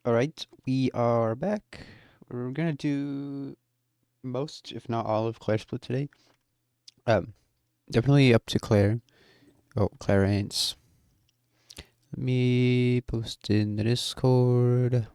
Alright, we are back. We're gonna do most, if not all, of Claire's split today. Um, Definitely up to Claire. Oh, Clarence. Let me post in the Discord.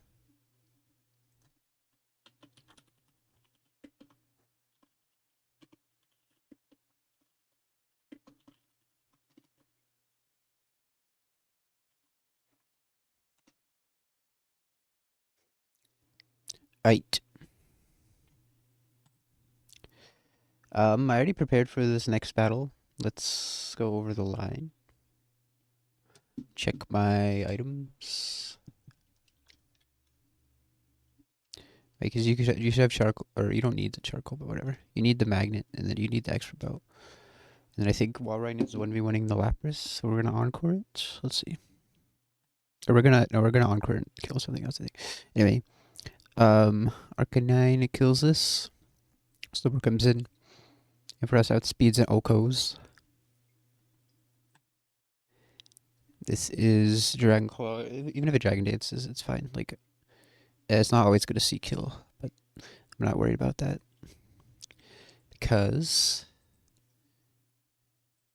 Right. I already prepared for this next battle. Let's go over the line. Check my items. Because you should have charcoal, or you don't need the charcoal, but whatever. You need the magnet, and then you need the extra bow. And then I think Walrein is 1v1ing the Lapras, so we're gonna encore it. Let's see. Or we're gonna encore and kill something else, I think. Anyway, Arcanine kills this. Slipper comes in. And for us outspeeds and Okos. This is Dragon Claw. Even if it Dragon Dances, it's fine. Like, it's not always gonna see kill, but I'm not worried about that. Because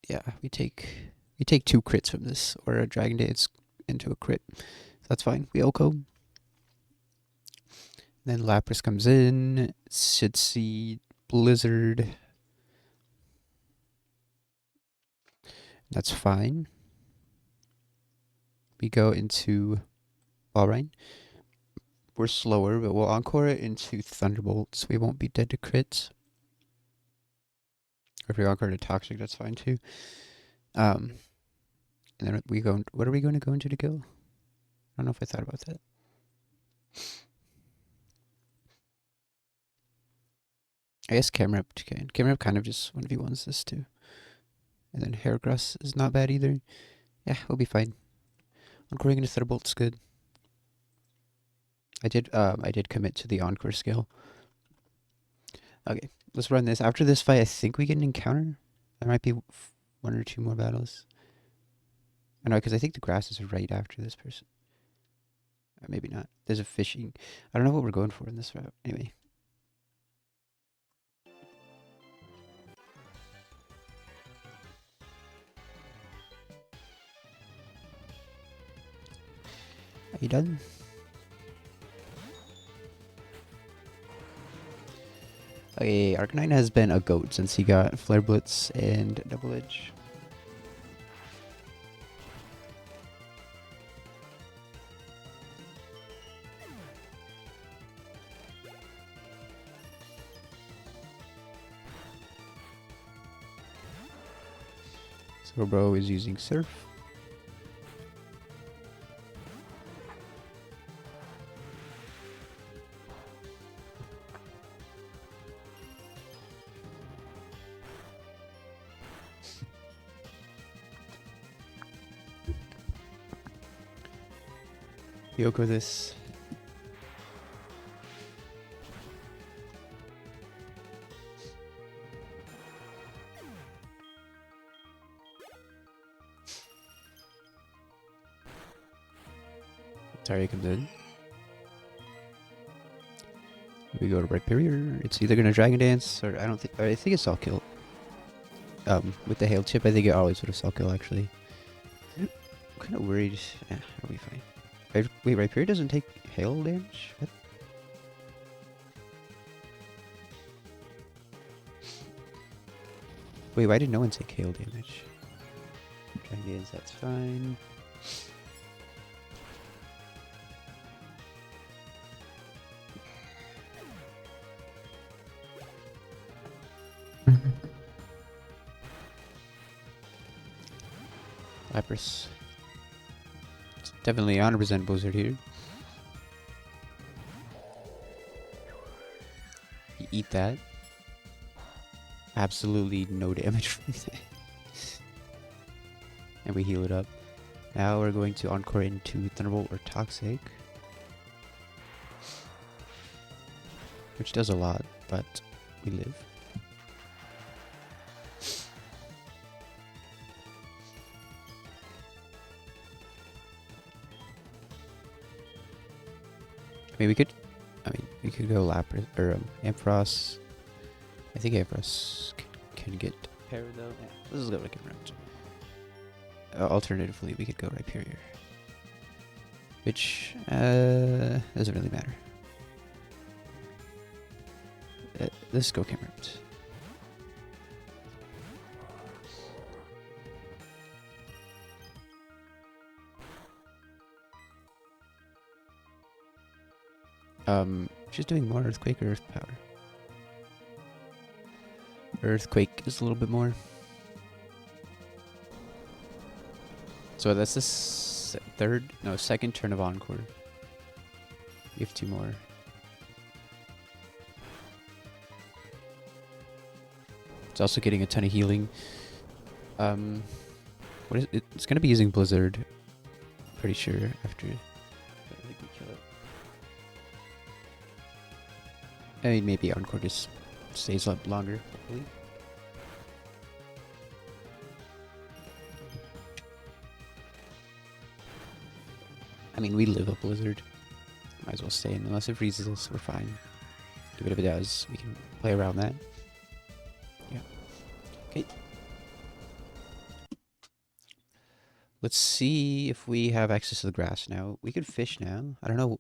yeah, we take 2 crits from this, or a Dragon Dance into a crit. So that's fine. We Oko. Then Lapras comes in, should see Blizzard. That's fine. We go into Walrein. We're slower, but we'll encore it into Thunderbolts. We won't be dead to crits. Or if we encore to Toxic, that's fine too. And then we go. What are we going to go into to kill? I don't know if I thought about that. I guess Camerup can. Camerup kind of just 1v1s this too. And then Hairgrass is not bad either. Yeah, we'll be fine. Encoring into Thunderbolt's good. I did commit to the Encore skill. Okay, let's run this. After this fight, I think we get an encounter. There might be 1 or 2 more battles. I know, because I think the grass is right after this person. Or maybe not. There's a fishing. I don't know what we're going for in this route. Anyway. Are you done? Okay, Arcanine has been a goat since he got Flare Blitz and Double Edge. So bro is using Surf. Yoko this. Sorry, comes in. We go to Rhyperior. It's either gonna Dragon Dance or I think it's All Kill. With the Hail Chip, I think it always would have All Kill actually. I'm kind of worried. It'll be fine. Wait, Rhyperior doesn't take Hail damage? What? Wait, why did no one take Hail damage? Dragon Dance, that's fine. Lapras. It's definitely 100% Blizzard here. You eat that. Absolutely no damage from that. And we heal it up. Now we're going to encore into Thunderbolt or Toxic. Which does a lot, but we live. mean, we could go Lapras or Ampharos. I think Ampharos can get Parry though. Yeah, this is what I can run. Alternatively, we could go Rhyperior, which doesn't really matter. Let's go Camerupt. She's doing more Earthquake or Earth Power. Earthquake is a little bit more. So that's the second turn of Encore. We have 2 more. It's also getting a ton of healing. What is it? It's gonna be using Blizzard. Pretty sure after. I think we kill it. I mean, maybe Encore just stays up longer, hopefully. I mean, we live a Blizzard. Might as well stay in. Unless it freezes us, we're fine. Even if it does, we can play around that. Yeah. Okay. Let's see if we have access to the grass now. We could fish now. I don't know.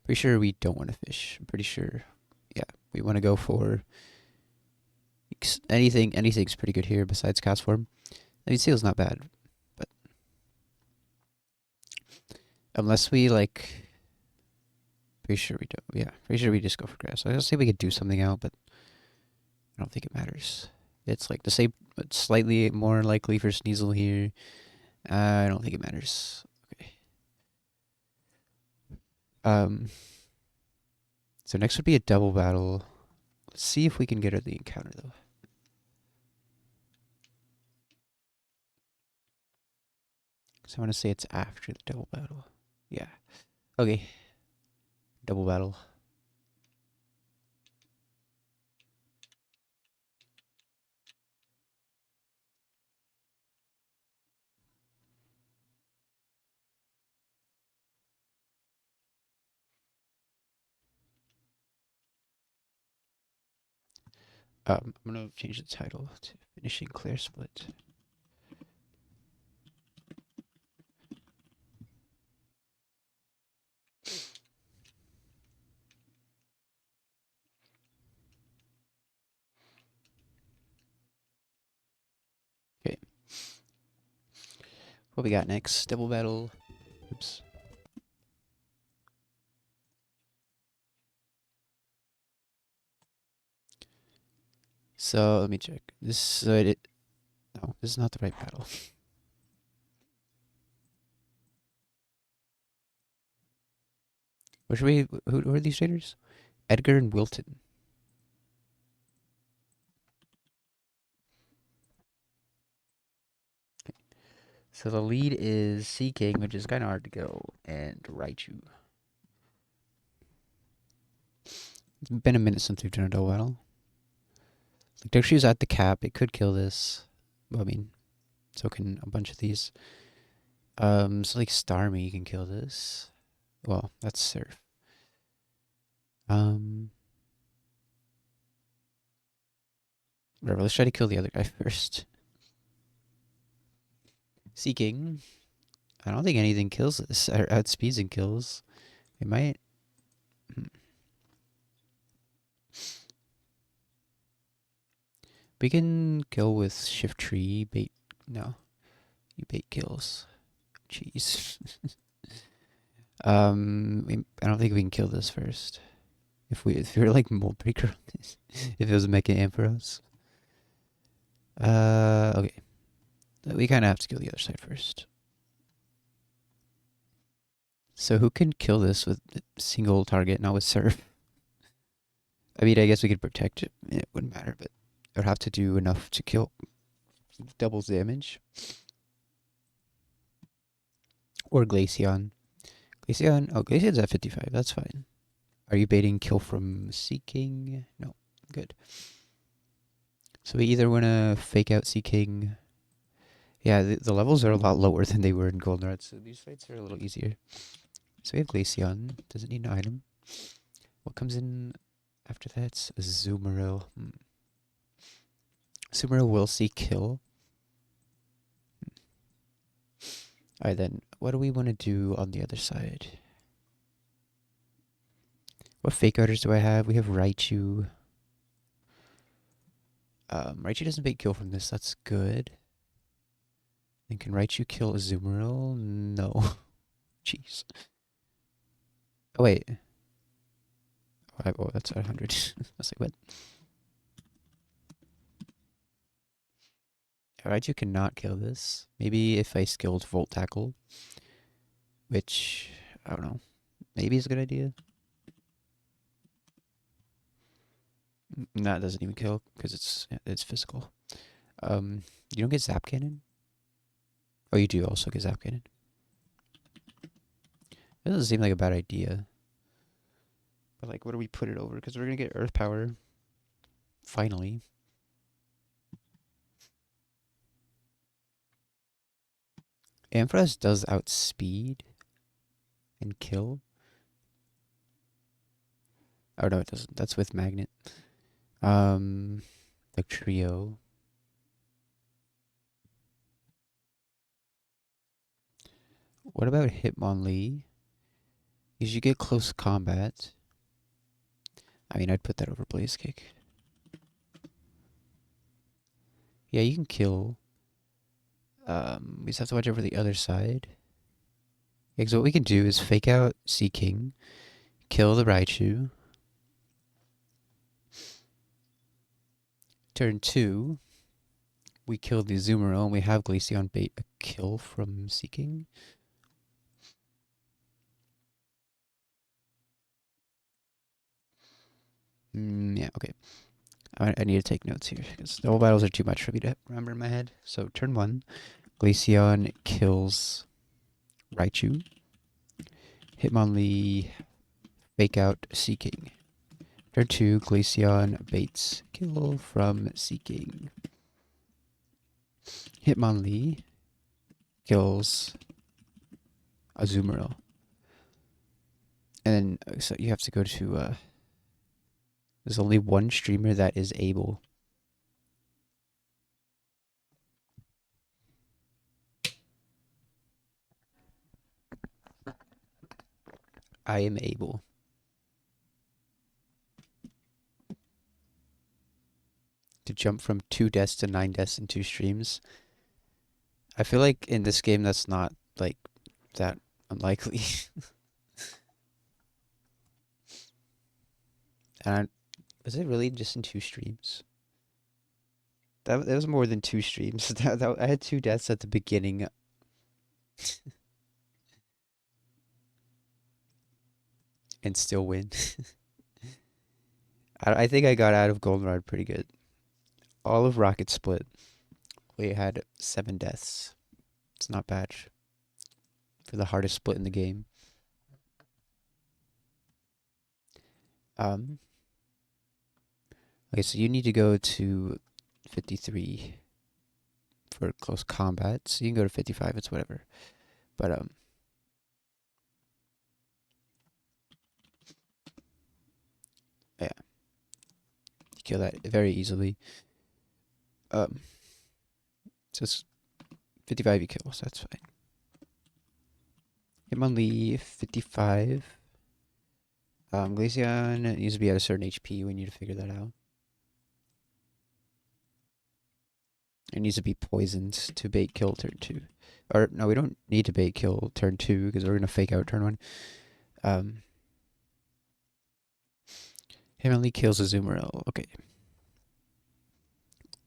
Pretty sure we don't want to fish. I'm pretty sure. Yeah, we want to go for anything. Anything's pretty good here besides cast form. I mean, seal's not bad, but unless we like, pretty sure we don't. Yeah, pretty sure we just go for grass. I was gonna say we could do something out, but I don't think it matters. It's like the same, but slightly more likely for Sneasel here. I don't think it matters. Okay. So next would be a double battle. Let's see if we can get her the encounter though. So I want to say it's after the double battle. Yeah. Okay. Double battle. I'm gonna change the title to Finishing Clear Split. Okay. What we got next? Double battle. Oops. So let me check. This no, this is not the right battle. Who are these traders? Edgar and Wilton. Okay. So the lead is Sea King, which is kind of hard to go, and Raichu. It's been a minute since we've done a double battle. Like Darkshoe's at the cap. It could kill this. Well, I mean, so can a bunch of these. So like Starmie can kill this. Well, that's Surf. Whatever, let's try to kill the other guy first. Sea King. I don't think anything kills this. Or outspeeds and kills. It might. We can kill with Shift Tree. Bait. No. You bait kills. Jeez. I don't think we can kill this first. If you're like Mold Breaker on this. If it was Mecha Ampharos. Okay. We kind of have to kill the other side first. So who can kill this with a single target, not with Surf? I mean, I guess we could protect it. It wouldn't matter, but it would have to do enough to kill. Doubles damage. Or Glaceon. Oh, Glaceon's at 55. That's fine. Are you baiting kill from Sea King? No. Good. So we either want to fake out Sea King. Yeah, the levels are a lot lower than they were in Goldenrod, so these fights are a little easier. So we have Glaceon. Doesn't need an item. What comes in after that? Azumarill. Azumarill will see kill. Alright then, what do we want to do on the other side? What fake arters do I have? We have Raichu. Raichu doesn't bait kill from this, that's good. And can Raichu kill Azumarill? No. Jeez. Oh wait. Oh, that's 100. I was like, what? Raichu cannot kill this. Maybe if I skilled Volt Tackle. Which, I don't know. Maybe is a good idea. That doesn't even kill because it's physical. You don't get Zap Cannon? Oh, you do also get Zap Cannon. That doesn't seem like a bad idea. But like, what do we put it over? Because we're gonna get Earth Power. Finally. Ampharos does outspeed and kill. Oh no, it doesn't. That's with Magnet. The trio. What about Hitmonlee? Because you get close combat. I mean, I'd put that over Blaze Kick. Yeah, you can kill. We just have to watch over the other side. Yeah, because what we can do is fake out Sea King, kill the Raichu. Turn 2, we kill the Azumarill, and we have Glaceon bait a kill from Sea King. Yeah, okay. I need to take notes here, because double battles are too much for me to remember in my head. So, turn 1, Glaceon kills Raichu. Hitmonlee, fake out Sea King. Turn 2, Glaceon baits kill from Sea King. Hitmonlee kills Azumarill. And then, so you have to go to, there's only one streamer that is able. I am able. To jump from 2 deaths to 9 deaths in 2 streams. I feel like in this game that's not, like, that unlikely. And was it really just in 2 streams? That was more than 2 streams. I had 2 deaths at the beginning. And still win. I think I got out of Goldenrod pretty good. All of Rocket Split, we had 7 deaths. It's not bad for the hardest split in the game. Okay, so you need to go to 53 for close combat. So you can go to 55, it's whatever. But yeah. You kill that very easily. So it's 55 you kill, so that's fine. Hitmonlee 55. Glaceon needs to be at a certain HP. We need to figure that out. It needs to be poisoned to bait kill turn 2. Or, no, we don't need to bait kill turn 2 because we're going to fake out turn 1. Hitmonlee kills Azumarill. Okay.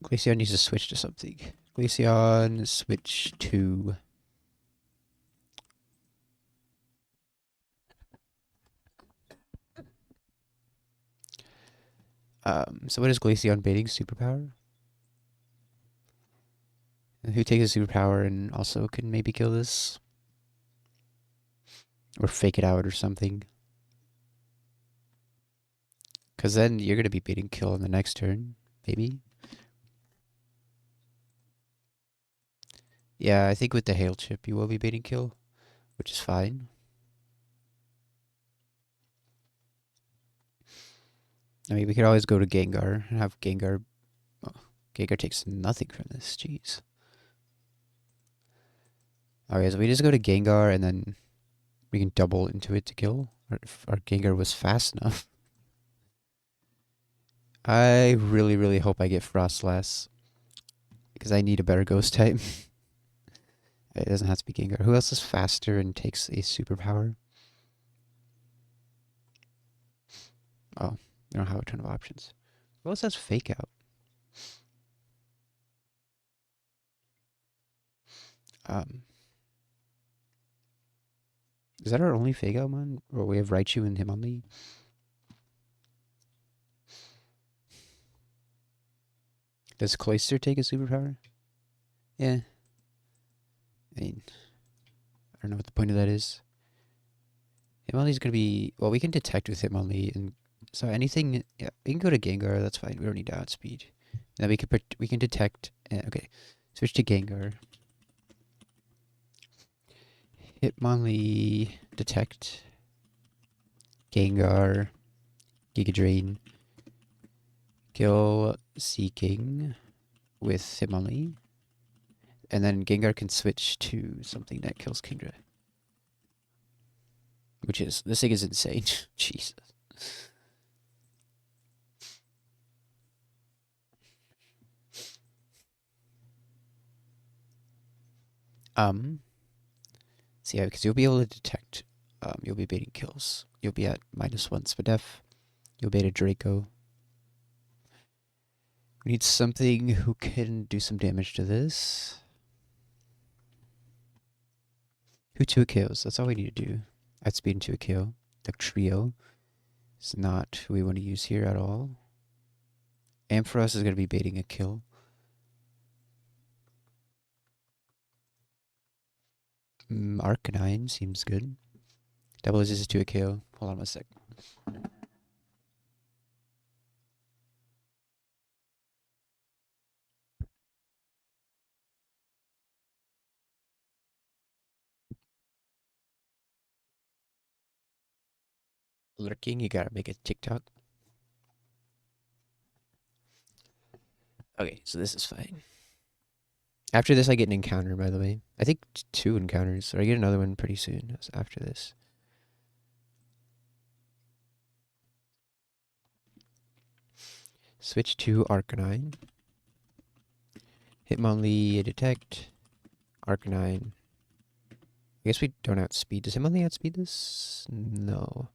Glaceon needs to switch to something. Glaceon, switch to... so what is Glaceon baiting? Superpower? And who takes a superpower and also can maybe kill this? Or fake it out or something. Because then you're going to be baiting kill on the next turn. Maybe? Yeah, I think with the hail chip you will be baiting kill. Which is fine. I mean, we could always go to Gengar and have Gengar. Oh, Gengar takes nothing from this. Jeez. Okay, so we just go to Gengar and then we can double into it to kill. Or if our Gengar was fast enough. I really, really hope I get Frostlass because I need a better Ghost type. It doesn't have to be Gengar. Who else is faster and takes a superpower? Oh, I don't have a ton of options. Who else has Fake Out? Um, is that our only Fake Out one? Or we have Raichu and Hitmonlee? Does Cloyster take a superpower? Yeah. I mean, I don't know what the point of that is. Hitmonlee's gonna be well. We can detect with Hitmonlee, and so anything. Yeah, we can go to Gengar. That's fine. We don't need to outspeed. Then we can detect. Okay, switch to Gengar. Hitmonlee, detect. Gengar, Giga Drain, kill Seeking with Hitmonlee, and then Gengar can switch to something that kills Kingdra. Which is, this thing is insane. Jesus. So yeah, because you'll be able to detect, you'll be baiting kills. You'll be at -1 Spadef. You'll bait a Draco. We need something who can do some damage to this. Who 2 kills? That's all we need to do. Outspeed into a kill. The trio is not who we want to use here at all. Ampharos is going to be baiting a kill. Arcanine seems good. Double resistance to a KO. Hold on one sec. Lurking, you gotta make a TikTok. Okay, so this is fine. After this, I get an encounter, by the way. I think 2 encounters, or I get another one pretty soon after this. Switch to Arcanine. Hitmonlee, detect. Arcanine. I guess we don't outspeed. Does Hitmonlee outspeed this? No.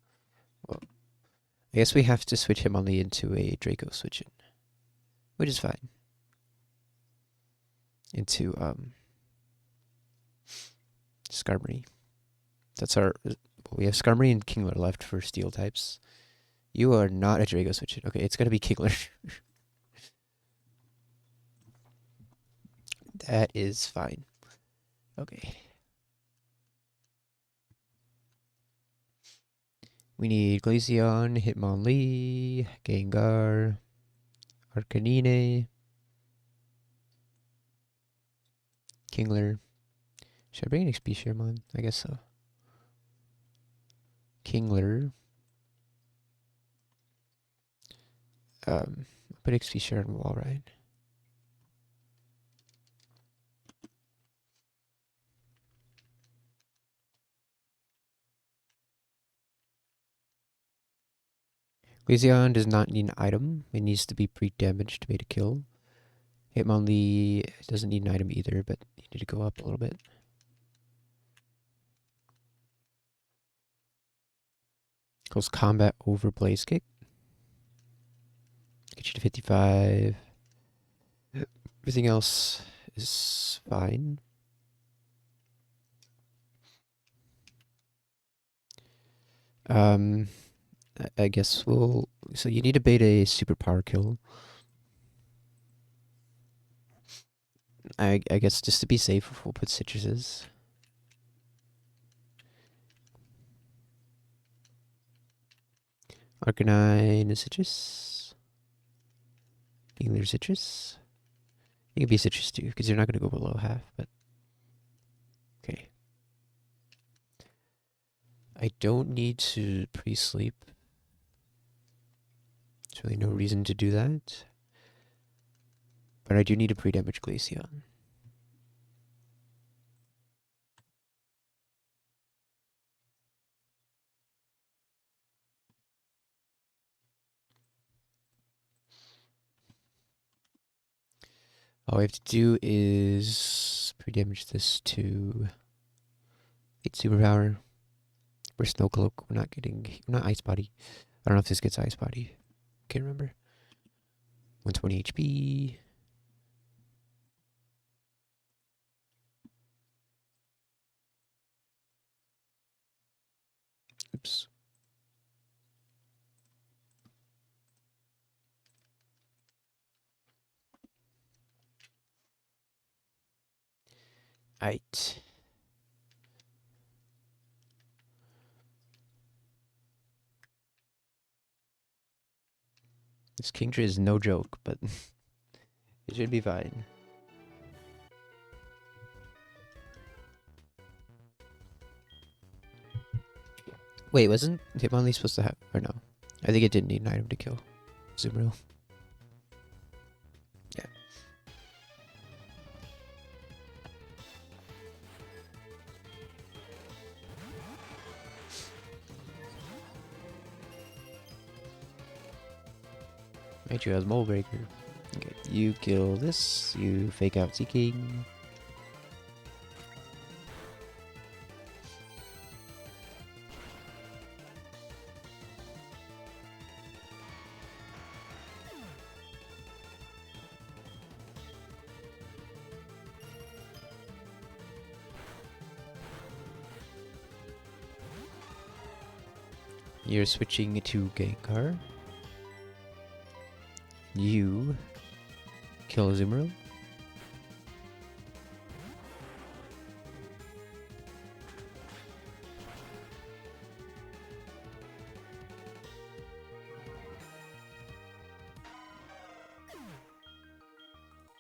Well, I guess we have to switch Hitmonlee into a Draco switch in, which is fine. Into Skarmory. That's our. We have Skarmory and Kingler left for steel types. You are not a Draco switch in. Okay, it's gonna be Kingler. That is fine. Okay. We need Glaceon, Hitmonlee, Gengar, Arcanine, Kingler. Should I bring an XP Sharemon? I guess so. Kingler. Put XP Share on wall, right? Glaceon does not need an item. It needs to be pre-damaged to make a kill. Hitmonlee doesn't need an item either, but you need to go up a little bit. Close combat over Blaze Kick. Get you to 55. Everything else is fine. I guess we'll. So you need to bait a superpower kill. I guess just to be safe, we'll put citruses. Arcanine is citrus. Kingler citrus. You can be citrus too, because you're not going to go below half, but. Okay. I don't need to pre-sleep. There's really no reason to do that. But I do need a pre-damage Glaceon. All we have to do is pre-damage this to 8 superpower. We're Snow Cloak. We're not Ice Body. I don't know if this gets Ice Body. Can't remember. 120 HP. Oops. Aight. This Kingdra is no joke, but it should be fine. Wait, wasn't Hitmonlee supposed to have... Or no. I think it didn't need an item to kill Zumarill. Yeah. Right, you have Mole Breaker. Okay, you kill this, you fake out Seeking. You're switching to Gengar. You kill Zumarill.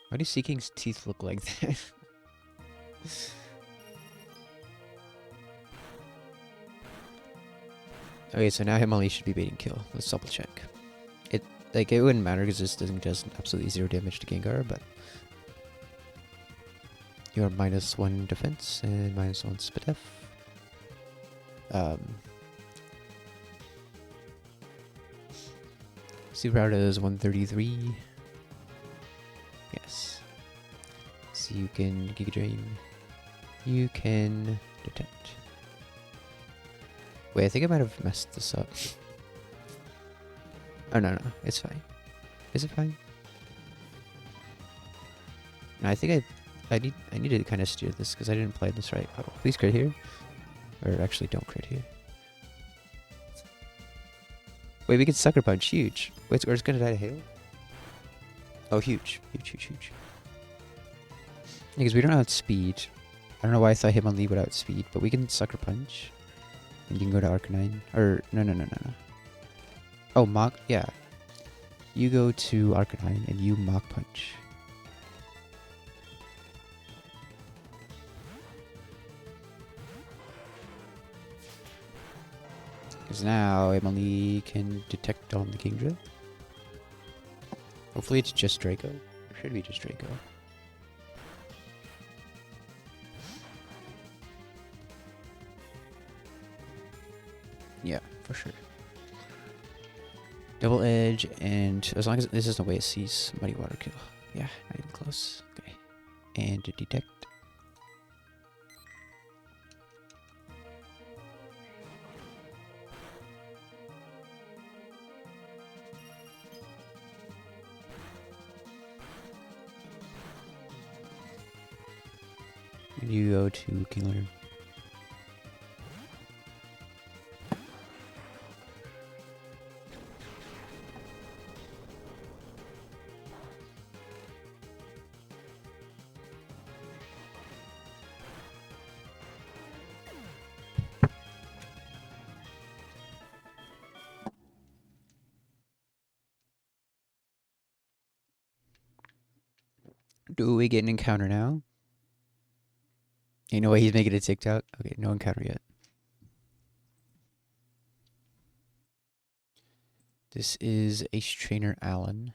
Why do Seeking's teeth look like that? Okay, so now Hitmonlee should be baiting kill. Let's double check. It wouldn't matter because this doesn't does absolutely 0 damage to Gengar, but you're -1 defense and -1 Spidef. Super out is 133. Yes. So you can Giga Drain. You can detect. Wait, I think I might have messed this up. Oh, no, it's fine. Is it fine? No, I think I need to kind of steer this because I didn't play this right. Oh, please crit here. Or actually don't crit here. Wait, we can Sucker Punch. Huge. Wait, or it's gonna die to hail? Oh, huge. Huge. Because we don't have speed. I don't know why I thought Hitmonlee would outspeed, but we can Sucker Punch. And you can go to Arcanine. Or, no. Oh, Mach, yeah. You go to Arcanine and you Mach Punch. Because now Emily can detect on the Kingdra. Hopefully it's just Draco. It should be just Draco. Yeah, for sure. Double Edge, and as long as this isn't the way it sees Muddy Water kill. Yeah, not even close. Okay. And to detect. And you go to Kingler. Do we get an encounter now? You know what? He's making a TikTok. Okay, no encounter yet. This is Ace Trainer Allen.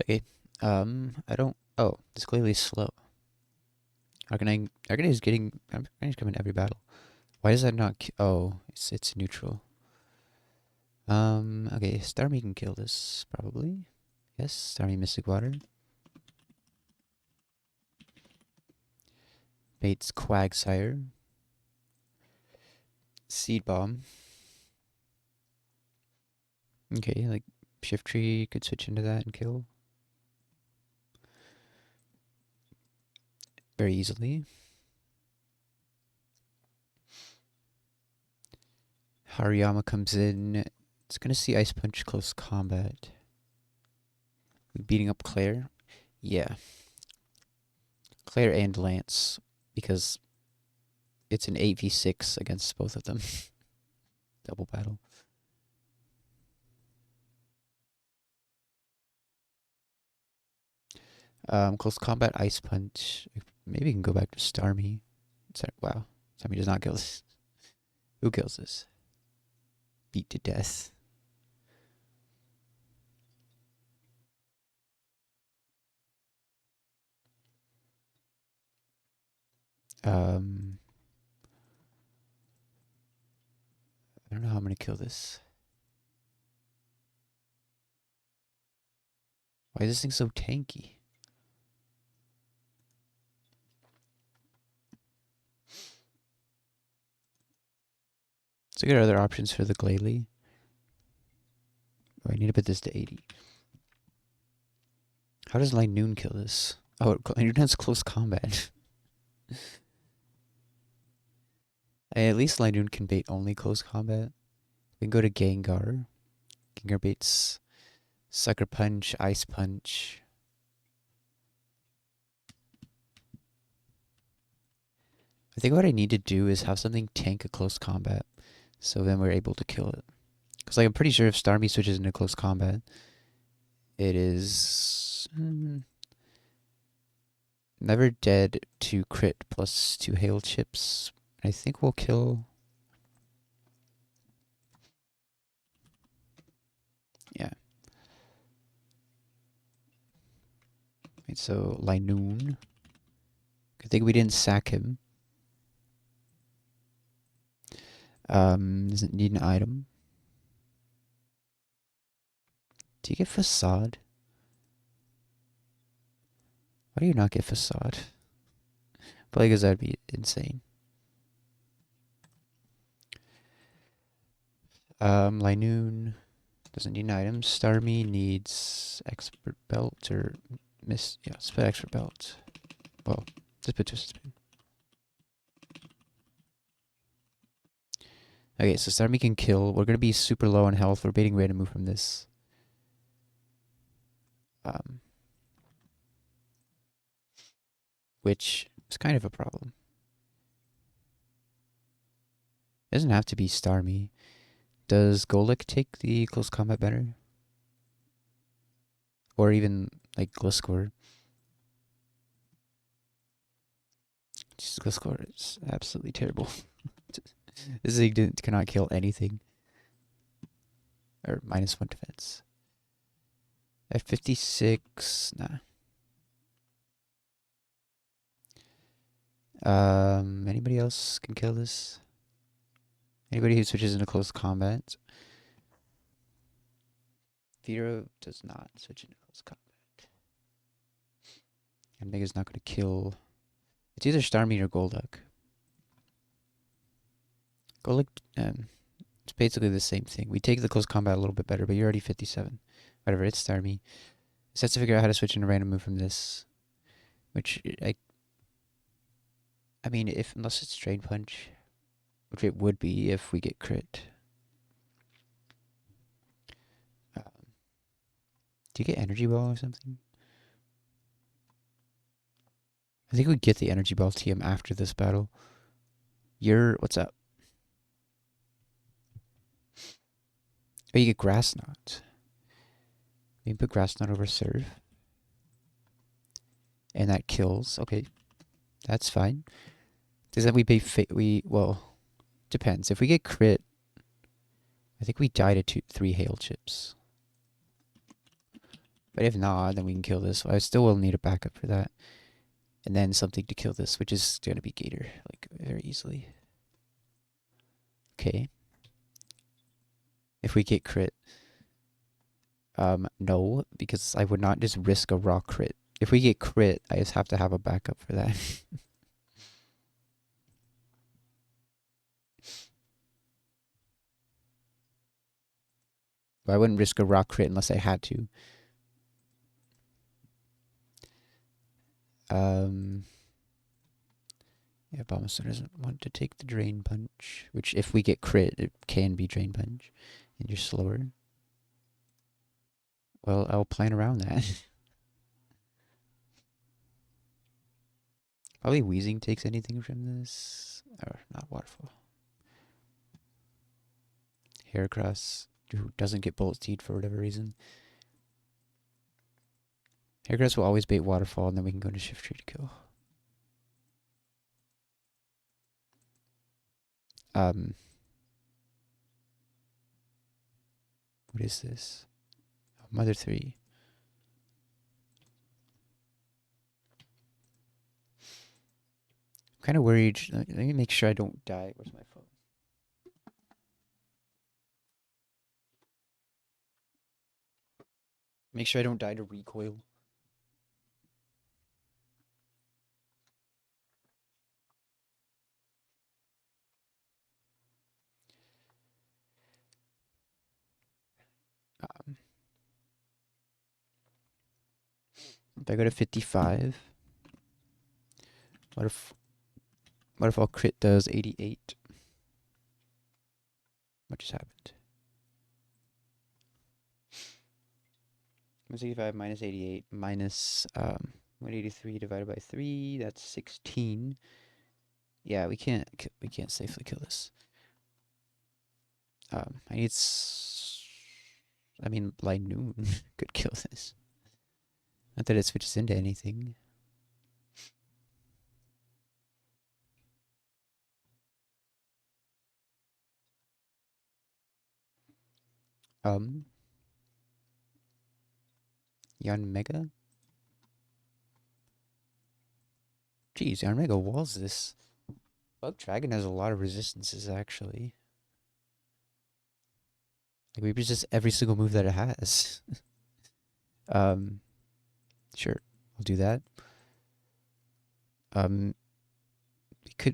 Okay. I don't. Oh, this clearly is slow. Arcanine is getting. Arcanine's coming every battle. Why does that not? Oh, it's neutral. Okay, Starmie can kill this probably. Yes, Starmie Mystic Water. Bates Quagsire. Seed Bomb. Okay, like Shift Tree could switch into that and kill very easily. Hariyama comes in. It's gonna see Ice Punch close combat. Beating up Claire. Yeah, Claire and Lance because it's an 8v6 against both of them. Double battle. Close combat Ice Punch. Maybe we can go back to Starmie. Sorry, wow, Starmie does not kill this. Who kills this? Beat to death. Um, I don't know how I'm gonna kill this. Why is this thing so tanky? Let's look at other options for the Glalie. Oh, I need to put this to 80. How does Linoon kill this? Oh, Linoon has close combat. At least Linoon can bait only close combat. We can go to Gengar. Gengar baits Sucker Punch, Ice Punch. I think what I need to do is have something tank a close combat, so then we're able to kill it. Because like I'm pretty sure if Starmie switches into close combat, it is never dead to crit plus 2 hail chips. I think we'll kill. Yeah. Right, so Linoon. I think we didn't sack him. Doesn't need an item. Do you get Facade? Why do you not get Facade? Probably because that'd be insane. Linoon doesn't need items. Starmie needs Expert Belt or Miss. Yeah, let's put Expert Belt. Well, just put Twisted Spin. Okay, so Starmie can kill. We're gonna be super low on health. We're baiting Ray to move from this. Which is kind of a problem. It doesn't have to be Starmie. Does Golek take the close combat better? Or even like Gliscor? Gliscor is absolutely terrible. This thing cannot kill anything. Or -1 defense. At 56, nah. Anybody else can kill this? Anybody who switches into close combat? Vero does not switch into close combat. And Mega's not going to kill. It's either Starmie or Golduck. Golduck, it's basically the same thing. We take the close combat a little bit better, but you're already 57. Whatever, it's Starmie. It has to figure out how to switch into random move from this. Which, I mean, unless it's Drain Punch, which it would be if we get crit. Do you get Energy Ball or something? I think we get the energy ball TM after this battle. What's up? Oh, you get grass knot. We can put grass knot over serve. And that kills. Okay. That's fine. Does that well, depends. If we get crit, I think we die to 3 hail chips. But if not, then we can kill this. I still will need a backup for that. And then something to kill this, which is going to be Gator, like, very easily. Okay. If we get crit. No, because I would not just risk a raw crit. If we get crit, I just have to have a backup for that. But I wouldn't risk a raw crit unless I had to. Yeah, Bomberstone doesn't want to take the Drain Punch, which if we get crit, it can be Drain Punch, and you're slower. Well, I'll plan around that. Probably Wheezing takes anything from this. Or not Waterfall. Heracross, who doesn't get Bullet Seed for whatever reason. Heracross will always bait Waterfall, and then we can go into Shift Tree to kill. What is this? Oh, Mother 3. I'm kind of worried. Let me make sure I don't die. Where's my phone? Make sure I don't die to recoil. If I go to 55, what if all crit does 88? What just happened? 165 minus 88 minus 183 divided by 3. That's 16. Yeah, we can't safely kill this. I mean, Noon could kill this. Not that it switches into anything. Yanmega? Jeez, Yanmega walls this. Bug Dragon has a lot of resistances, actually. Like, we resist every single move that it has. Sure, I'll do that.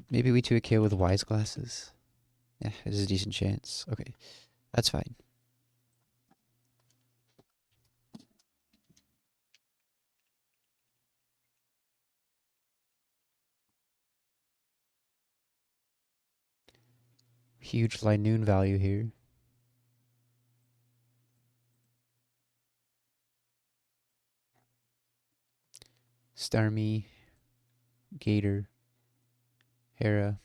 Maybe we 2 a KO with Wise Glasses. Yeah, there's a decent chance. Okay, that's fine. Huge Noon value here. Starmie, Gator, Hera,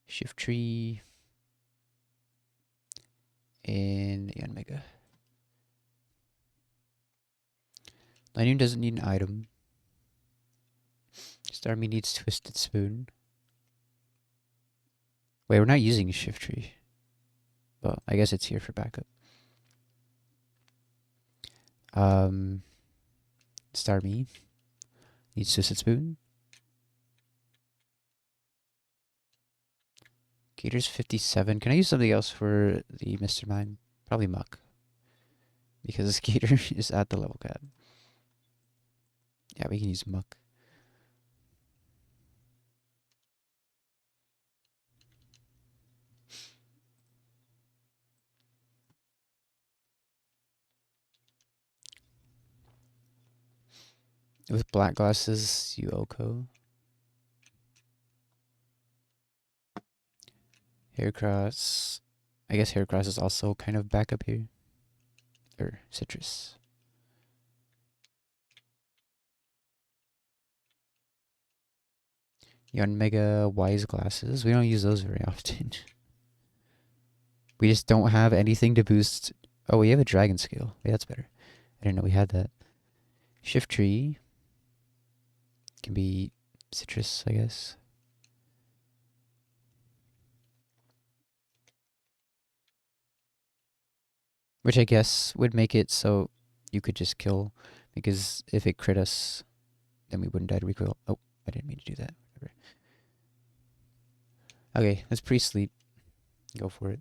Shift Tree, and Yanmega. Noon doesn't need an item. Starmie needs Twisted Spoon. Wait, we're not using Shift Tree. Well, I guess it's here for backup. Starmie needs Twisted Spoon. Gator's 57. Can I use something else for the Mr. Mime? Probably Muck. Because Gator is at the level cap. Yeah, we can use Muck. With black glasses, Yuoko. Heracross. I guess Heracross is also kind of back up here. Or Citrus. Yarn Mega Wise Glasses. We don't use those very often. We just don't have anything to boost. Oh, we have a Dragon Scale. Wait, that's better. I didn't know we had that. Shift Tree. Can be citrus, I guess. Which I guess would make it so you could just kill, because if it crit us, then we wouldn't die to recoil. Oh, I didn't mean to do that. Whatever. Okay, let's pre-sleep. Go for it.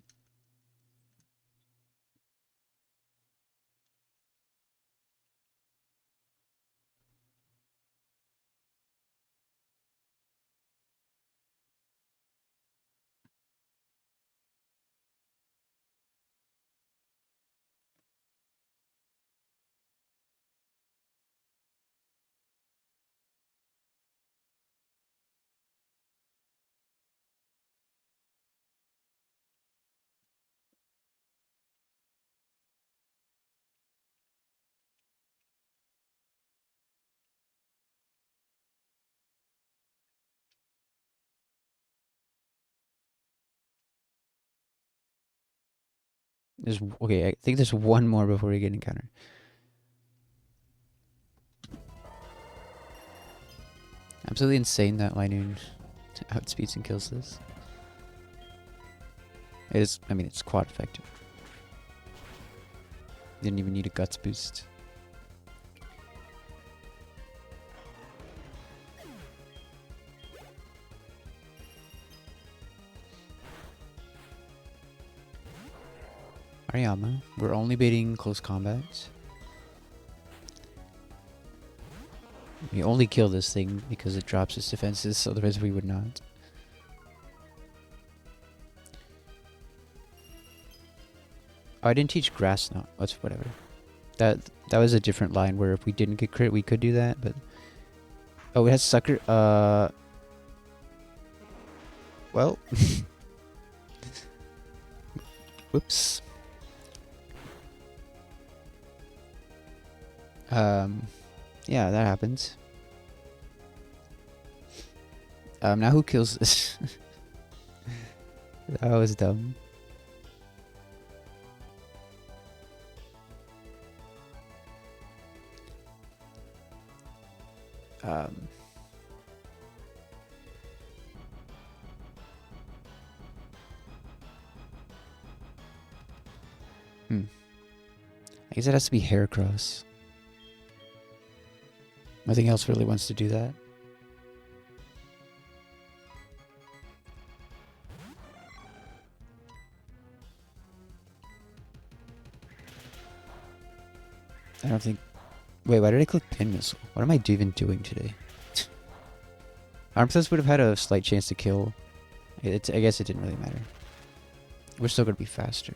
Okay, I think there's one more before we get encounter. Absolutely insane that Linoon outspeeds and kills this. It is, I mean, it's quad effective. Didn't even need a guts boost. Ariyama, we're only baiting close combat. We only kill this thing because it drops its defenses, otherwise we would not. Oh, I didn't teach grass now. That's whatever. That was a different line where if we didn't get crit, we could do that, but... Oh, it has sucker... Well... Whoops. Yeah, that happens. Now who kills this? That was dumb. I guess it has to be Heracross. Nothing else really wants to do that. I don't think... Wait, why did I click Pin Missile? What am I even doing today? Armthus would have had a slight chance to kill. I guess it didn't really matter. We're still going to be faster.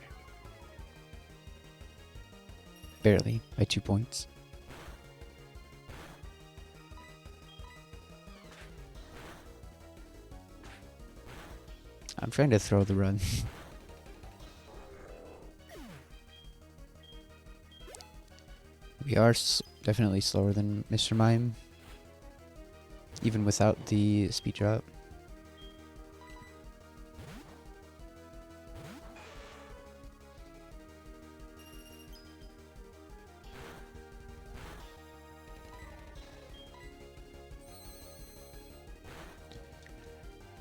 Barely, by 2 points. I'm trying to throw the run. We are definitely slower than Mr. Mime. Even without the speed drop.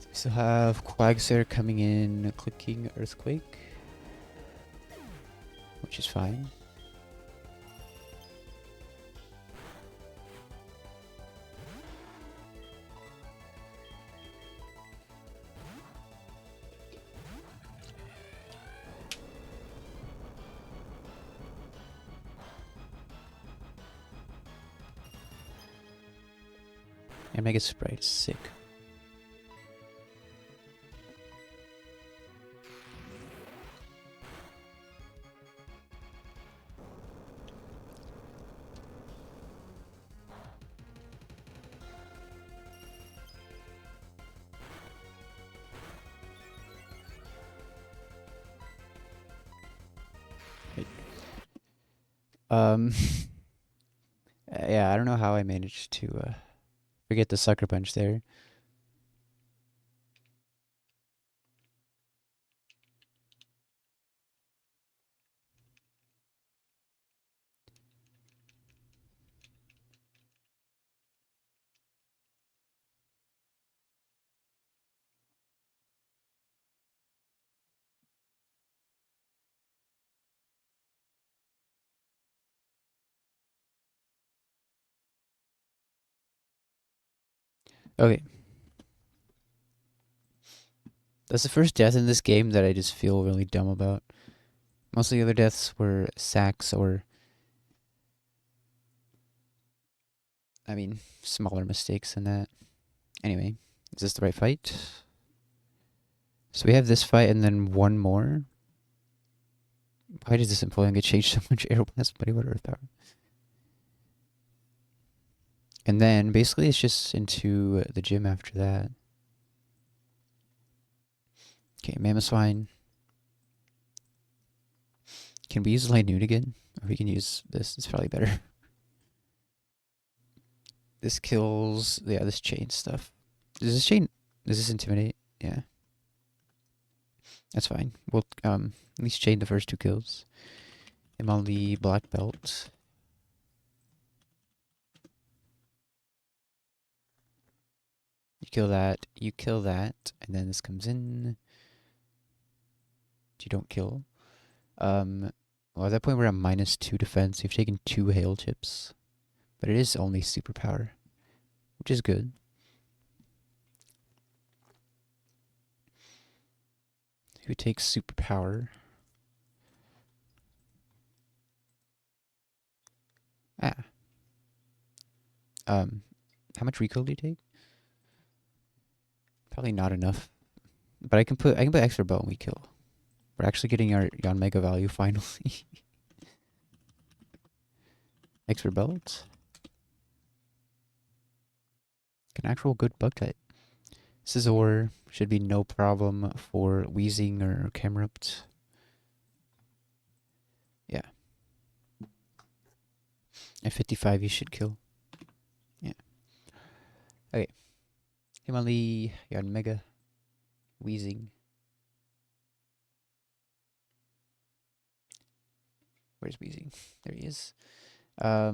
We still have Quagsire coming in, clicking Earthquake. Which is fine. And Mega Sprite is sick. Yeah, I don't know how I managed to forget the Sucker Punch there. Okay. That's the first death in this game that I just feel really dumb about. Most of the other deaths were sacks or, I mean, smaller mistakes than that. Anyway, is this the right fight? So we have this fight and then one more. Why does this employee get changed so much? Aeroblast, Buddy, what Earth Power? And then basically it's just into the gym after that. Okay, Mammothswine. Can we use Light Noon again? Or we can use this. It's probably better. This kills, yeah, this chain stuff. Does this chain, does this intimidate? Yeah. That's fine. We'll at least chain the first two kills. I'm on the black belt. You kill that, and then this comes in. You don't kill. Well, at that point we're at -2 defense. You've taken 2 hail chips, but it is only superpower, which is good. Who takes superpower? Ah. How much recoil do you take? Probably not enough. But I can put extra bow and we kill. We're actually getting our Yon Mega value finally. Extra belt. An actual good bug type. Scizor should be no problem for Wheezing or Camerupt. Yeah. At 55 you should kill. Yeah. Okay. Himali, Yon Mega, Wheezing. Where's Wheezing? There he is. I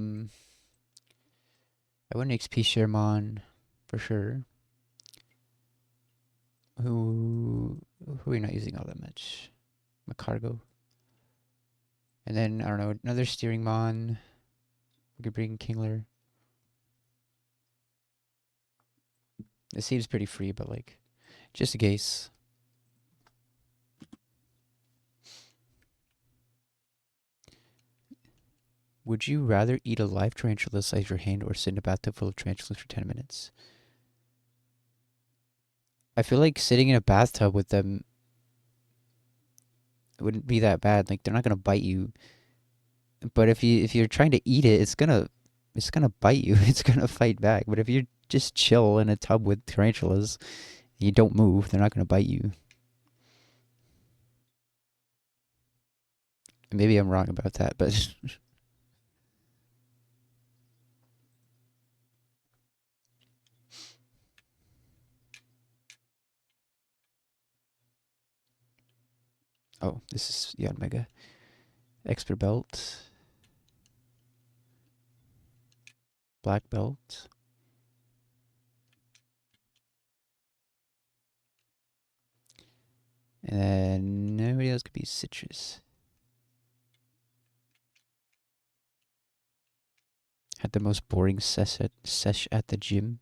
wouldn't XP Shermon for sure. Who are we not using all that much? Macargo. And then, I don't know, another Steering Mon. We could bring Kingler. It seems pretty free, but like, just in case. Would you rather eat a live tarantula the size of your hand or sit in a bathtub full of tarantulas for 10 minutes? I feel like sitting in a bathtub with them wouldn't be that bad. Like, they're not gonna bite you. But if you're trying to eat it, it's gonna bite you. It's gonna fight back. But if you just chill in a tub with tarantulas, and you don't move, they're not gonna bite you. Maybe I'm wrong about that, but oh, this is Yon Mega. Expert belt. Black belt. And then nobody else could be citrus. Had the most boring sesh at the gym.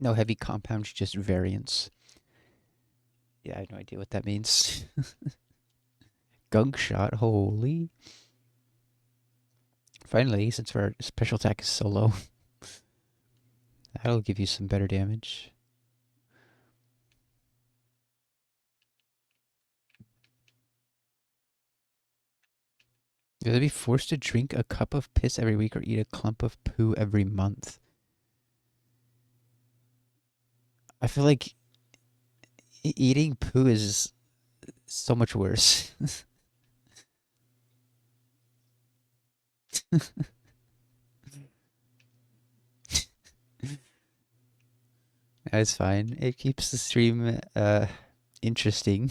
No heavy compounds, just variants. Yeah, I have no idea what that means. Gunk shot, holy. Finally, since our special attack is so low, that'll give you some better damage. You'll be forced to drink a cup of piss every week or eat a clump of poo every month. I feel like eating poo is so much worse. That's fine. It keeps the stream interesting.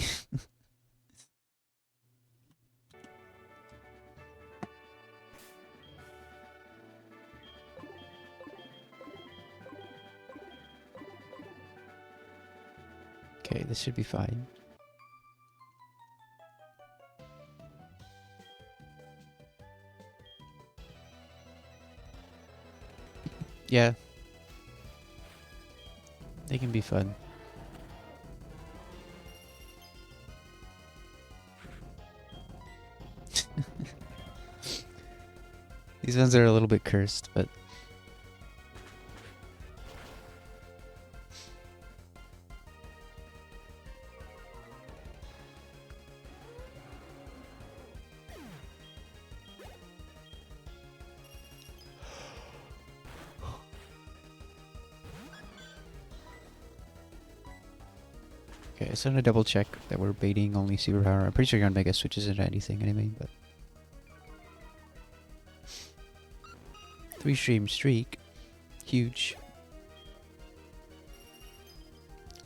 Okay, this should be fine. Yeah. They can be fun. These ones are a little bit cursed, but... Okay, so I'm gonna double check that we're baiting only superpower. I'm pretty sure your Mega switches into anything anyway, but... 3-stream streak. Huge.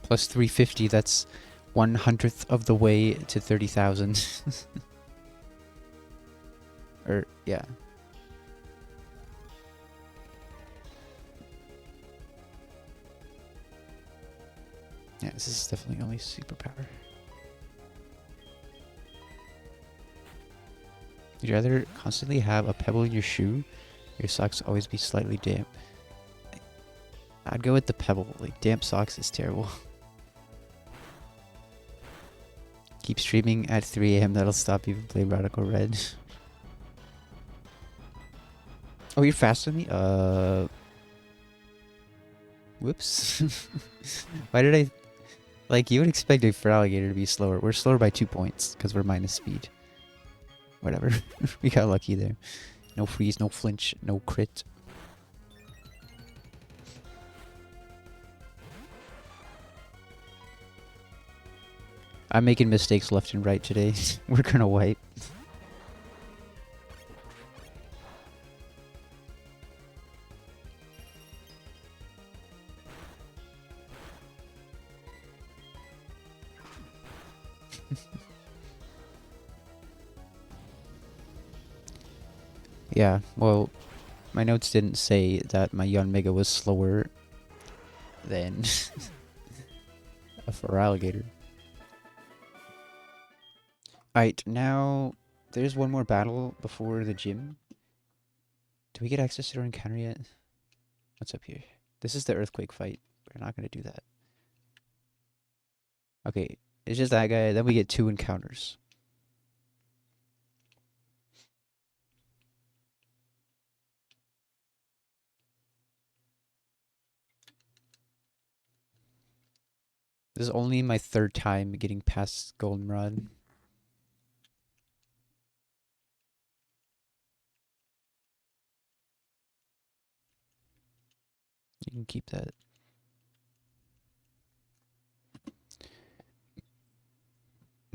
Plus 350, that's 1/100th of the way to 30,000. Or, yeah. Yeah, this is definitely only superpower. Would you rather constantly have a pebble in your shoe? Your socks always be slightly damp. I'd go with the pebble. Like, damp socks is terrible. Keep streaming at 3 AM. That'll stop you from playing Radical Red. Oh, you're faster than me? Whoops. Why did I... Like, you would expect a Feraligatr to be slower. We're slower by 2 points, because we're minus speed. Whatever. We got lucky there. No freeze, no flinch, no crit. I'm making mistakes left and right today. We're gonna wipe. Yeah, well, my notes didn't say that my Mega was slower than a Feraligatr. Alright, now there's one more battle before the gym. Do we get access to our encounter yet? What's up here? This is the earthquake fight. We're not going to do that. Okay, it's just that guy. Then we get 2 encounters. This is only my 3rd time getting past Goldenrod. You can keep that.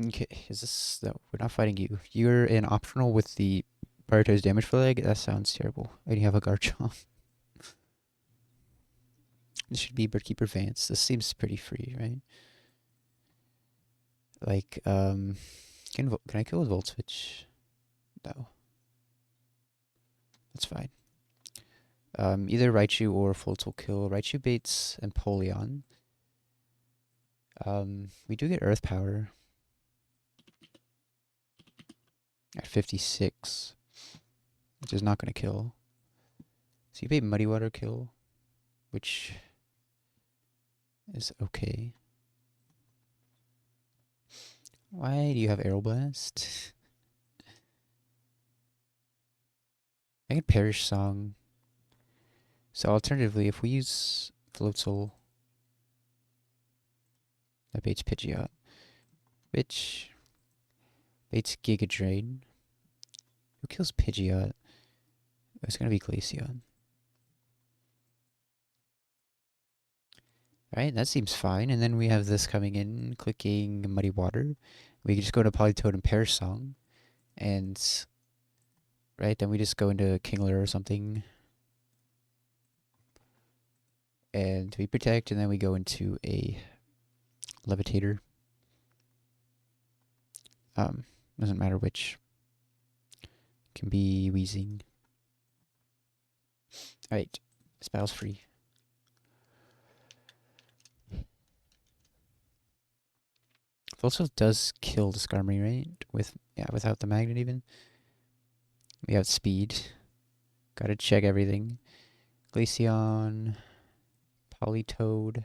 Okay, is this... No, we're not fighting you. You're an optional with the prioritized damage for leg? That sounds terrible. And you have a Garchomp. This should be Birdkeeper Vance. This seems pretty free, right? Like, can I kill with Volt Switch? No. That's fine. Either Raichu or Floats will kill. Raichu baits Empoleon. We do get Earth Power at 56, which is not going to kill. So you bait Muddy Water kill, which is okay. Why do you have Aeroblast? I can Perish Song. So alternatively, if we use Floatzel, that baits Pidgeot, which baits Giga Drain. Who kills Pidgeot? It's gonna be Glaceon. Alright, that seems fine. And then we have this coming in, clicking Muddy Water. We can just go to Politoed and Perish Song. And, right, then we just go into Kingler or something. And we protect, and then we go into a Levitator. Doesn't matter which. Can be Weezing. Alright, this battle's free. It also does kill the Skarmory, right? Without the magnet even. We have speed. Gotta check everything. Glaceon, Politoed.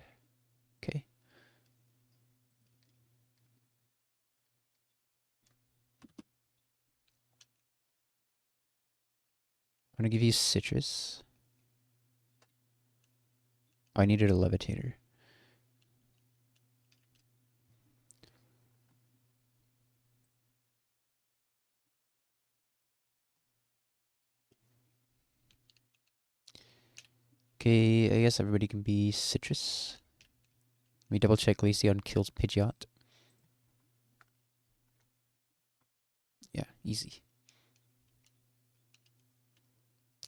Okay. I'm gonna give you Citrus. Oh, I needed a Levitator. Okay, I guess everybody can be Citrus. Let me double check Glaceon kills Pidgeot. Yeah, easy.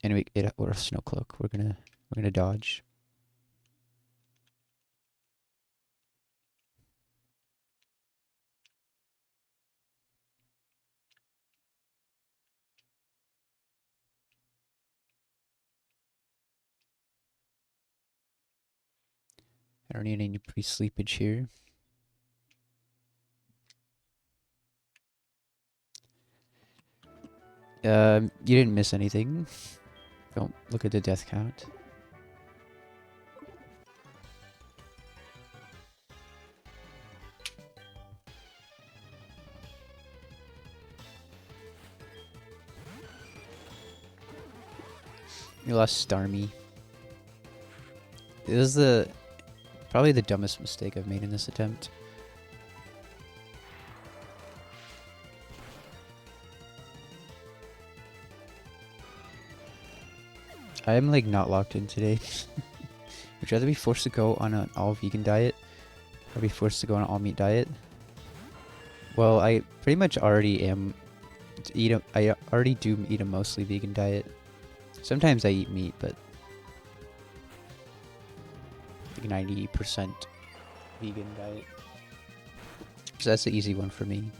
Anyway, or a Snowcloak. We're gonna dodge. I don't need any pre-sleepage here. You didn't miss anything. Don't look at the death count. You lost Starmie. This is probably the dumbest mistake I've made in this attempt. I'm like not locked in today. Would you rather be forced to go on an all-vegan diet or be forced to go on an all-meat diet? Well, I pretty much already am. I already do eat a mostly vegan diet. Sometimes I eat meat, but like 90% vegan diet. So that's the easy one for me.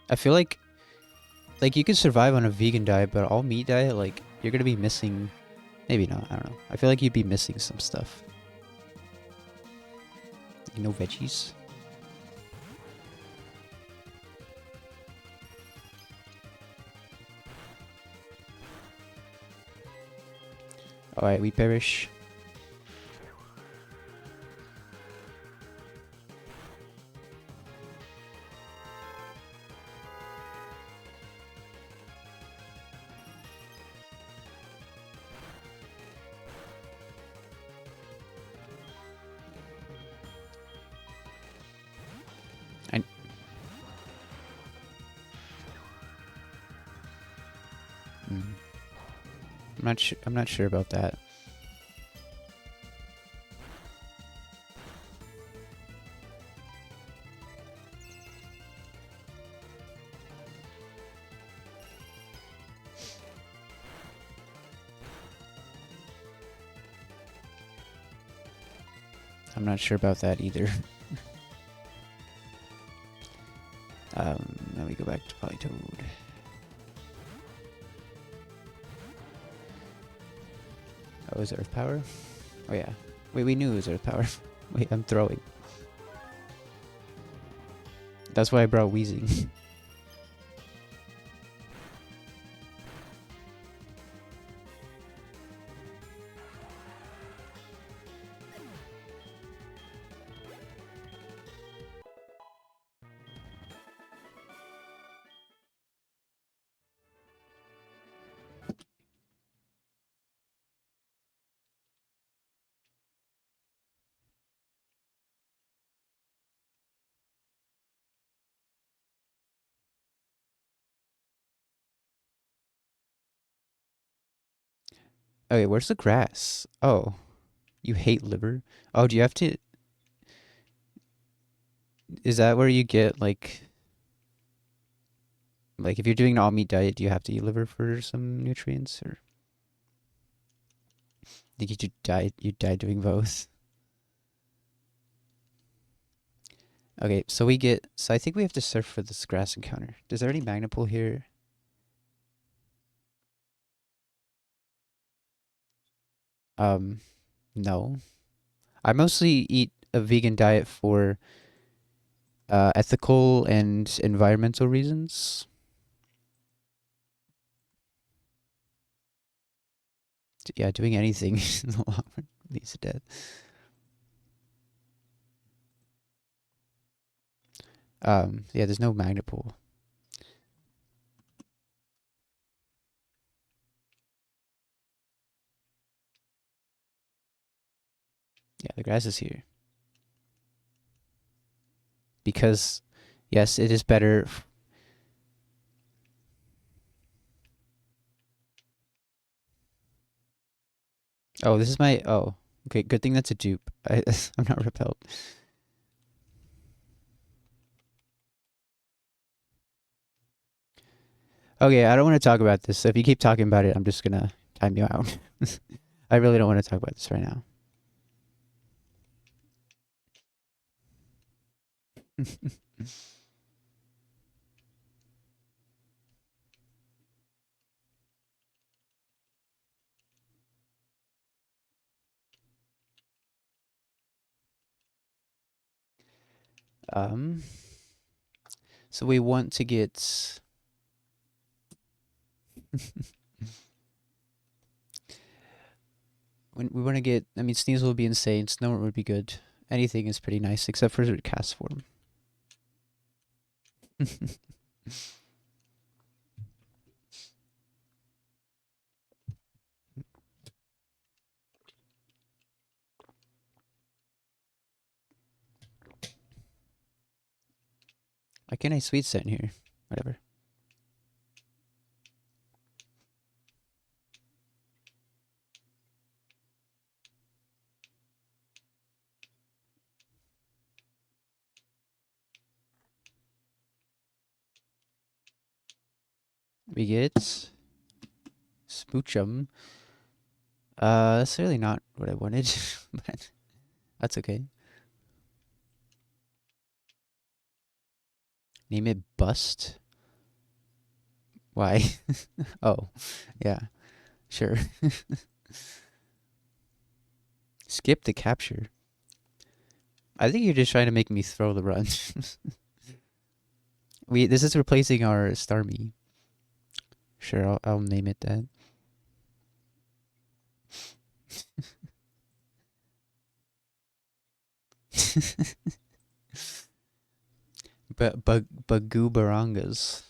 I feel like you can survive on a vegan diet, but all meat diet, like you're gonna be missing. Maybe not. I don't know. I feel like you'd be missing some stuff. No veggies. All right, we perish. I'm not sure about that. I'm not sure about that either. Now we go back to Politoed. Oh, is it Earth Power? Oh yeah. Wait, we knew it was Earth Power. Wait, I'm throwing. That's why I brought Wheezing. Okay, where's the grass? Oh, you hate liver? Oh, do you have to... Is that where you get, like... Like, if you're doing an all-meat diet, do you have to eat liver for some nutrients? Or... I think you die doing both. Okay, so we get. So I think we have to search for this grass encounter. Is there any magnet pull here? Um, no. I mostly eat a vegan diet for ethical and environmental reasons. Yeah, doing anything in the long run leads to death. Yeah, there's no magnet pull. Yeah, the grass is here because, yes, it is better. Oh, this is my. Oh, okay. Good thing that's a dupe. I'm not repelled. Okay, I don't want to talk about this. So if you keep talking about it, I'm just gonna time you out. I really don't want to talk about this right now. um, so we want to get. We want to get. I mean, Sneasel would be insane. Snow would be good. Anything is pretty nice except for cast form. Why can't I sweet set in here? Whatever. We get Spoochum. That's really not what I wanted, but that's okay. Name it Bust. Why? Oh, yeah, sure. Skip the capture. I think you're just trying to make me throw the run. This is replacing our Starmie. Sure, I'll name it that. But Bagoo Barangas.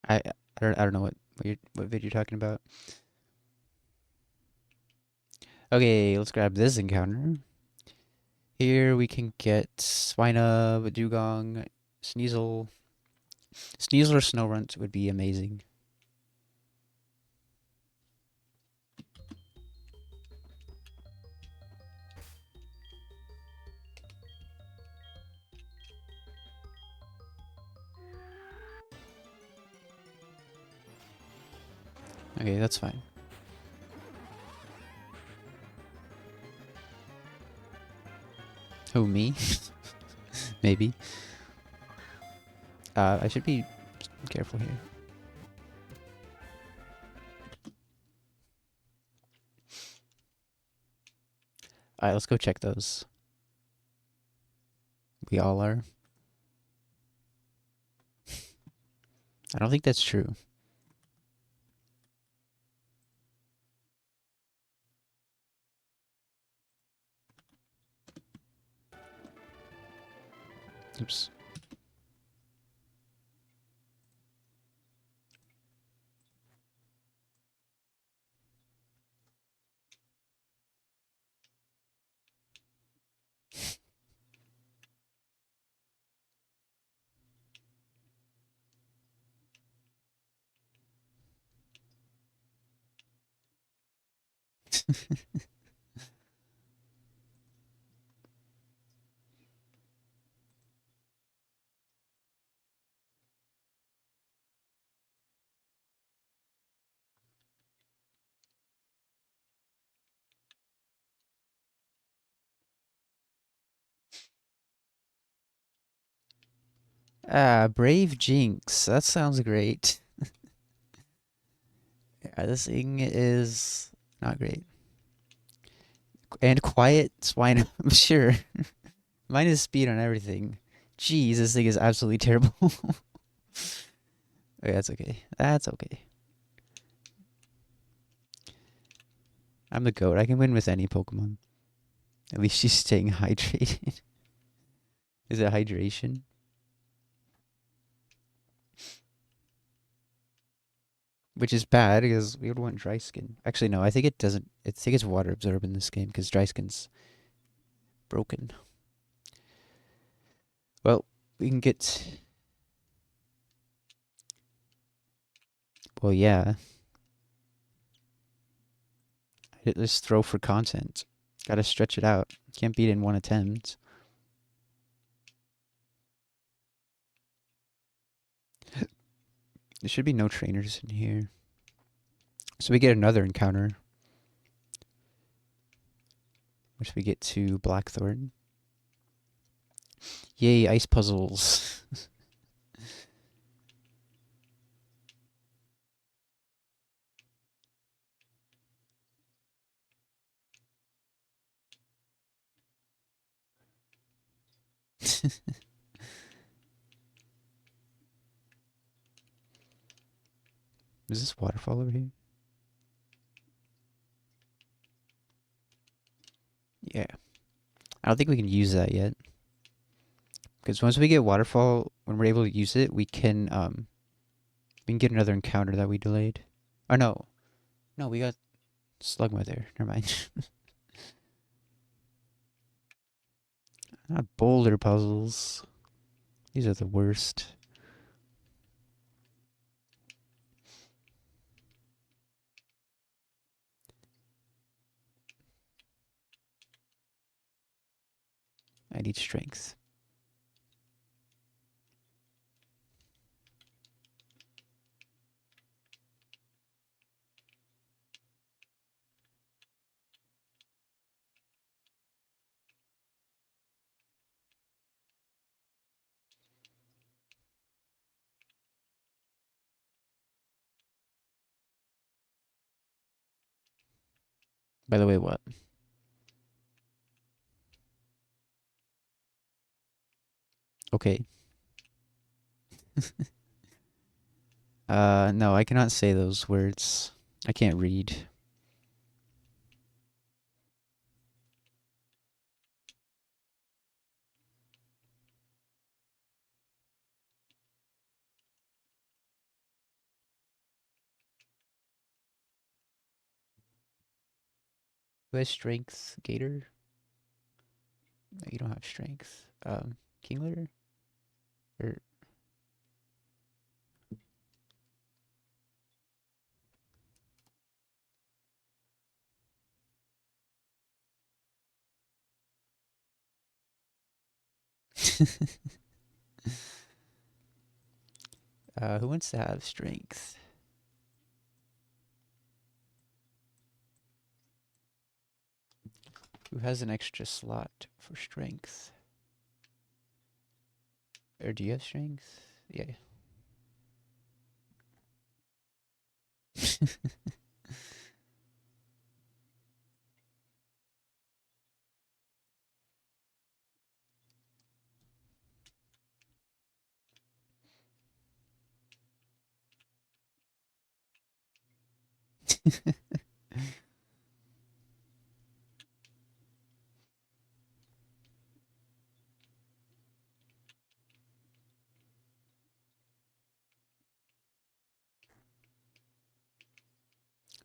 I don't know what video you're talking about. Okay, let's grab this encounter. Here we can get Swina, Dugong, Sneasel. Sneasel or Snowrunt would be amazing. Okay, that's fine. Who, me? Maybe. I should be careful here. Alright, let's go check those. We all are. I don't think that's true. Oops. Brave Jinx. That sounds great. Yeah, this thing is not great. And Quiet Swine, I'm sure. Minus speed on everything. Jeez, this thing is absolutely terrible. Okay, that's okay. That's okay. I'm the GOAT. I can win with any Pokemon. At least she's staying hydrated. Is it hydration? Which is bad because we would want dry skin. Actually, no, I think it doesn't. I think it's water absorb in this game because dry skin's broken. Well, we can get. Well, yeah. Just throw for content. Gotta stretch it out. Can't beat it in one attempt. There should be no trainers in here. So we get another encounter. Which we get to Blackthorn. Yay, ice puzzles. Is this waterfall over here? Yeah. I don't think we can use that yet. Because once we get waterfall, when we're able to use it, we can get another encounter that we delayed. Oh no. No, we got Slugma there. Never mind. Not boulder puzzles. These are the worst. I need strength. By the way, what? Okay. No, I cannot say those words. I can't read. Who has strength? Gator? No, you don't have strength. Kingler? Or who wants to have strength? Who has an extra slot for strength? Or do you have strength? Yeah.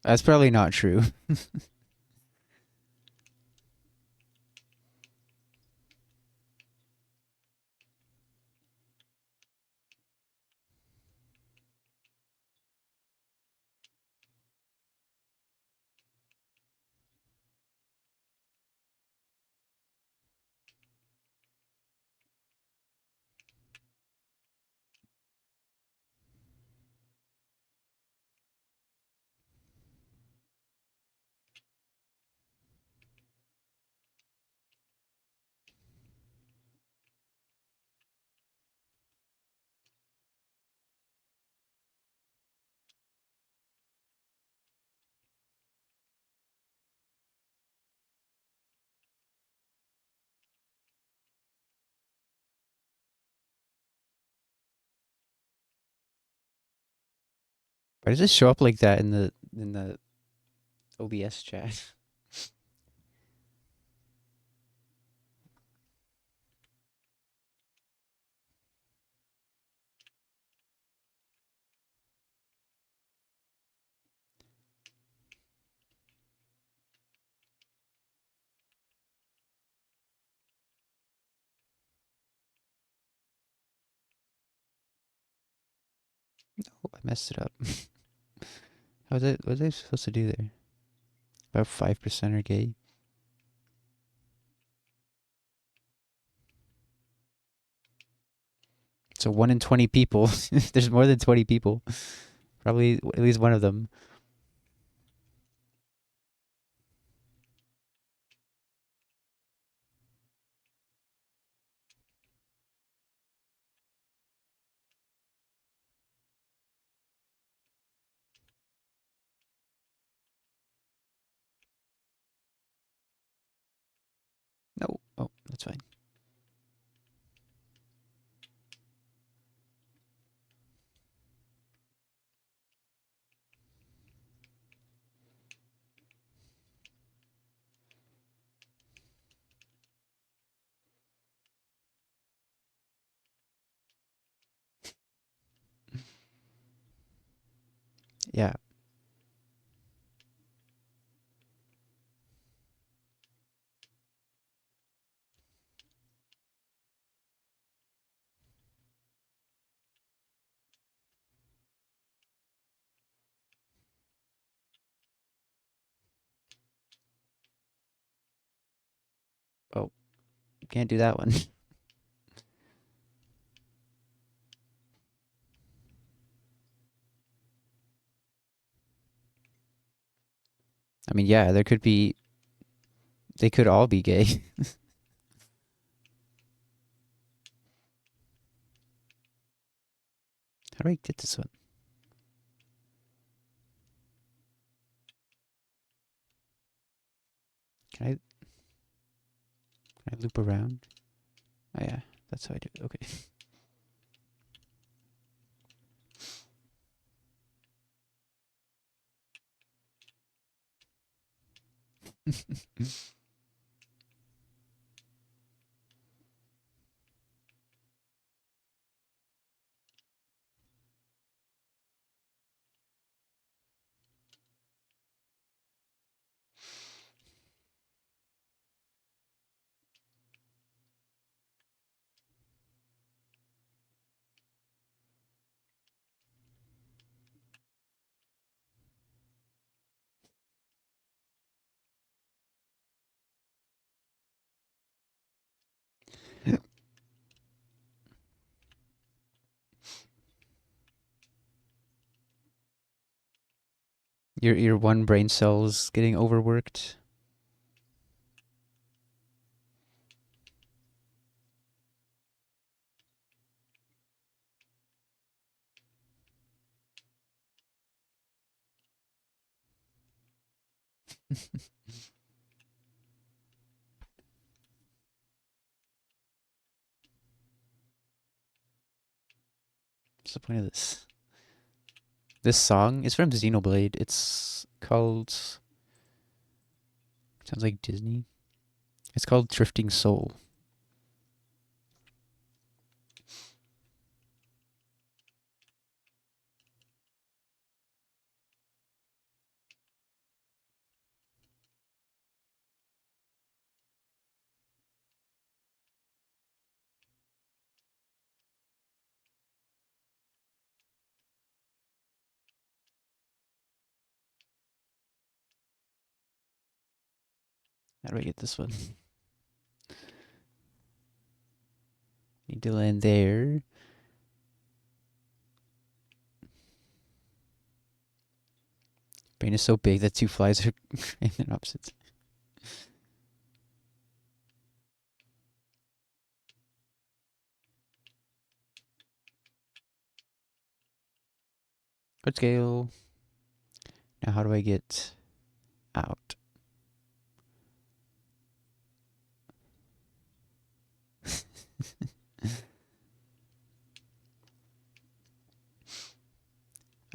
That's probably not true. Why does it show up like that in the OBS chat? Oh, I messed it up. How was it? What was I supposed to do there? About 5% are gay. So 1 in 20 people. There's more than 20 people. Probably at least one of them. No. Oh, that's fine. Yeah. Oh, can't do that one. I mean, yeah, there could be. They could all be gay. How do I get this one? Can I loop around? Oh yeah, that's how I do it. Okay. Your one brain cell's getting overworked. What's the point of this? This song is from Xenoblade. It's called. Sounds like Disney. It's called Drifting Soul. How do I get this one? Need to land there. Brain is so big that two flies are in opposites. Good scale. Now how do I get out?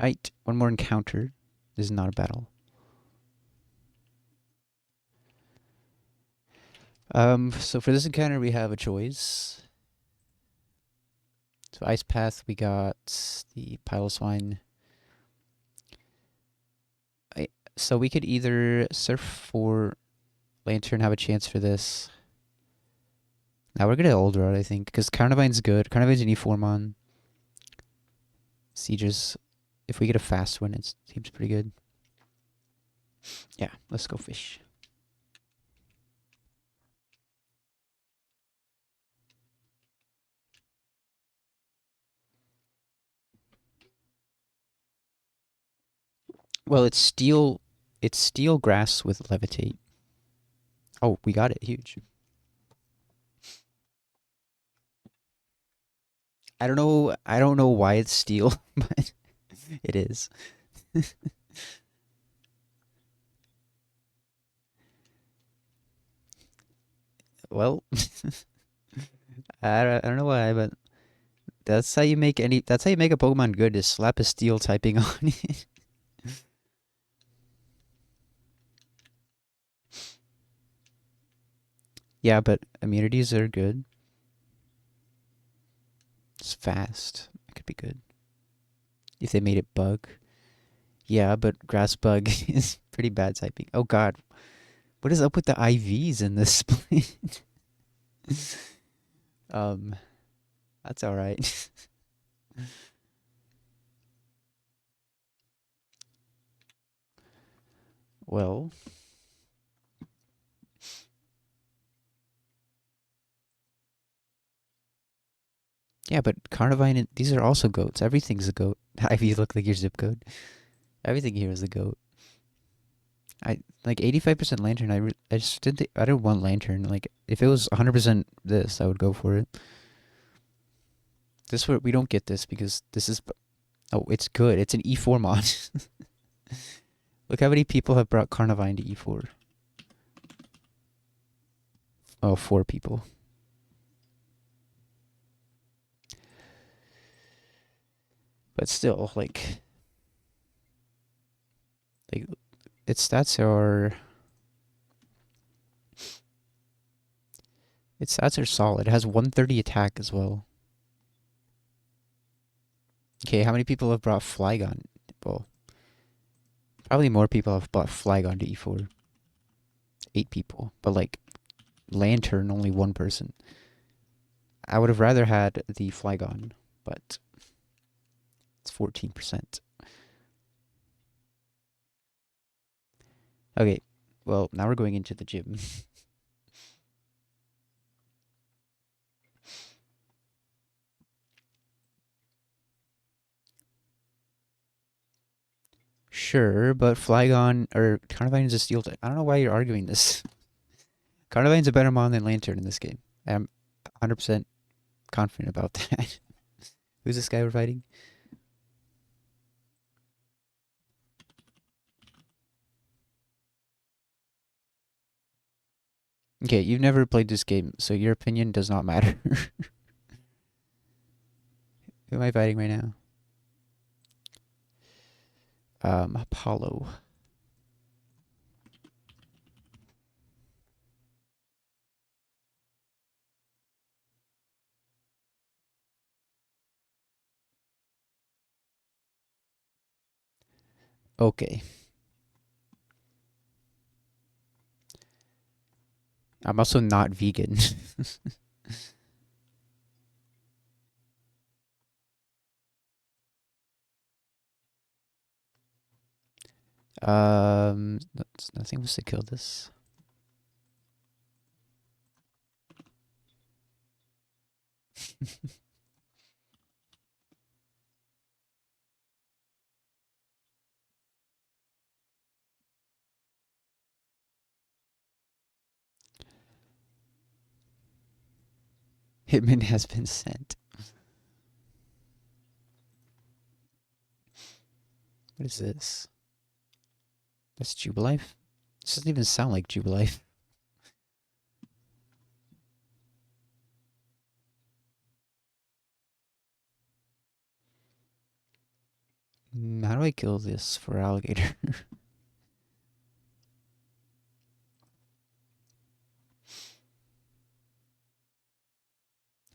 Right. One more encounter. This is not a battle. So for this encounter, we have a choice. So Ice Path, we got the Piloswine. So we could either Surf for Lantern, have a chance for this. Now we're gonna Old Rod, I think, because Carnivine's good. Carnivine's an E4mon. Sieges, if we get a fast one, it seems pretty good. Yeah, let's go fish. Well, it's steel. It's steel grass with levitate. Oh, we got it. Huge. I don't know. I don't know why it's steel, but it is. Well, I don't know why, but that's how you make any. That's how you make a Pokemon good. Is slap a steel typing on it. Yeah, but immunities are good. It's fast. It could be good if they made it bug. Yeah, but grass bug is pretty bad typing. Oh God, what is up with the IVs in this split? um, that's all right. Well, yeah, but Carnivine, these are also goats. Everything's a goat. IV look like your zip code. Everything here is a goat. I like 85% lantern. I just didn't. I don't want lantern. Like if it was 100% this, I would go for it. This we don't get this because this is. Oh, it's good. It's an E4 mod. Look how many people have brought Carnivine to E4. Oh, 4 people. But still, like its stats are solid. It has 130 attack as well. Okay, how many people have brought Flygon? Well, probably more people have brought Flygon to E4. 8 people, but like Lantern, only 1 person. I would have rather had the Flygon, but it's 14%. Okay, well now we're going into the gym. Sure, but Flygon or Carnivine is a steel type. I don't know why you're arguing this. Carnivine's a better mon than Lantern in this game. I'm 100% confident about that. Who's this guy we're fighting? Okay, you've never played this game, so your opinion does not matter. Who am I fighting right now? Apollo. Okay. I'm also not vegan. Nothing was to kill this. Hitman has been sent. What is this? That's Jubilife? This doesn't even sound like Jubilife. I don't do I kill this for alligator?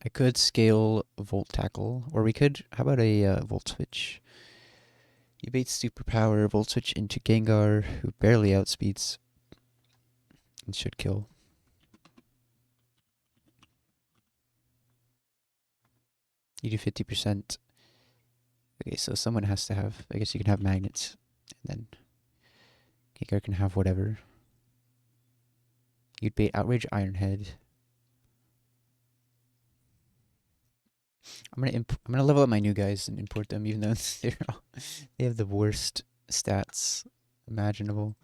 I could scale Volt Tackle, or we could. How about a Volt Switch? You bait superpower, Volt Switch into Gengar, who barely outspeeds and should kill. You do 50%. Okay, so someone has to have. I guess you can have magnets, and then Gengar can have whatever. You'd bait Outrage Ironhead. I'm gonna level up my new guys and import them, even though they have the worst stats imaginable.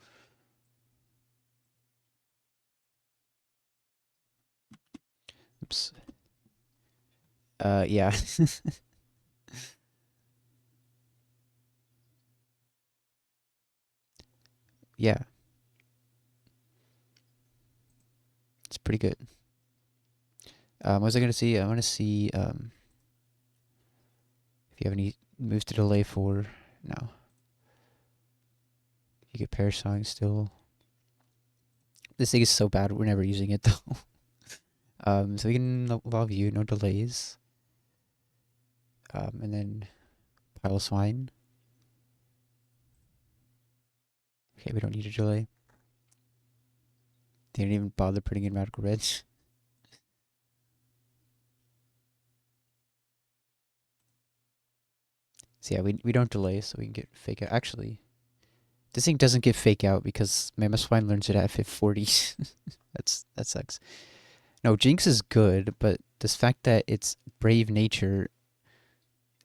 Oops. Yeah. Yeah. It's pretty good. What was I gonna see? I want to see if you have any moves to delay for. No. You get Pair Song still. This thing is so bad. We're never using it though. So we can evolve you, no delays. And then Pile Swine. Okay, we don't need a delay. They didn't even bother putting in Radical Reds. So yeah, we don't delay, so we can get Fake Out. Actually, this thing doesn't get Fake Out because Mammoth Swine learns it at 40. That sucks. No, Jinx is good, but this fact that it's Brave Nature,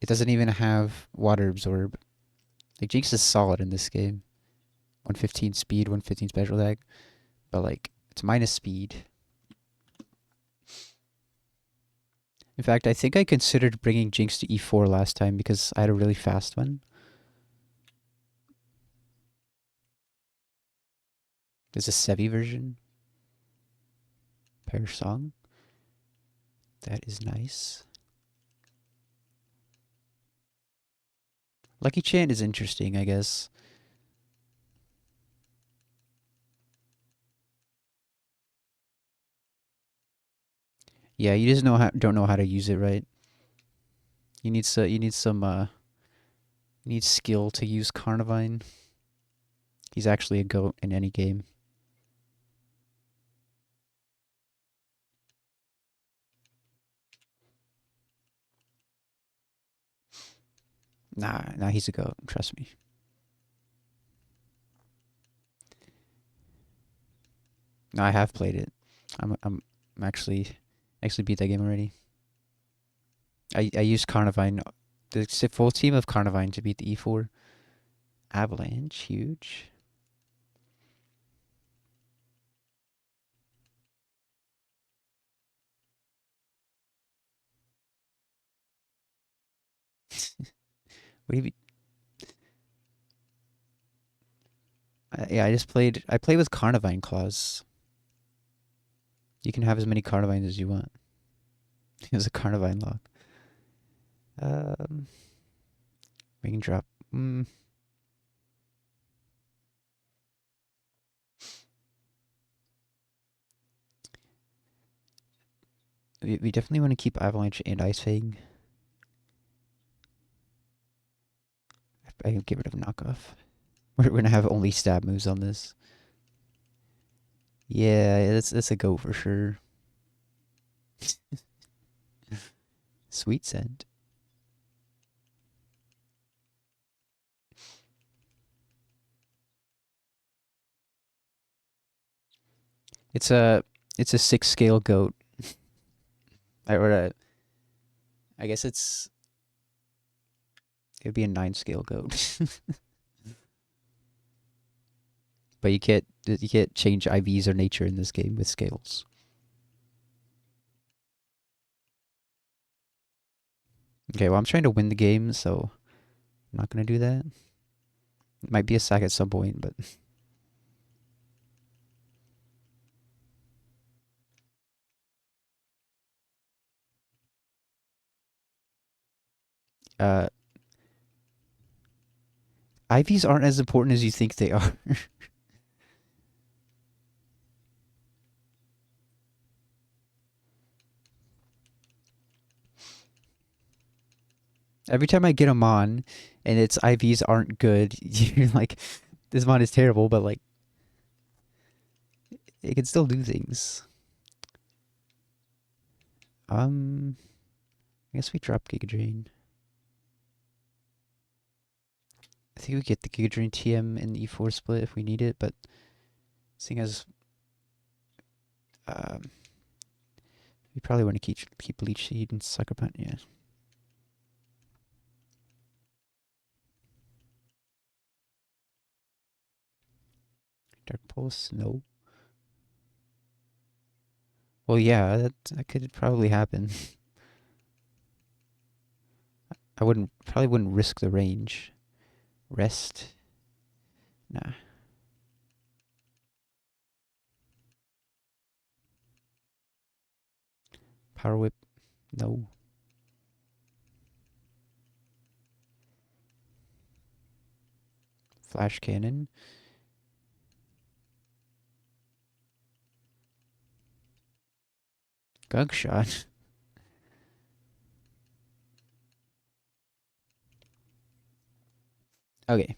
it doesn't even have Water Absorb. Like, Jinx is solid in this game. 115 speed, 115 special attack. But, like, it's minus speed. In fact, I think I considered bringing Jinx to E4 last time because I had a really fast one. There's a Sevi version. Pair Song. That is nice. Lucky Chant is interesting, I guess. Yeah, you just don't know how to use it right. You need you need skill to use Carnivine. He's actually a goat in any game. Nah, he's a goat. Trust me. No, I have played it. I'm actually beat that game already. I used Carnivine, the full team of Carnivine to beat the E4. Avalanche, huge. What do you? Yeah, I played with Carnivine claws. You can have as many Carnivines as you want. It's a Carnivine lock. Um, we can drop. We definitely want to keep Avalanche and Ice Fang. I can get rid of knockoff. We're gonna have only stab moves on this. Yeah, that's a go for sure. Sweet scent. It's a 6 scale goat. I guess it'd be a 9 scale goat. But you can't change IVs or nature in this game with scales. Okay, well I'm trying to win the game, so I'm not gonna do that. It might be a sack at some point, but uh IVs aren't as important as you think they are. Every time I get them on, and its IVs aren't good, you're like, this mod is terrible, but like, it can still do things. I guess we drop Giga Drain. I think we get the Giga Drain TM in the E4 split if we need it, but seeing as um, we probably want to keep Leech Seed and Sucker Punch. Yeah. Dark Pulse, no. Well, yeah, that could probably happen. I probably wouldn't risk the range. Rest, nah. Power Whip, no. Flash Cannon, Gug Shot. Okay.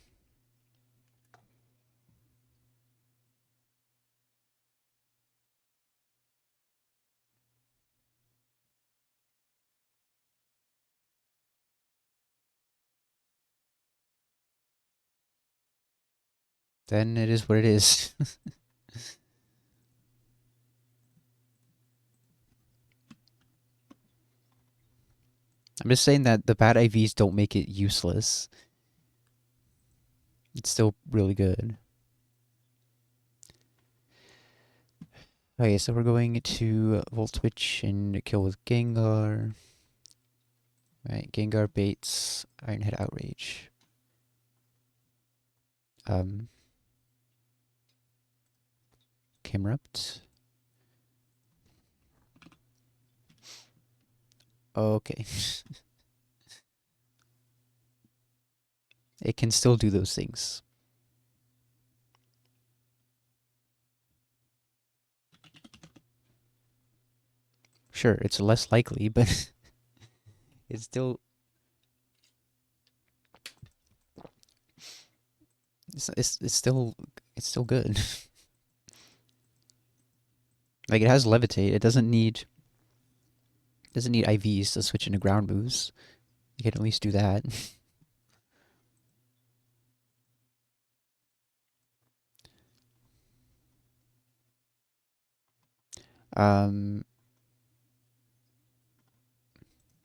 Then it is what it is. I'm just saying that the bad IVs don't make it useless. It's still really good. Okay, so we're going to Volt Switch and kill with Gengar. Right, Gengar baits Ironhead Outrage. Camerupt. Okay. It can still do those things. Sure, it's less likely, but it's still it's still good. Like it has levitate. It doesn't need IVs to switch into ground moves. You can at least do that. um,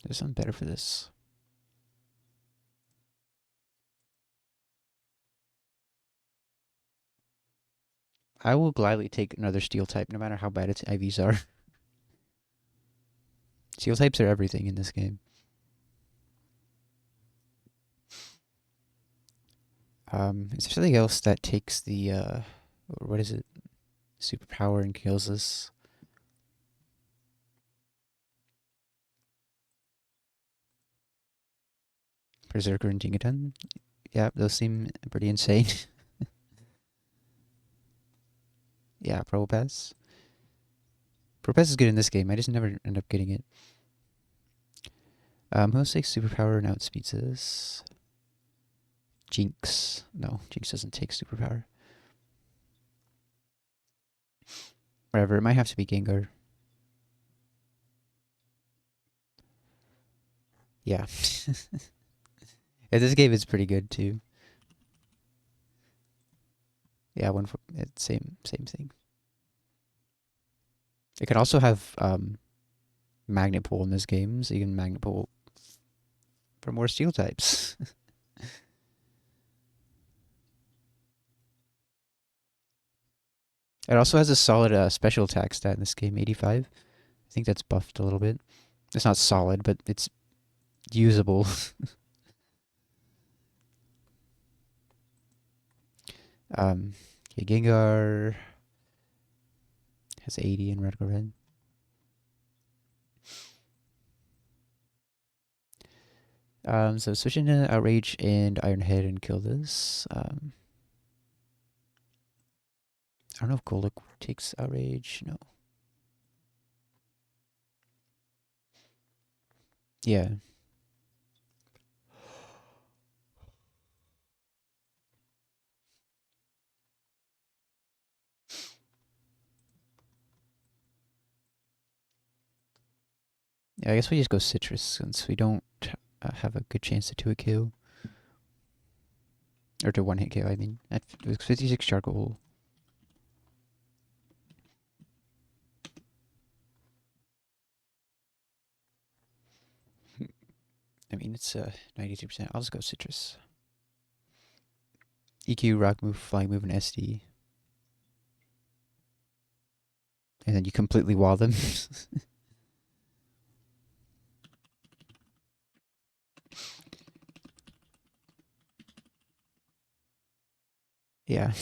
there's something better for this. I will gladly take another steel type, no matter how bad its IVs are. Steel types are everything in this game. Is there something else that takes the what is it? Superpower and kills us? Berserker and Jingaton? Yeah, those seem pretty insane. Yeah, Probopass. Probopass is good in this game. I just never end up getting it. Who takes superpower and outspeeds us? Jinx. No, Jinx doesn't take superpower. Whatever, it might have to be Gengar. Yeah. Yeah, this game is pretty good too. Yeah, same thing. It can also have Magnet Pull in this game, so you can Magnet Pull for more steel types. It also has a solid special attack stat in this game, 85. I think that's buffed a little bit. It's not solid, but it's usable. Okay, Gengar has 80 in Red Red. So switch into Outrage and Ironhead and kill this. I don't know if Golok takes Outrage. No. Yeah. Yeah, I guess we just go Citrus since we don't have a good chance to 2 a kill. Or to 1-hit KO, I mean. At 56 charcoal. I mean, it's 92%. I'll just go Citrus. EQ, Rock Move, Flying Move, and SD. And then you completely wall them. Yeah.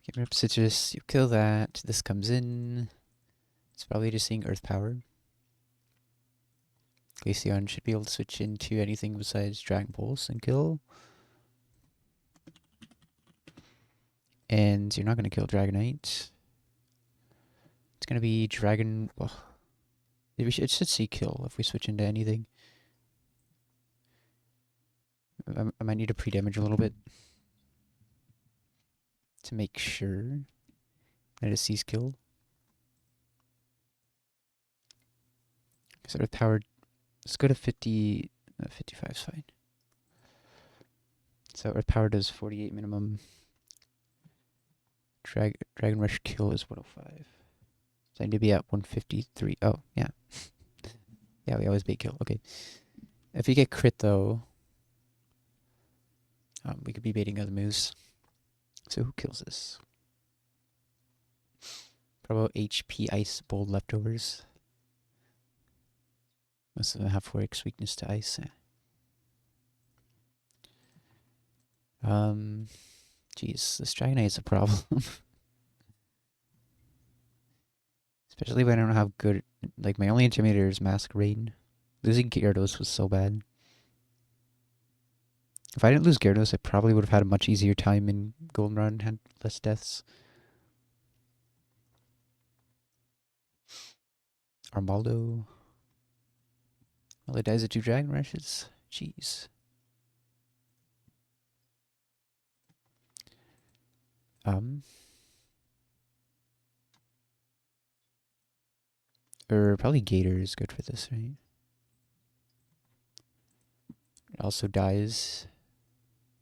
Get rid of Citrus. You kill that. This comes in. It's probably just seeing Earth Power. Glaceon should be able to switch into anything besides Dragon Pulse and kill. And you're not going to kill Dragonite. It's going to be Dragon... Well, it should see kill if we switch into anything. I might need to pre-damage a little bit to make sure that it sees kill. Sort of powered. Let's go to 50. 55 is fine. So Earth Power does 48 minimum. Dragon Rush kill is 105. So I need to be at 153. Oh, yeah. Yeah, we always bait kill. Okay. If you get crit, though, we could be baiting other moves. So who kills this? Probably HP Ice Bold leftovers. Most of them have 4x weakness to ice. Jeez, this Dragonite is a problem. Especially when I don't have good... Like, my only Intimidator is Masquerade. Losing Gyarados was so bad. If I didn't lose Gyarados, I probably would have had a much easier time in Goldenrod and had less deaths. Armaldo. Well, it dies at 2 Dragon Rushes. Jeez. Or probably Gator is good for this, right? It also dies.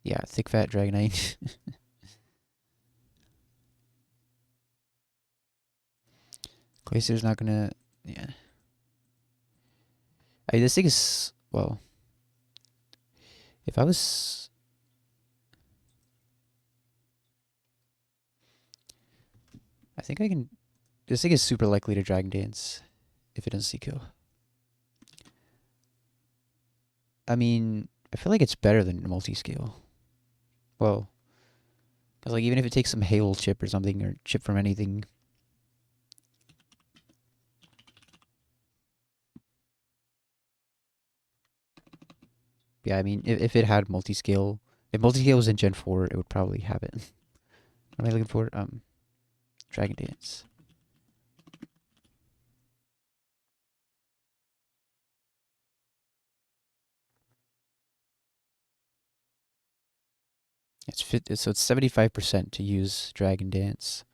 Yeah, thick fat Dragonite. Glacier's not gonna... Yeah. This thing is... Well... If I was... I think I can... This thing is super likely to Dragon Dance if it doesn't see kill. I mean, I feel like it's better than multi-scale. Well, because like even if it takes some Hail chip or something, or chip from anything... Yeah, I mean, if it had multi-scale... If multi-scale was in Gen 4, it would probably have it. What am I looking for? Dragon Dance. So it's 75% to use Dragon Dance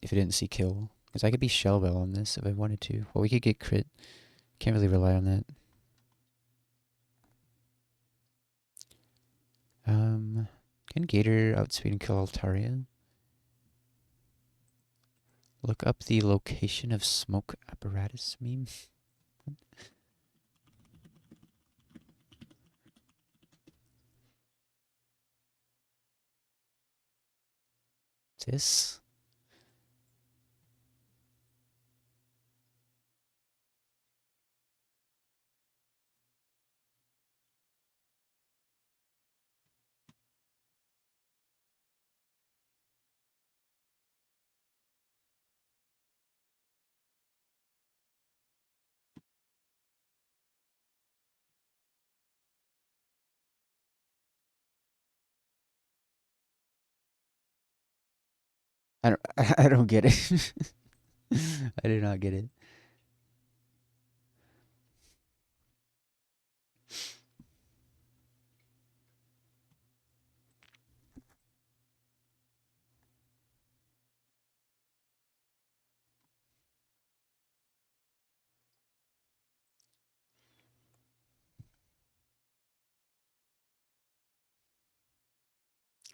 if it didn't see kill. Because I could be Shell Bell on this if I wanted to. Well, we could get crit. Can't really rely on that. Can Gator outspeed and kill Altaria? Look up the location of smoke apparatus meme. This? I don't get it. I do not get it.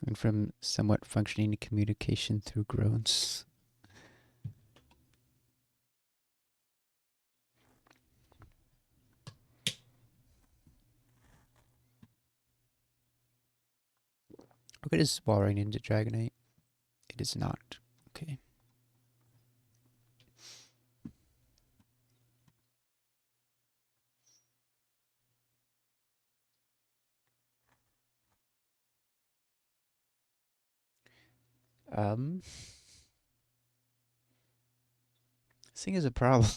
And from somewhat functioning communication through groans. Look at his wall right into Dragonite. It is not. Okay. This thing is a problem.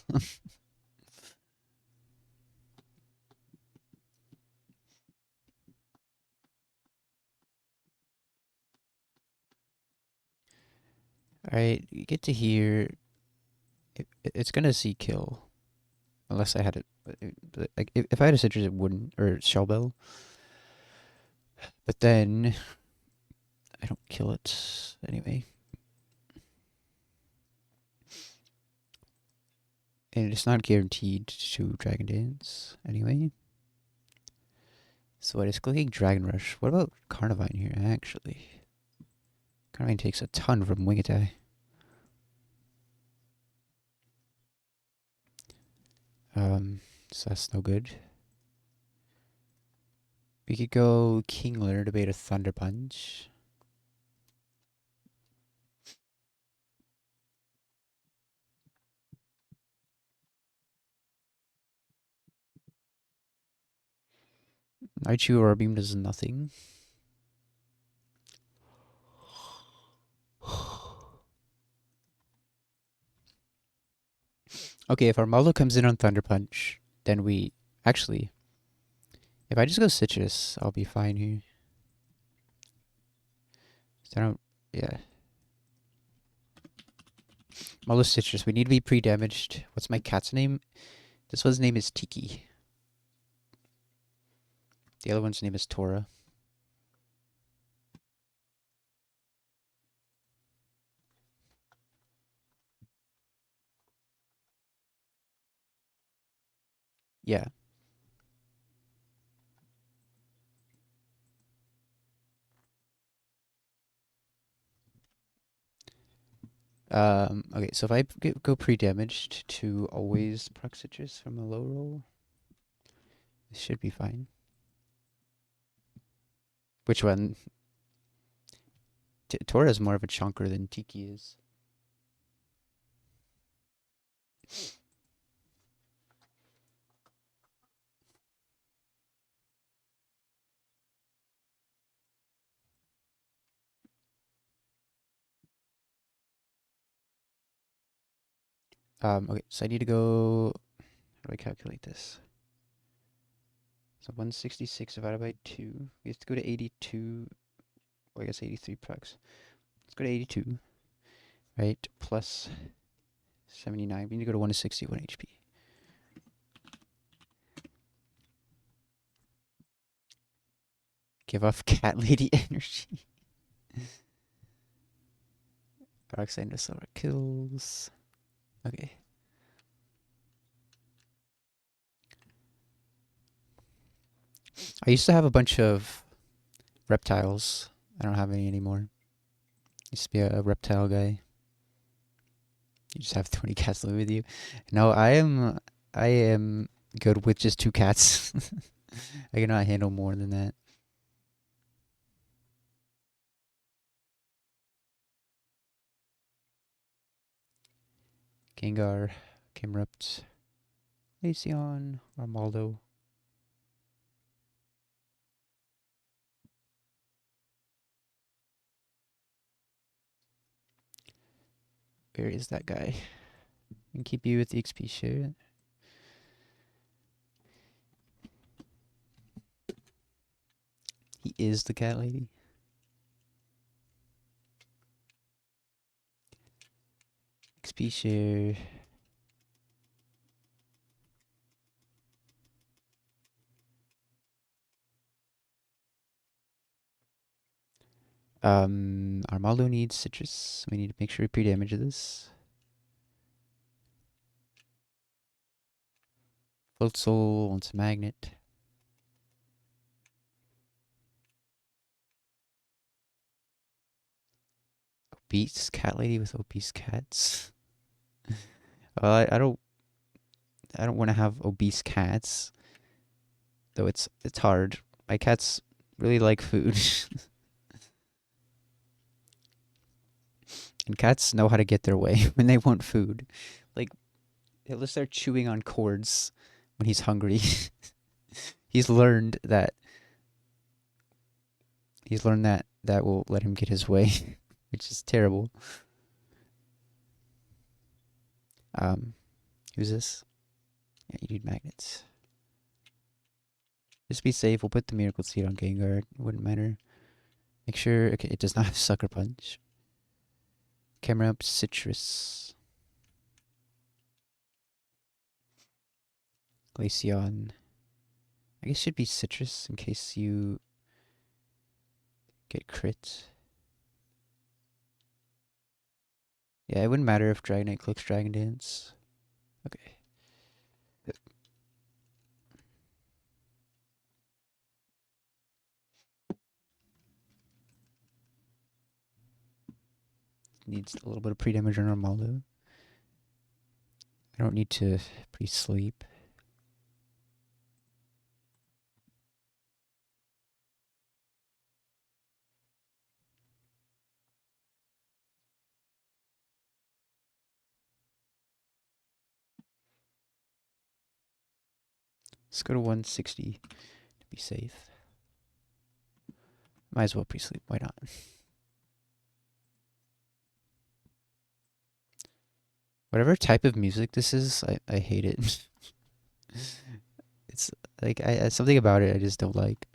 Alright, you get to here. It's gonna see kill. Unless I had it. Like, if I had a citrus, it wouldn't. Or shell bell. But then I don't kill it anyway. And it's not guaranteed to Dragon Dance anyway. So it is clicking Dragon Rush. What about Carnivine here, actually? Carnivine takes a ton from Wing Attack. So that's no good. We could go Kingler to bait a Thunder Punch. Raichu or Beam does nothing. Okay, if Armaldo comes in on Thunder Punch, then we... Actually, if I just go Citrus, I'll be fine here. So I don't... Yeah. Armaldo Citrus. We need to be pre-damaged. What's my cat's name? This one's name is Tiki. The other one's name is Tora. Yeah. Okay, so if I go pre-damaged to always proc Citrus from a low roll, this should be fine. Which one? Tora is more of a chunker than Tiki is. Okay, so I need to go... How do I calculate this? So 166 divided by 2. We have to go to 82. Well, I guess 83 procs. Let's go to 82. Right? Plus 79. We need to go to 161 HP. Give off cat lady energy. Peroxide no silver kills. Okay. I used to have a bunch of reptiles. I don't have any anymore. Used to be a reptile guy. You just have 20 cats living with you. No, I am good with just 2 cats. I cannot handle more than that. Gengar, Kimrupt, Leafeon, Armaldo. Where is that guy? And keep you with the XP share. He is the cat lady. XP share. Armaldo needs citrus. We need to make sure we pre-damage this. Float Soul wants a magnet. Obese cat lady with obese cats. Well, I don't want to have obese cats. Though it's hard. My cats really like food. And cats know how to get their way when they want food. Like, he'll start chewing on cords when he's hungry. He's learned that that will let him get his way, which is terrible. Who's this? Yeah, you need magnets. Just be safe. We'll put the Miracle Seed on Gengar. It wouldn't matter. Make sure. Okay, it does not have Sucker Punch. Camera up Citrus. Glaceon. I guess it should be Citrus in case you get crit. Yeah, it wouldn't matter if Dragonite clicks Dragon Dance. Okay. Needs a little bit of pre-damage on Armaldo. I don't need to pre-sleep. Let's go to 160 to be safe. Might as well pre-sleep. Why not? Whatever type of music this is, I hate it. It's like something about it I just don't like.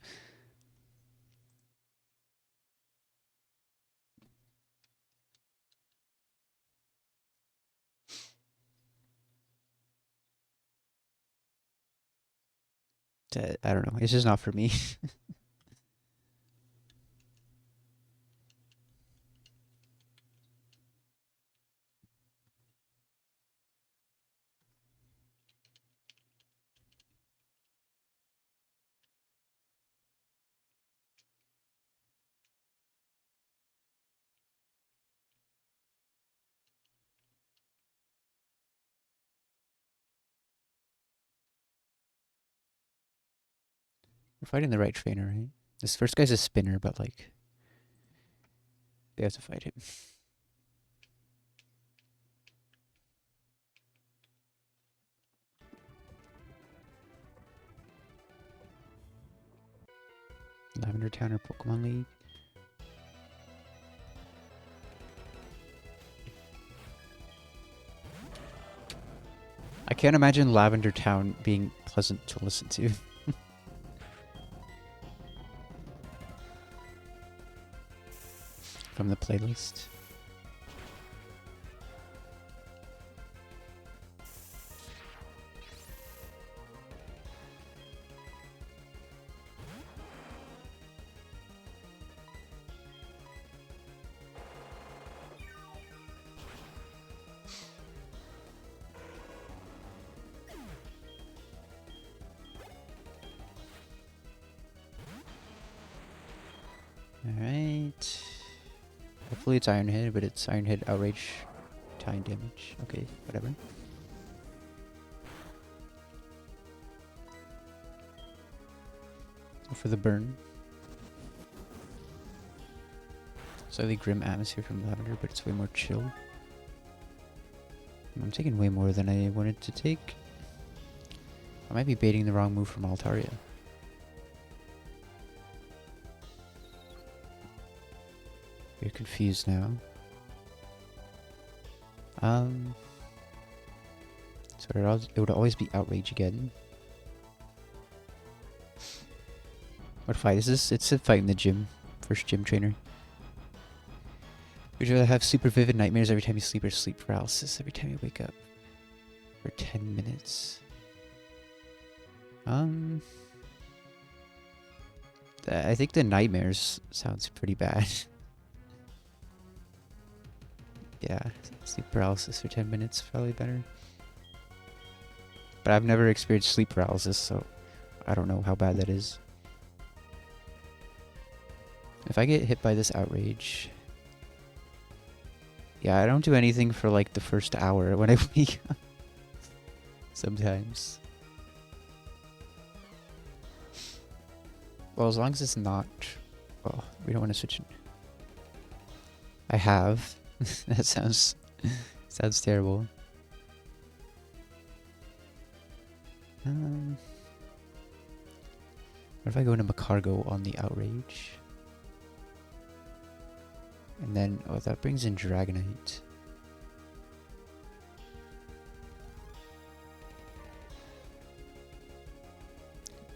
I don't know. It's just not for me. We're fighting the right trainer, right? This first guy's a spinner, but like they have to fight him. Lavender Town or Pokemon League. I can't imagine Lavender Town being pleasant to listen to. From the playlist. Alright. Hopefully it's Iron Head, but it's Iron Head Outrage Time damage. Okay, whatever. Go for the burn. Slightly grim atmosphere from Lavender, but it's way more chill. I'm taking way more than I wanted to take. I might be baiting the wrong move from Altaria. You're confused now. So it would always be Outrage again. What fight is this? It's a fight in the gym. First gym trainer. Would you rather have super vivid nightmares every time you sleep or sleep paralysis every time you wake up for 10 minutes? I think the nightmares sounds pretty bad. Yeah, sleep paralysis for 10 minutes probably better. But I've never experienced sleep paralysis, so I don't know how bad that is. If I get hit by this outrage... Yeah, I don't do anything for like the first hour when I wake up. Sometimes. Well, as long as it's not... Well, we don't want to switch... I have. That sounds terrible. What if I go into Macargo on the outrage? And then, oh, that brings in Dragonite.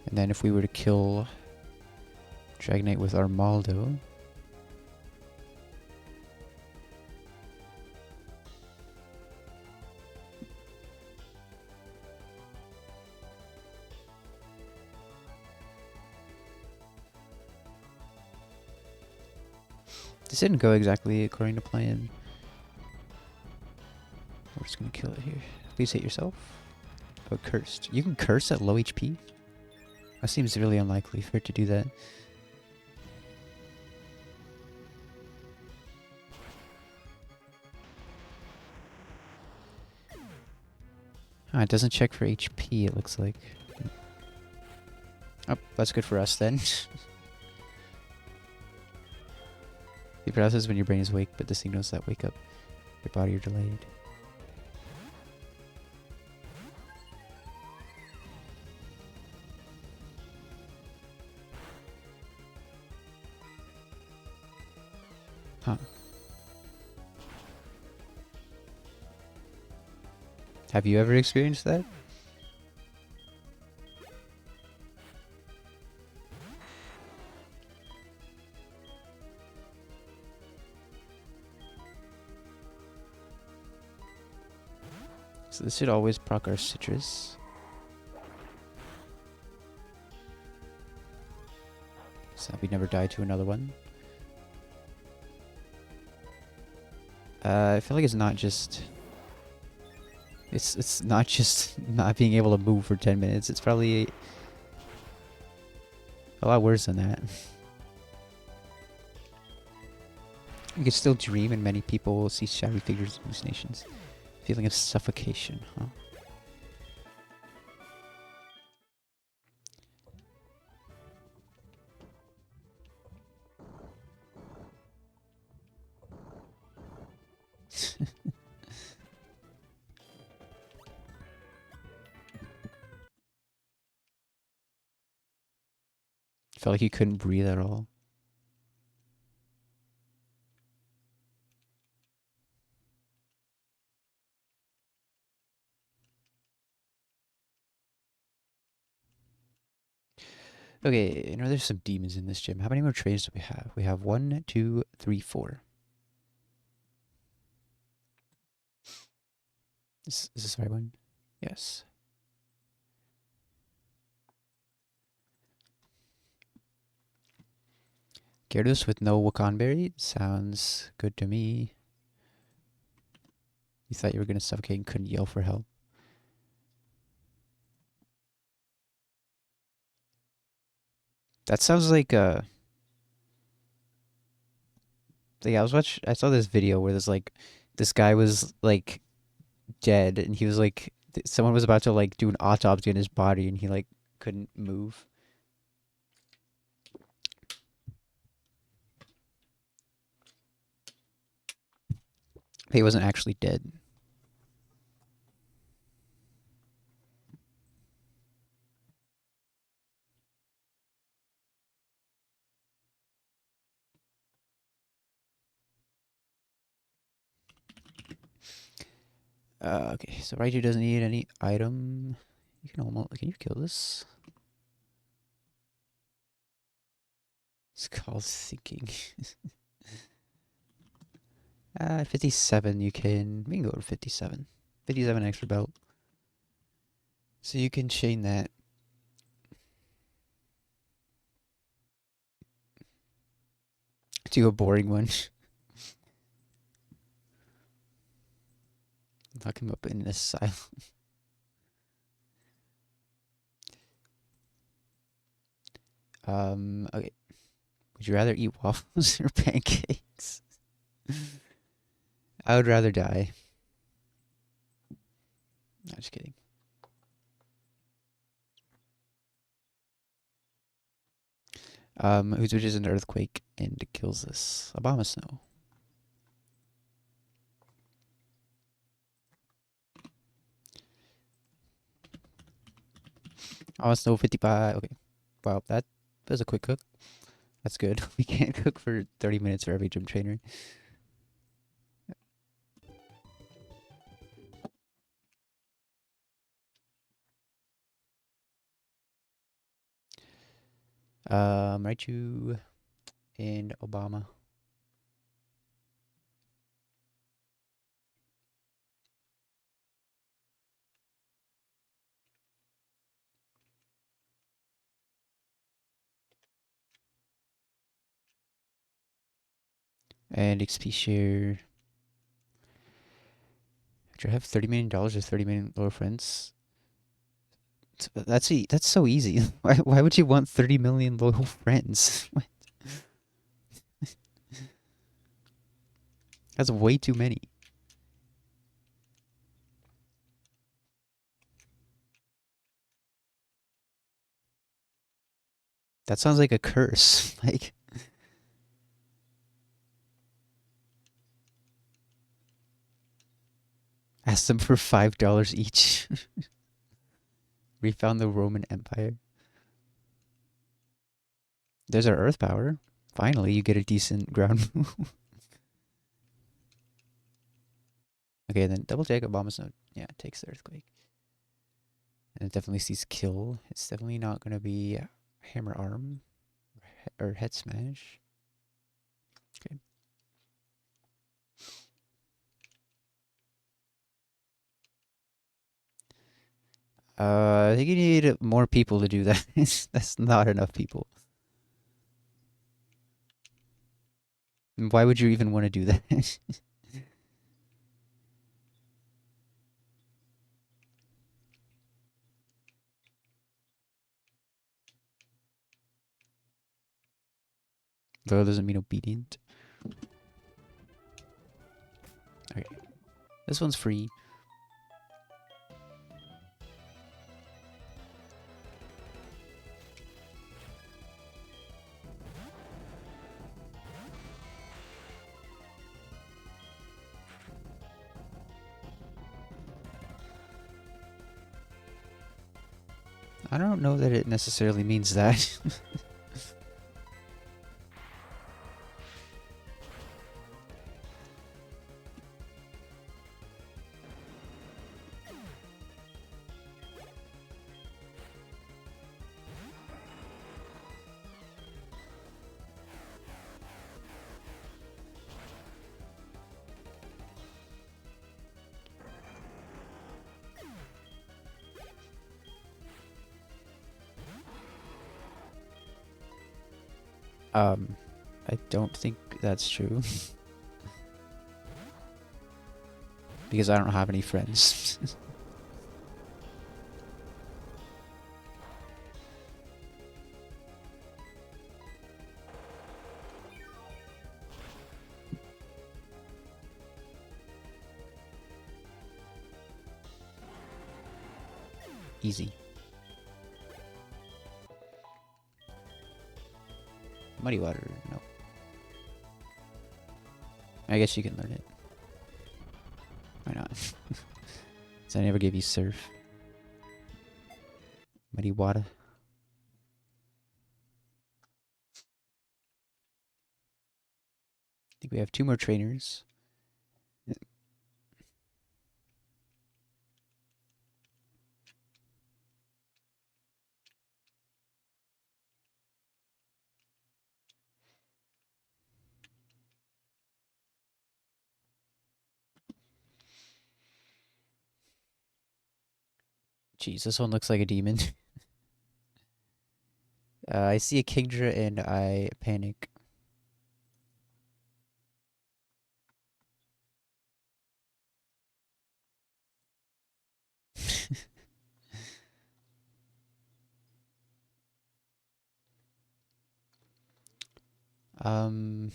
And then if we were to kill Dragonite with Armaldo... This didn't go exactly according to plan. We're just gonna kill it here. Please hit yourself. Oh, cursed. You can curse at low HP? That seems really unlikely for it to do that. Ah, it doesn't check for HP, it looks like. Oh, that's good for us then. The paralysis is when your brain is awake, but the signals that wake up your body are delayed. Huh. Have you ever experienced that? So this should always proc our citrus. So that we never die to another one. I feel like it's not just... It's not just not being able to move for 10 minutes. It's probably a lot worse than that. You can still dream, and many people will see shadowy figures and hallucinations. Feeling of suffocation, huh? Felt like you couldn't breathe at all. Okay, you know there's some demons in this gym. How many more trains do we have? We have 1, 2, 3, 4. Is this the right one? Yes. Gyarados with no Wakanberry? Sounds good to me. You thought you were going to suffocate and couldn't yell for help. That sounds like yeah, I saw this video where this guy was like dead, and he was like someone was about to like do an autopsy on his body, and he like couldn't move. He wasn't actually dead. Okay, so Raichu doesn't need any item. You can you kill this? It's called thinking. 57, we can go to 57. 57 extra belt. So you can chain that. To a boring one. Lock him up in an asylum. Okay. Would you rather eat waffles or pancakes? I would rather die. No, just kidding. Who switches an earthquake and kills us? Obama snow. Obama snow 55. Okay. Wow, that was a quick cook. That's good. We can't cook for 30 minutes for every gym trainer. Raichu and Obama. And XP share. Do I have $30 million or 30 million lower friends? That's so easy. Why would you want 30 million loyal friends? That's way too many. That sounds like a curse. Like, ask them for $5 each. Refound the Roman Empire. There's our Earth power. Finally, you get a decent ground move. Okay, then double check Obama's note. Yeah, it takes the earthquake. And it definitely sees kill. It's definitely not going to be hammer arm or head smash. Okay. I think you need more people to do that. That's not enough people. Why would you even want to do that? Though doesn't mean obedient. Okay. This one's free. I don't know that it necessarily means that. I don't think that's true. Because I don't have any friends. Easy. Muddy water, no. I guess you can learn it. Why not? Does I never give you surf? Muddy water. I think we have 2 more trainers. Jeez, this one looks like a demon. I see a Kingdra and I panic. I don't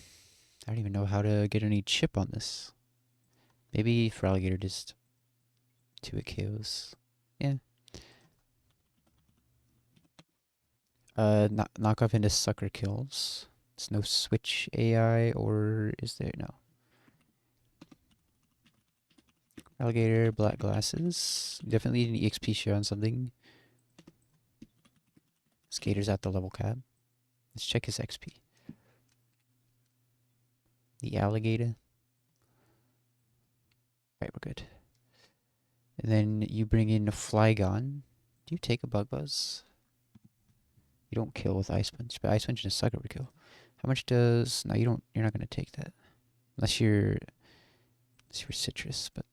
even know how to get any chip on this. Maybe for alligator just 2 KOs. Yeah. Knock off into sucker kills. It's no switch AI, or is there? No. Alligator, black glasses. Definitely need an EXP share on something. Skater's at the level cap. Let's check his XP. The alligator. Right, we're good. And then you bring in a Flygon. Do you take a Bug Buzz? You don't kill with Ice Punch, but Ice Punch and a Sucker would kill. How much does... No, you don't. You're not going to take that. Unless you're Citrus, but...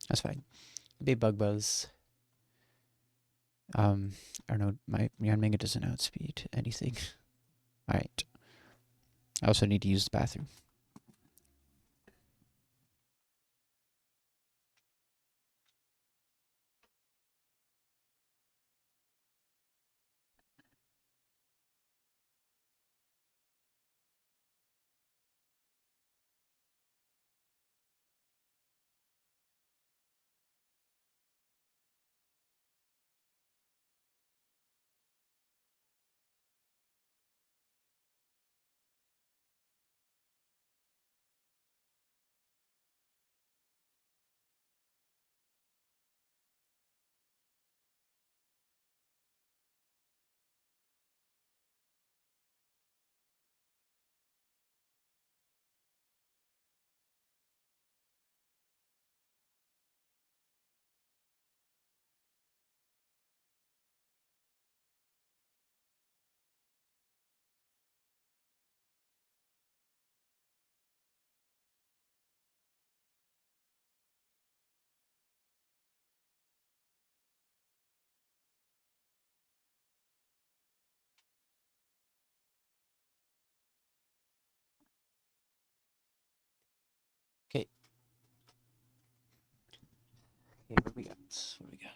That's fine. Big Bug Buzz. I don't know. My Yanmega doesn't outspeed anything. Alright. I also need to use the bathroom. Okay. Okay, what do we got? What do we got?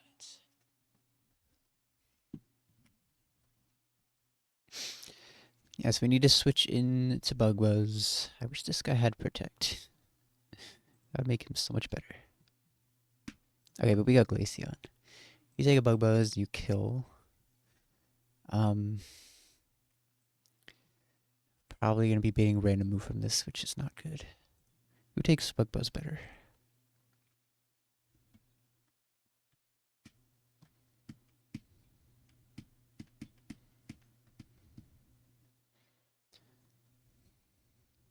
Yes, we need to switch in to Bug Buzz. I wish this guy had Protect. That would make him so much better. Okay, but we got Glaceon. You take a Bug Buzz, you kill. Probably going to be baiting a random move from this, which is not good. Who takes Bug Buzz better?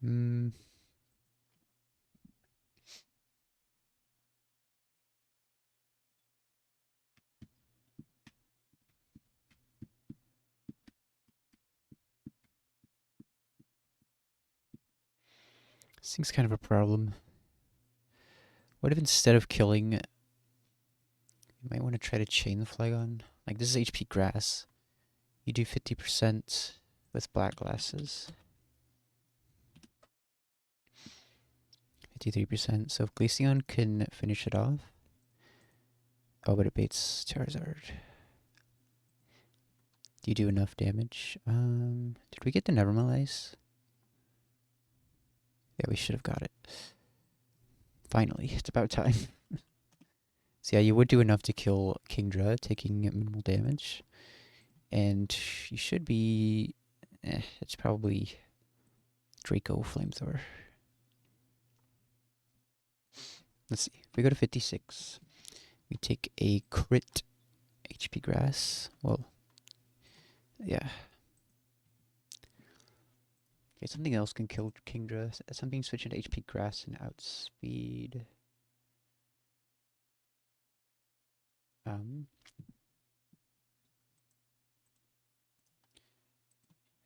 Hmm. This thing's kind of a problem. What if instead of killing, you might want to try to chain the Flygon? Like, this is HP Grass. You do 50% with black glasses. 53%. So if Glaceon can finish it off. Oh, but it baits Charizard. Do you do enough damage? Did we get the Nevermalize? Yeah, we should have got it. Finally, it's about time. So yeah, you would do enough to kill Kingdra, taking minimal damage. And you should be... it's probably Draco Flamethrower. Let's see. If we go to 56, we take a crit HP Grass. Well, yeah. Okay, something else can kill Kingdra. Something switching to HP Grass and outspeed.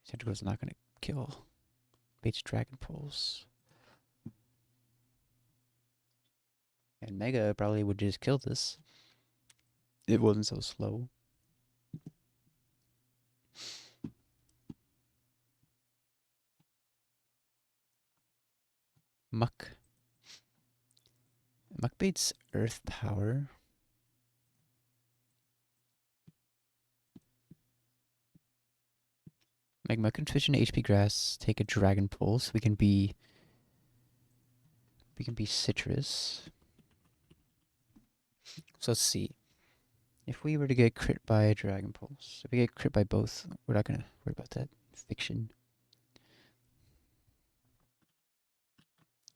Tentacle's not going to kill. Bates Dragon Pulse. And Mega probably would just kill this. It wasn't so slow. Muck. Muck baits Earth Power. Make Muck and switch into HP Grass. Take a Dragon Pulse. We can be Citrus. So let's see. If we were to get crit by a Dragon Pulse, if we get crit by both, we're not gonna worry about that. Fiction.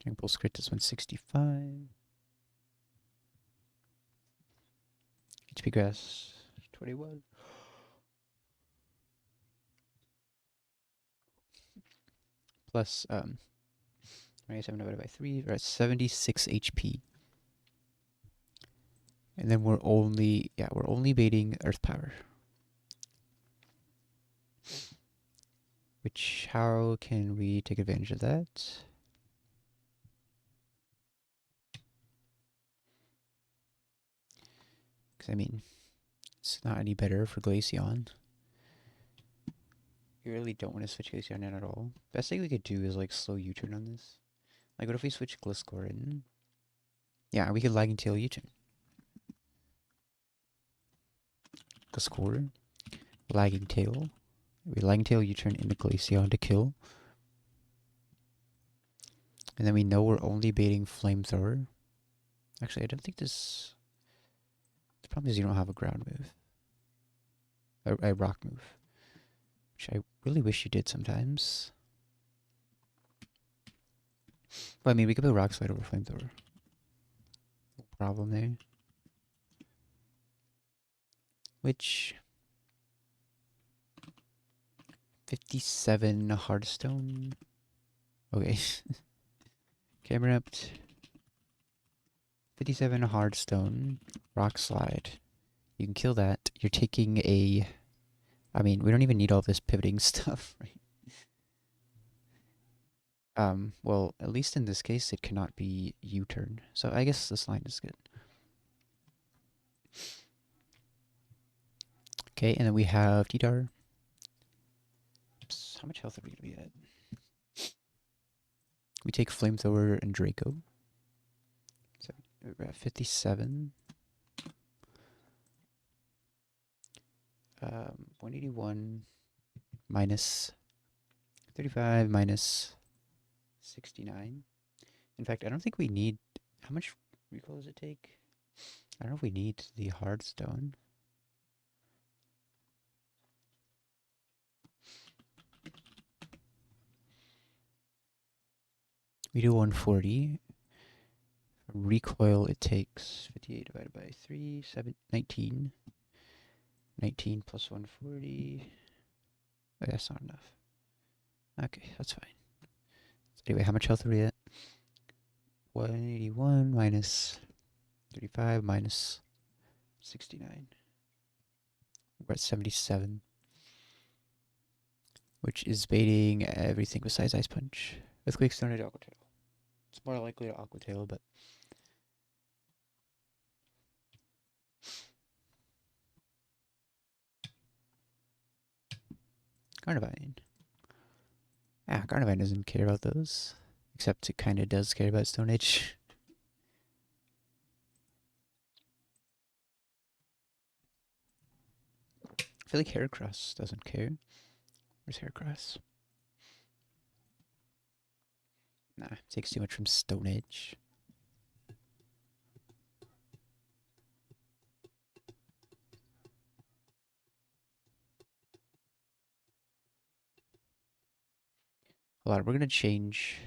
Dragon Pulse crit is 165. HP Grass 21. Plus 27 divided by 3, we're at 76 HP. And then we're only baiting Earth Power. Which, how can we take advantage of that? Because, I mean, it's not any better for Glaceon. You really don't want to switch Glaceon in at all. Best thing we could do is, like, slow U-turn on this. Like, what if we switch Gliscor in? Yeah, we could Lagging Tail U-turn. Gliscor. Lagging Tail. We Lagging Tail U-turn into Glaceon to kill. And then we know we're only baiting Flamethrower. Actually, I don't think this... The problem is you don't have a ground move. A rock move. Which I really wish you did sometimes. But I mean, we could put Rock Slide over Flamethrower. No problem there. Which... 57 Hearthstone. Okay. Camera up. 57 Hearthstone. Rock Slide. You can kill that. You're taking a... I mean, we don't even need all this pivoting stuff, right? Well, at least in this case, it cannot be U-turn. So I guess this line is good. Okay, and then we have T-Tar. How much health are we going to be at? We take Flamethrower and Draco. So we're at 57. 181 minus 35 minus 69. In fact, I don't think we need... How much recoil does it take? I don't know if we need the Hearthstone. We do 140. Recoil, it takes 58 divided by 3, 19. 19 plus 140. Oh, that's not enough. Okay, that's fine. So anyway, how much health are we at? 181 minus 35 minus 69. We're at 77. Which is baiting everything besides Ice Punch. Earthquake, Stone Edge, Aqua Tail. It's more likely to Aqua Tail, but... Carnivine. Ah, Carnivine doesn't care about those. Except it kind of does care about Stone Age. I feel like Heracross doesn't care. Where's Heracross? Nah, takes too much from Stone Age. Hold on, we're gonna change.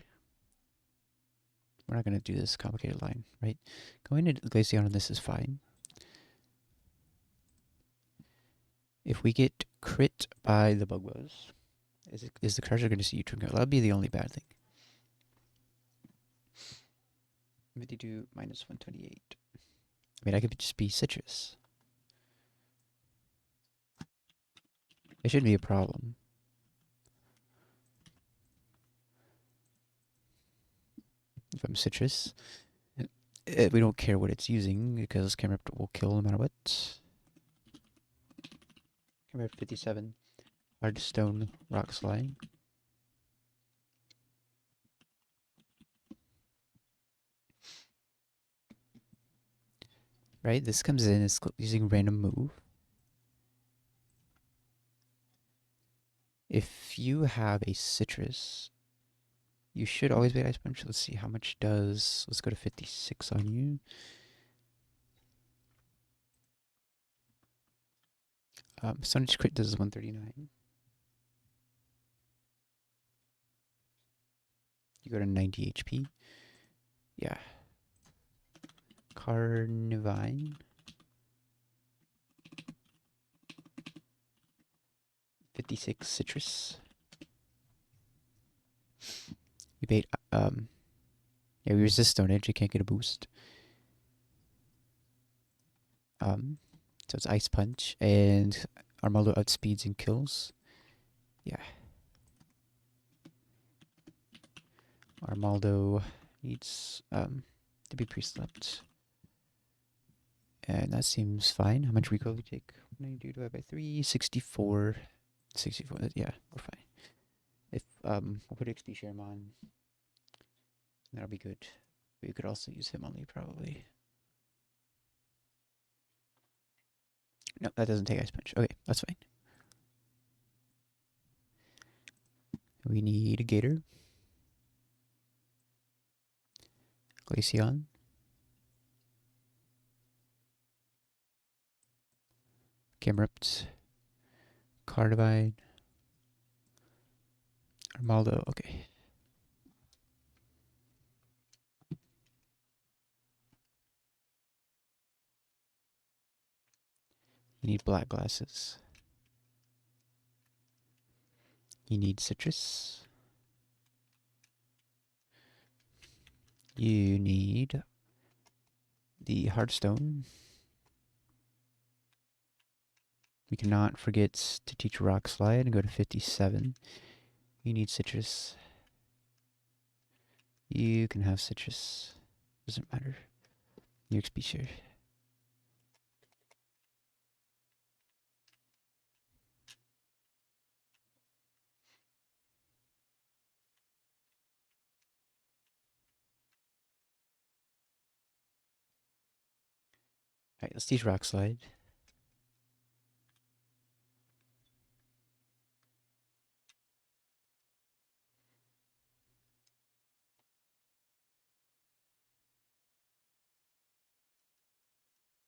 We're not gonna do this complicated line, right? Going to Glaceon on this is fine. If we get crit by the Bug Buzz, is the Crusher gonna see U-turn go? That would be the only bad thing. 52 minus 128. I mean, I could just be Citrus. It shouldn't be a problem. If I'm Citrus. We don't care what it's using because camera will kill no matter what. Camera 57. Hard stone rock slide. Right, this comes in, it's using random move. If you have a citrus, you should always be at Ice Punch. Let's see how much does. Let's go to 56 on you. Percentage crit does 139. You go to 90 HP. Yeah. Carnivine. 56 citrus. You bait. Yeah, we resist Stone Edge. You can't get a boost. So it's Ice Punch and Armaldo outspeeds and kills. Yeah. Armaldo needs to be pre-slept. And that seems fine. How much recoil do you take? 92 divided by 3, 64. 64, yeah, we're fine. If we'll put XP Share on, that'll be good. But you could also use him only probably. No, that doesn't take Ice Punch. Okay, that's fine. We need a Gator. Glaceon. Camerupt. Cardivine. Armaldo, okay. You need black glasses. You need citrus. You need the hardstone. We cannot forget to teach rock slide and go to 57. You need citrus. You can have citrus. Doesn't matter. Your XP share. Alright, let's teach rock slide.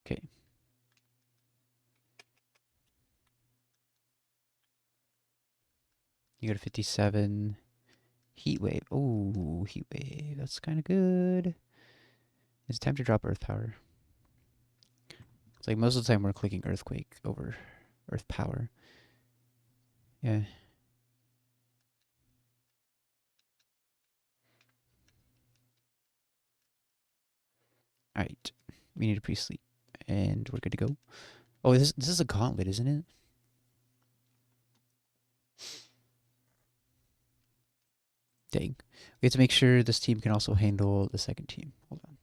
Okay. You go to 57. Heat wave. Oh, heat wave. That's kind of good. It's time to drop earth power. It's like most of the time we're clicking earthquake over earth power. Yeah. Alright. We need a pre-sleep. And we're good to go. Oh, this is a gauntlet, isn't it? Dang. We have to make sure this team can also handle the second team. Hold on.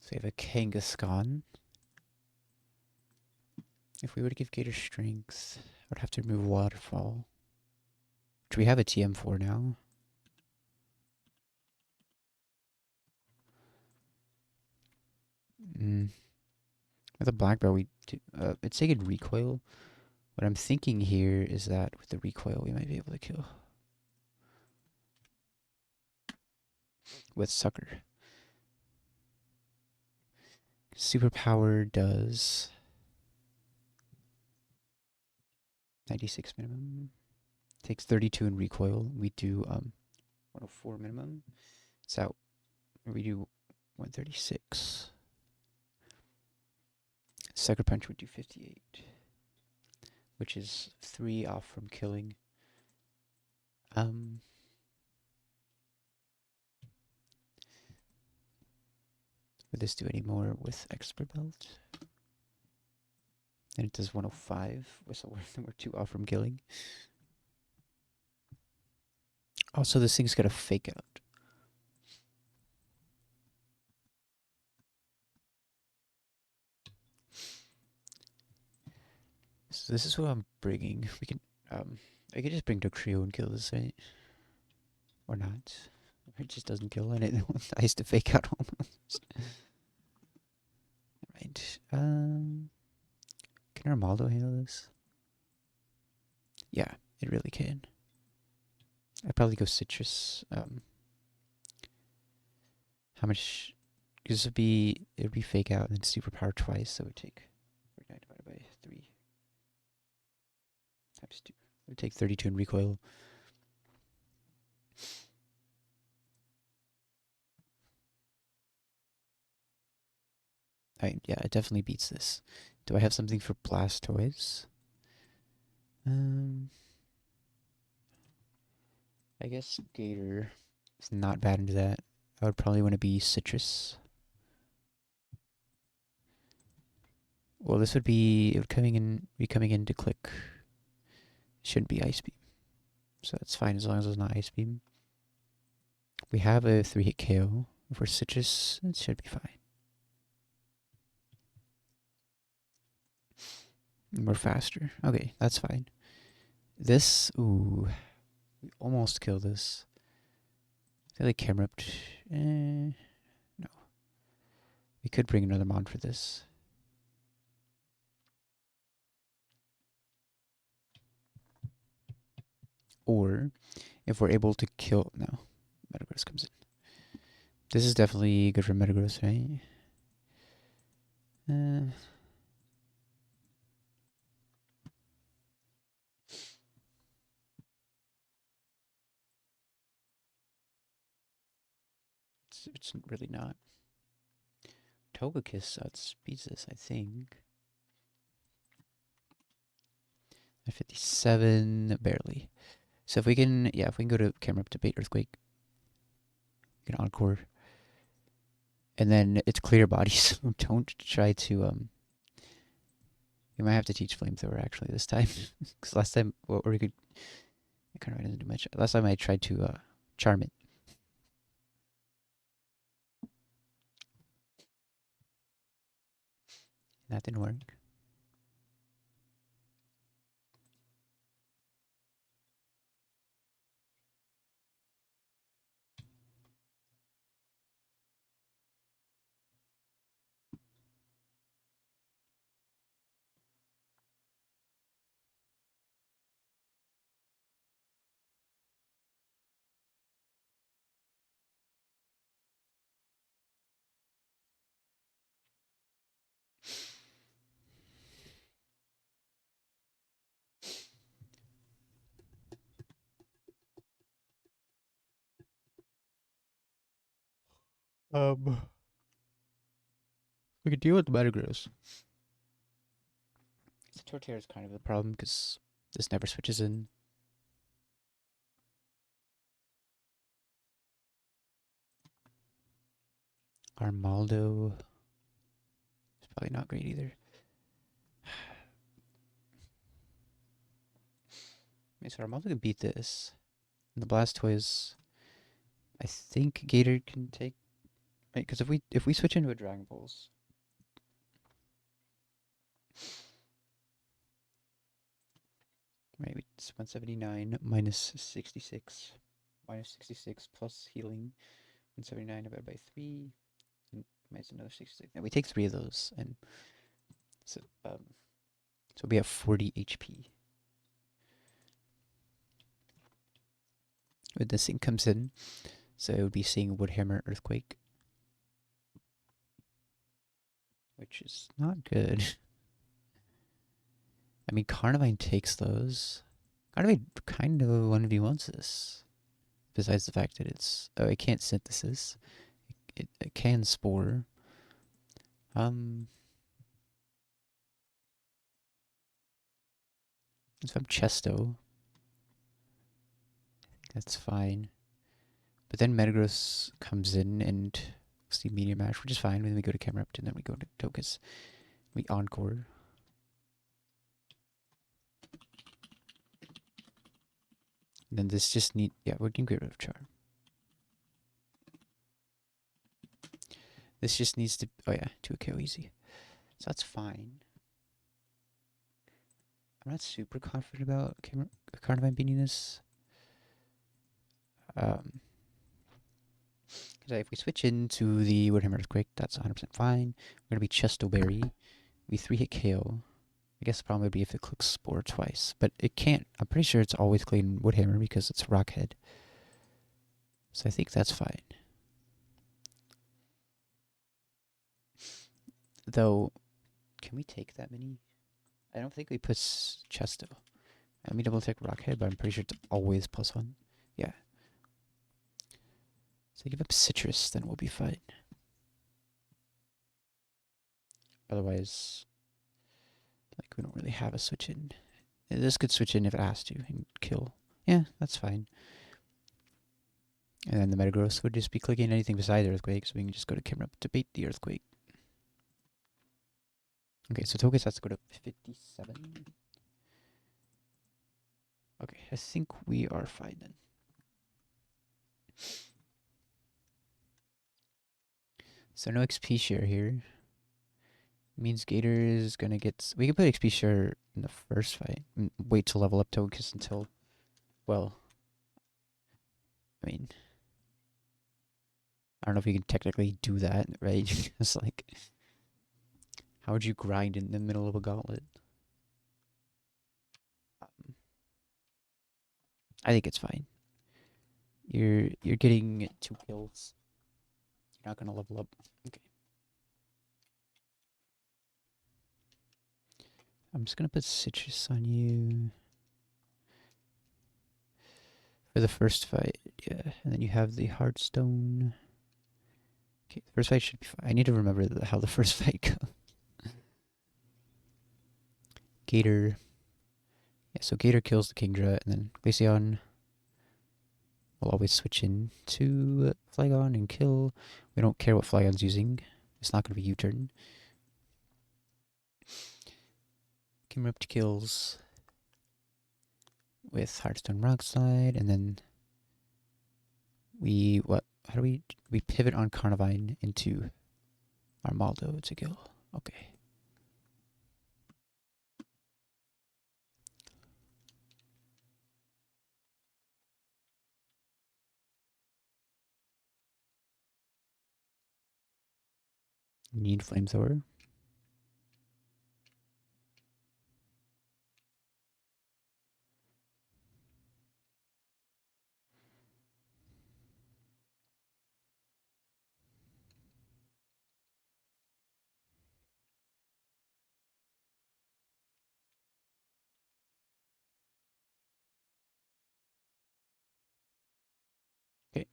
So we have a Kangaskhan. If we were to give Gator strength, I would have to remove Waterfall. Which we have a TM for now. With a black belt, we do, it's taking recoil. What I'm thinking here is that with the recoil, we might be able to kill. With Sucker. Superpower does 96 minimum. Takes 32 in recoil. We do 104 minimum. It's out. We do 136. Sucker Punch would do 58. Which is 3 off from killing. Would this do any more with Expert Belt? And it does 105, so we're 2 off from killing. Also, this thing's got a fake out. So this is what I'm bringing. We can, I could just bring Trio and kill this, right? Or not. It just doesn't kill and it dies to fake out almost. Right. Can Armaldo handle this? Yeah, it really can. I'd probably go citrus. How much? Because it would be fake out and then superpower twice, so it would take 49 divided by 3 times 2. It would take 32 in recoil. Yeah, it definitely beats this. Do I have something for Blastoise? I guess Gator is not bad into that. I would probably want to be Citrus. Well, this would be coming in to click. It shouldn't be Ice Beam, so that's fine as long as it's not Ice Beam. We have a 3-hit KO. If we're Citrus, it should be fine. And we're faster. Okay, that's fine. This, ooh, we almost killed this. I feel like Camerupt. No. We could bring another Mon for this. Or, if we're able to kill... No. Metagross comes in. This is definitely good for Metagross, right? It's really not. Togekiss outspeeds this, I think. At 57, barely. So if we can, yeah, if we can go to camera up to bait Earthquake, we can Encore. And then it's clear bodies. Don't try to, you might have to teach Flamethrower actually this time. Because last time, or we could, it kind of doesn't do much. Last time I tried to charm it. That didn't work. We could deal with the Metagross. The Torterra is kind of the problem because this never switches in. Armaldo is probably not great either. So Armaldo can beat this. And the Blastoise, I think Gator can take. Right, because if we switch into a Dragon Balls, right, it's 179 minus 66, minus 66 plus healing, 179 divided by 3, and minus another 66. Now we take 3 of those, and so we have 40 HP. When this thing comes in, so it would be seeing Woodhammer Earthquake, which is not good. I mean, Carnivine takes those. Carnivine kind of 1v1s this. Besides the fact that it's... Oh, it can't synthesis. It can spore. If I'm Chesto, that's fine. But then Metagross comes in and see Meteor Mash, which is fine. Then we go to Camerupt and then we go to Tokus. We Encore. And then this just yeah, we're getting rid of charm. This just needs to, oh yeah, 2 KO easy. So that's fine. I'm not super confident about Carnivine beating this. Because if we switch into the Woodhammer Earthquake, that's 100% fine. We're going to be Chestoberry. We 3-hit KO. I guess the problem would be if it clicks Spore twice. But it can't. I'm pretty sure it's always clicking Woodhammer because it's Rockhead. So I think that's fine. Though, can we take that many? I don't think we put Chesto. Let me double check Rockhead, but I'm pretty sure it's always +1. Yeah. So give up Citrus, then we'll be fine. Otherwise, like, we don't really have a switch in. This could switch in if it has to and kill. Yeah, that's fine. And then the Metagross would just be clicking anything besides Earthquake, so we can just go to Kimrup to bait the Earthquake. Okay, so Toge's has to go to 57. Okay, I think we are fine then. So no XP share here. Means Gator is gonna get. We can put XP share in the first fight. And wait to level up Togekiss until. Well. I mean. I don't know if you can technically do that, right? It's like. How would you grind in the middle of a gauntlet? I think it's fine. You're getting 2 kills. You're not gonna level up. Okay. I'm just gonna put Citrus on you for the first fight. Yeah, and then you have the Heartstone. Okay, the first fight should be fine. I need to remember how the first fight goes. Gator. Yeah, so Gator kills the Kingdra, and then Glaceon will always switch in to Flygon and kill. We don't care what Flygon's using. It's not going to be U-turn. Kimrupt kills with Heartstone Rock Slide, and then how do we pivot on Carnivine into Armaldo to kill. Okay. Need Flamethrower. Okay.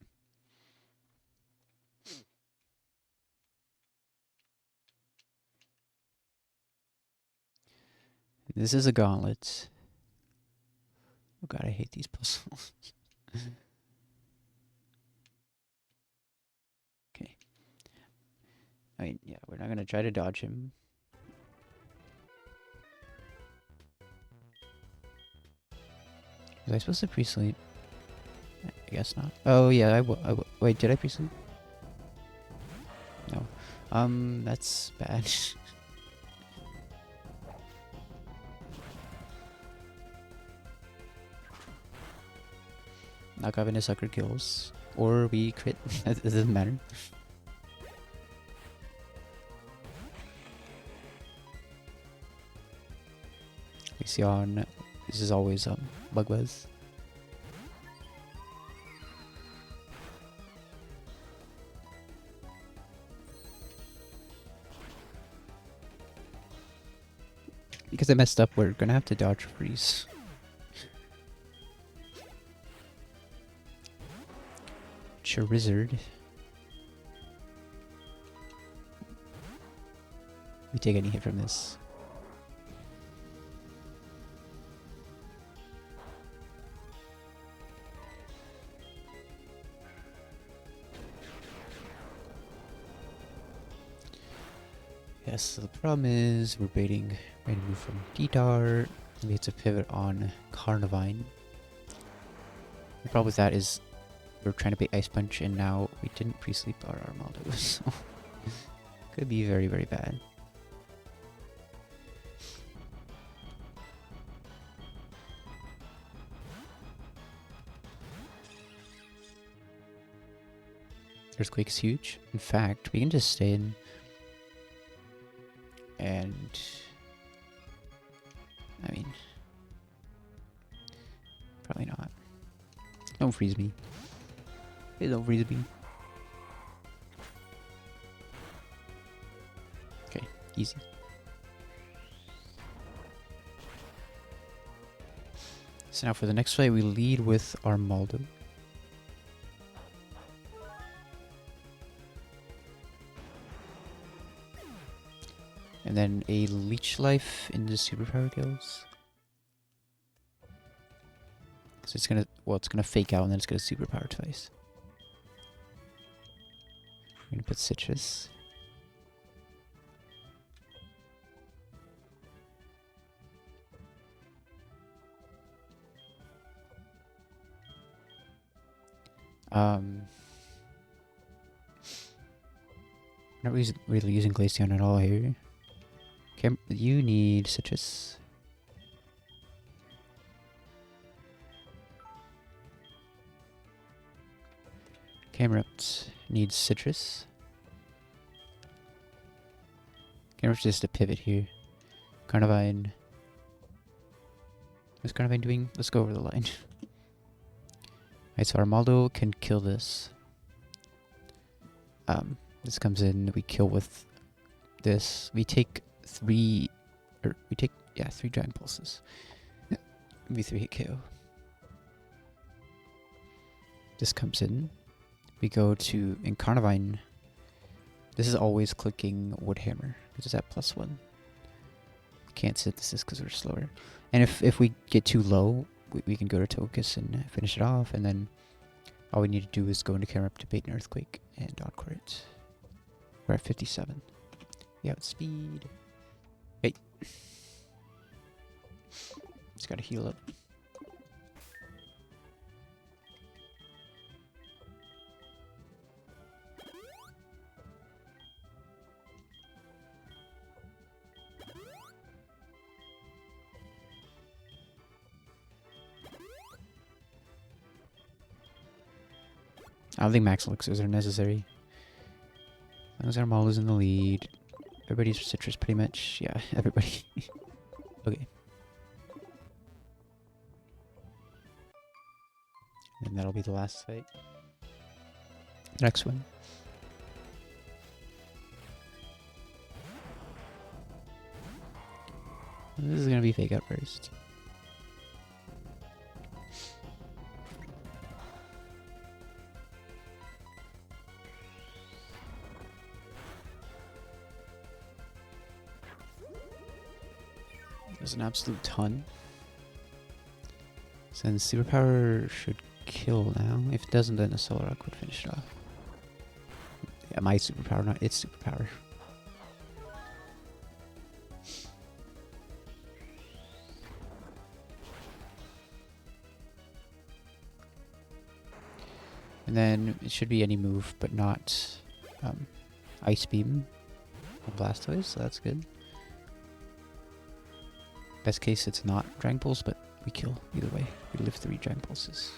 This is a gauntlet. Oh god, I hate these puzzles. Okay. I mean, yeah, we're not going to try to dodge him. Was I supposed to pre-sleep? I guess not. Oh, yeah, I will. Wait, did I pre-sleep? No. That's bad. Not having a sucker kills. Or we crit. It doesn't matter. Glaceon. This is always Bugwez. Because I messed up, we're gonna have to dodge freeze. Charizard. We take any hit from this. Yes, so the problem is we're baiting ready to move from D-Dart. We have to pivot on Carnivine. The problem with that is we're trying to bait Ice Punch, and now we didn't pre-sleep our Armaldo, so could be very, very bad. Earthquake's huge. In fact, we can just stay in and I mean, probably not. Don't freeze me. Please don't freeze me. Okay, easy. So now for the next fight, we lead with Armaldo. And then a Leech Life into Superpower kills. So it's gonna, well, it's gonna fake out and then it's gonna Superpower twice. We're gonna put Citrus. Not really using Glaceon at all here. Okay, you need Citrus. Camerupt needs Citrus. Camerupt's just a pivot here. Carnivine. What's Carnivine doing? Let's go over the line. Alright, so Armaldo can kill this. This comes in, we kill with this. We take three Giant Pulses. Maybe 3 hit KO. This comes in. We go to, in Carnivine, this is always clicking Woodhammer, because it's at +1. Can't synthesis because we're slower. And if we get too low, we can go to Tokus and finish it off, and then all we need to do is go into Camerupt to bait an Earthquake and Encore it. We're at 57. We have speed. Hey. Just gotta heal up. I don't think max elixirs are necessary. As long as Armaldo's in the lead. Everybody's Citrus pretty much. Yeah, everybody. Okay. And that'll be the last fight. Next one. This is gonna be fake out first. There's an absolute ton. So then Superpower should kill now. If it doesn't, then a Solar Rock would finish it off. Yeah, my Superpower, not its Superpower. And then it should be any move, but not Ice Beam or Blastoise, so that's good. Best case, it's not Dragon Pulse, but we kill either way. We live 3 Dragon Pulses.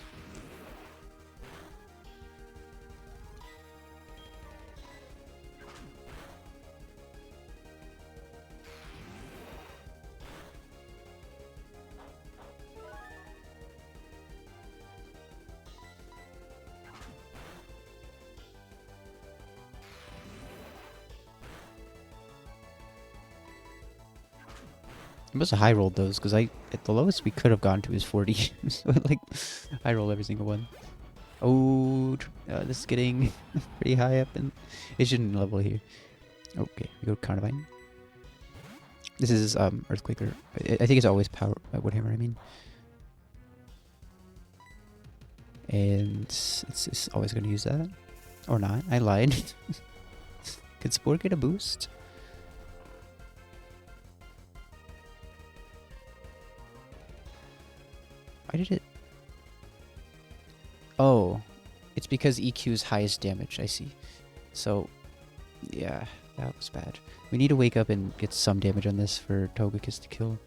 I must have high rolled those because at the lowest we could have gone to is 40. So like high roll every single one. Oh, this is getting pretty high up, and it shouldn't level here. Okay, we go to Carnivine. This is Earthquake, or I think it's always Power Woodhammer. I mean, and it's always going to use that, or not. I lied. Could Spore get a boost? Why did it? Oh, it's because EQ is highest damage. I see. So, yeah, that was bad. We need to wake up and get some damage on this for Togekiss to kill.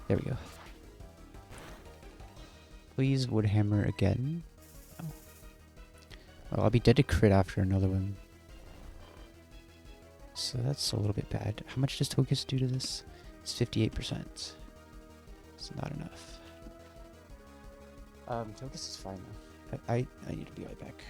There we go. Please Woodhammer again. Oh. Well, I'll be dead to crit after another one. So that's a little bit bad. How much does Togekiss do to this? It's 58%. It's not enough. Togekiss is fine now. I need to be right back.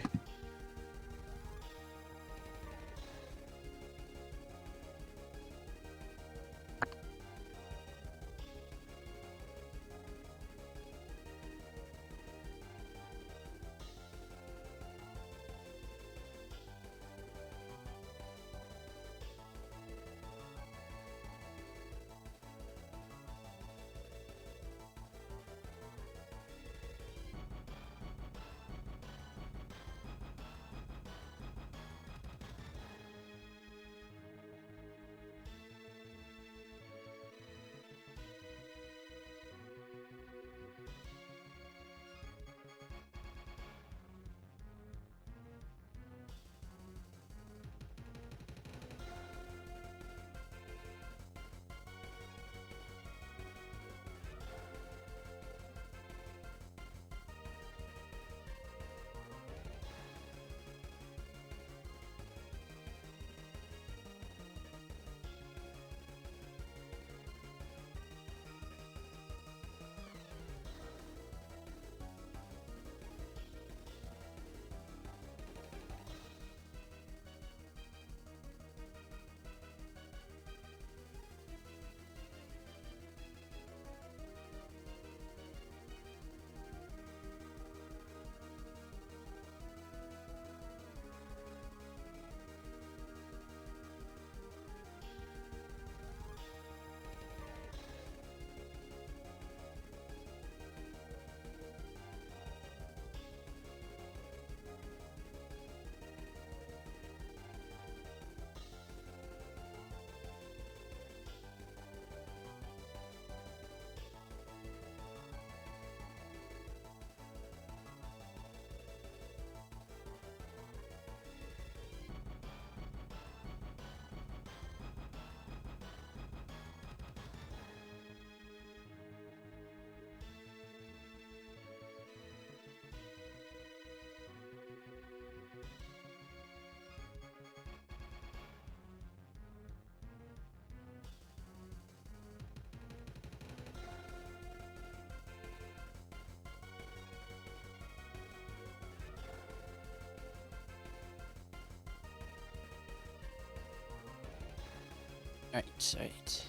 Alright.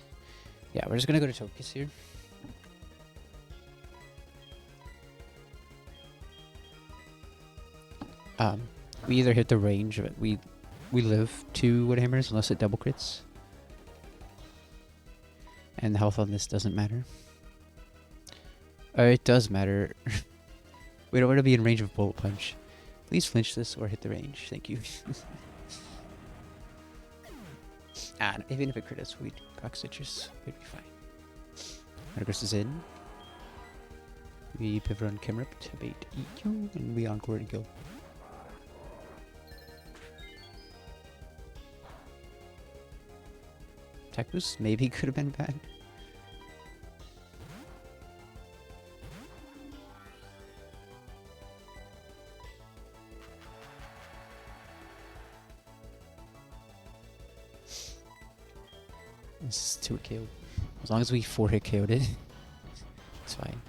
Yeah, we're just gonna go to Togekiss here. We either hit the range, but we live 2 Woodhammers unless it double crits. And the health on this doesn't matter. It does matter. We don't want to be in range of Bullet Punch. Please flinch this or hit the range. Thank you. Even if it crit us, we'd proc Citrus. We'd be fine. Metagross is in. We pivot on Camerupt, bait EQ, and we encore and kill. Attack boost maybe could have been bad. This is 2 KO. As long as we 4-hit KO'd it, it's fine.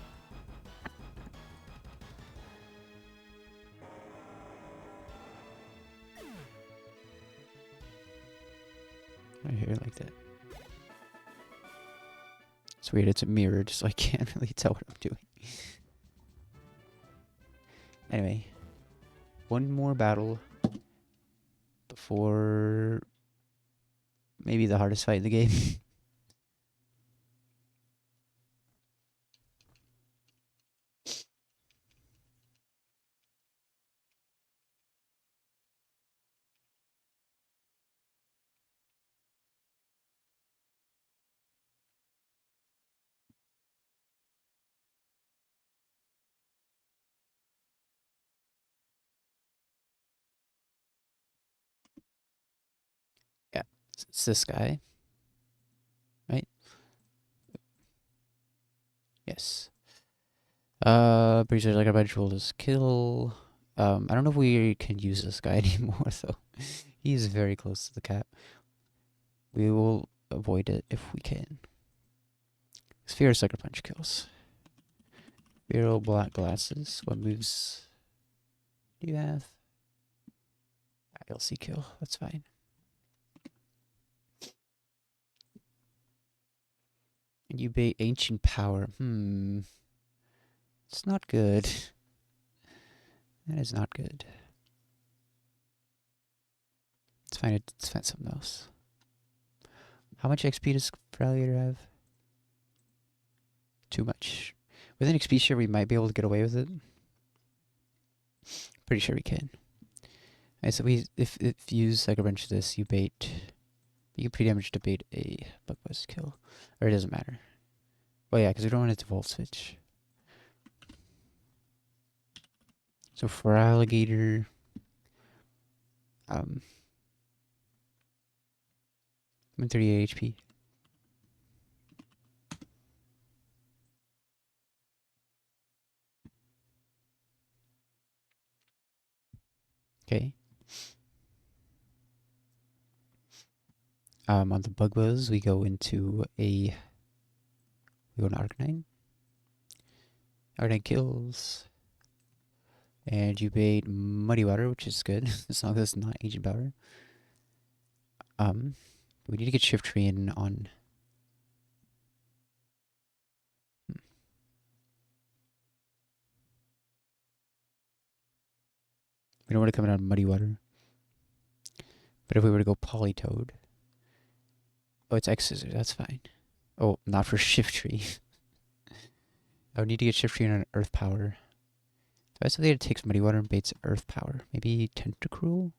Right here, like that. It's weird, it's mirrored, so I can't really tell what I'm doing. Anyway, one more battle before maybe the hardest fight in the game. It's this guy, right? Yes. Pretty sure like a bunch will just kill. I don't know if we can use this guy anymore, though. He's very close to the cap. We will avoid it if we can. Sphere Sucker Punch kills. Spheral Black Glasses. What moves do you have? LC kill. That's fine. And you bait Ancient Power. It's not good. That is not good. It's fine. Let's find something else. How much XP does Feraligatr have? Too much. With an XP share, we might be able to get away with it. Pretty sure we can. Alright, so if you use Sucker Punch this, you bait. You can pre-damage to bait a Bug Buzz kill. Or it doesn't matter. Well, yeah, because we don't want it to Volt Switch. So for Alligator, 138 HP. Okay. On the Bug Buzz, we go into Arcanine. Arcanine kills. And you bait Muddy Water, which is good, as long as it's not Ancient Power. We need to get Shift Tree in on. We don't want to come in on Muddy Water. But if we were to go Politoed. Oh, it's X Scissors, that's fine. Oh, not for Shift Tree. I would need to get Shift Tree on Earth Power. If I something that takes Muddy Water and baits Earth Power. Maybe Tentacruel?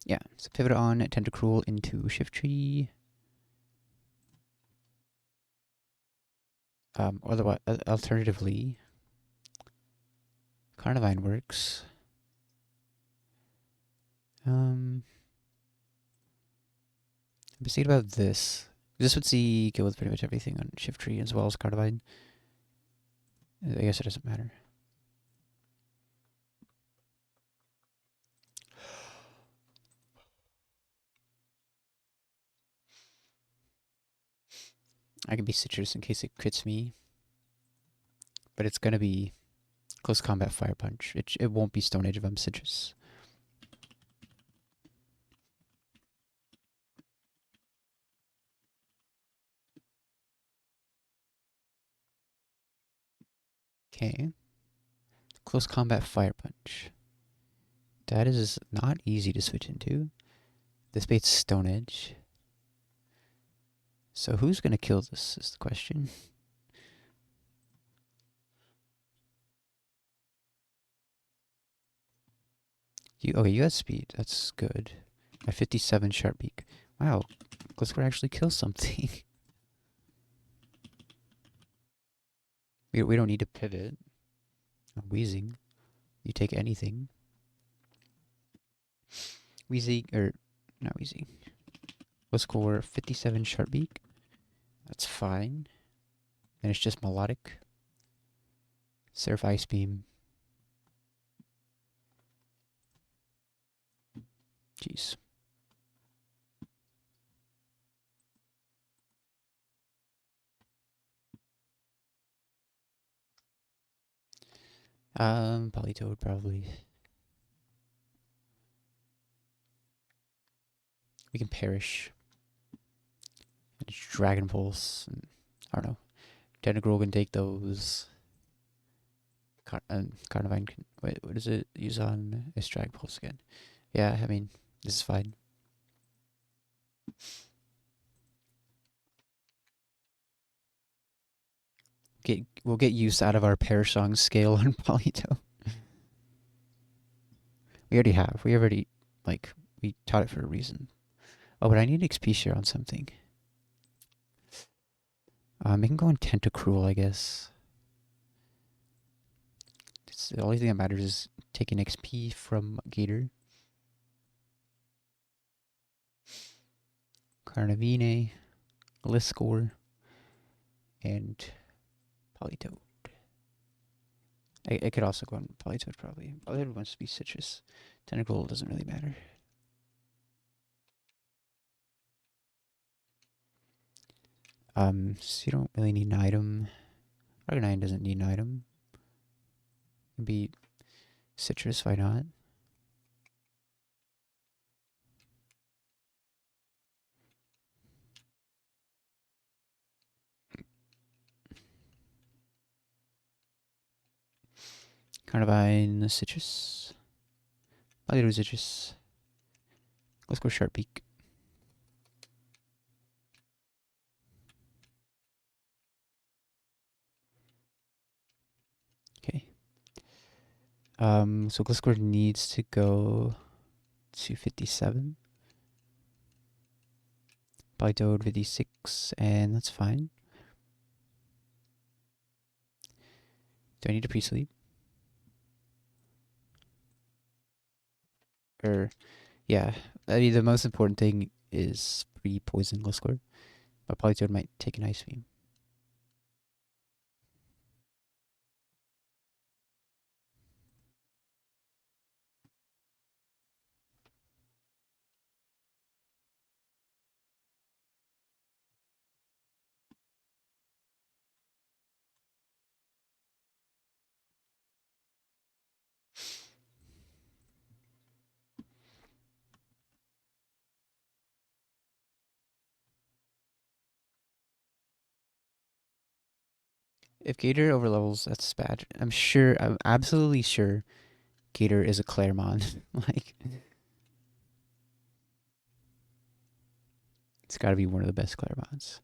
Yeah, so pivot on Tentacruel into Shift Tree. Otherwise, alternatively, Carnivine works. I'm just thinking about this. This would see kill with pretty much everything on Shift Tree as well as Carnivine. I guess it doesn't matter. I can be Citrus in case it crits me. But it's going to be Close Combat Fire Punch. It won't be Stone Edge if I'm Citrus. Okay. Close Combat Fire Punch. That is not easy to switch into. This bait's Stone Edge. So who's going to kill this is the question. Okay, you got speed. That's good. At 57 Sharp Beak. Wow. Gliscor actually kills something. we don't need to pivot. I'm Wheezing. You take anything. Wheezy, or not Wheezy. Gliscor 57 Sharp Beak. That's fine. And it's just Melodic. Surf Ice Beam. Jeez. Politoed probably. We can Perish. And it's Dragon Pulse. And, I don't know. Tentacruel can take those. Carnivine can. Wait, what does it use on? It's Dragon Pulse again. Yeah, I mean, this is fine. We'll get use out of our Perish Song scale on Polito. We already have. We taught it for a reason. Oh, but I need XP share on something. It can go on Tentacruel, I guess. The only thing that matters is taking XP from Gator. Carnivine, Gliscor, and Politoed. I could also go on Politoed probably. Politoed wants to be citrus. Tentacle doesn't really matter. So you don't really need an item. Arcanine doesn't need an item. It can be citrus, why not? Carnivine, citrus. Politoed citrus. Let's go Sharp Peak. Okay. So Gliscor needs to go to 57. Politoed 56, and that's fine. Do I need to pre-sleep? Yeah. I mean, the most important thing is pre-poison Gliscor. But Politoed might take an Ice Beam. If Gator overlevels, that's bad. I'm absolutely sure Gator is a Claremont. Like, it's gotta be one of the best Claremonts.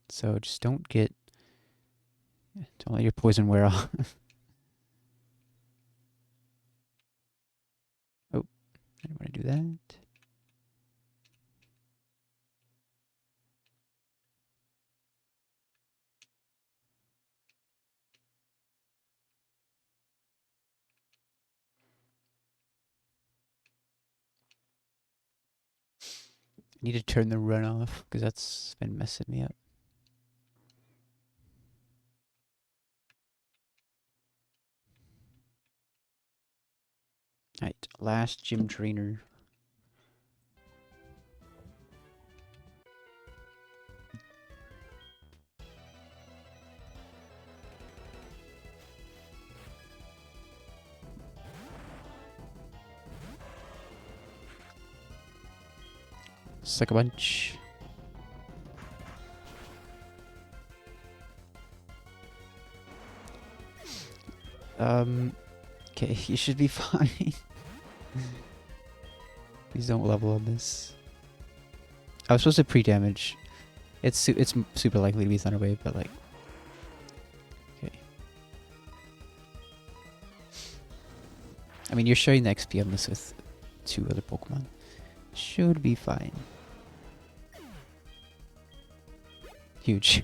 So just don't let your poison wear off. Oh, I didn't want to do that. I need to turn the run off because that's been messing me up. Alright, last gym trainer. Suck a bunch. Okay, you should be fine. Please don't level on this. I was supposed to pre-damage. It's super likely to be Thunder Wave, but like, okay. I mean, you're sharing the XP on this with 2 other Pokemon. Should be fine. Huge.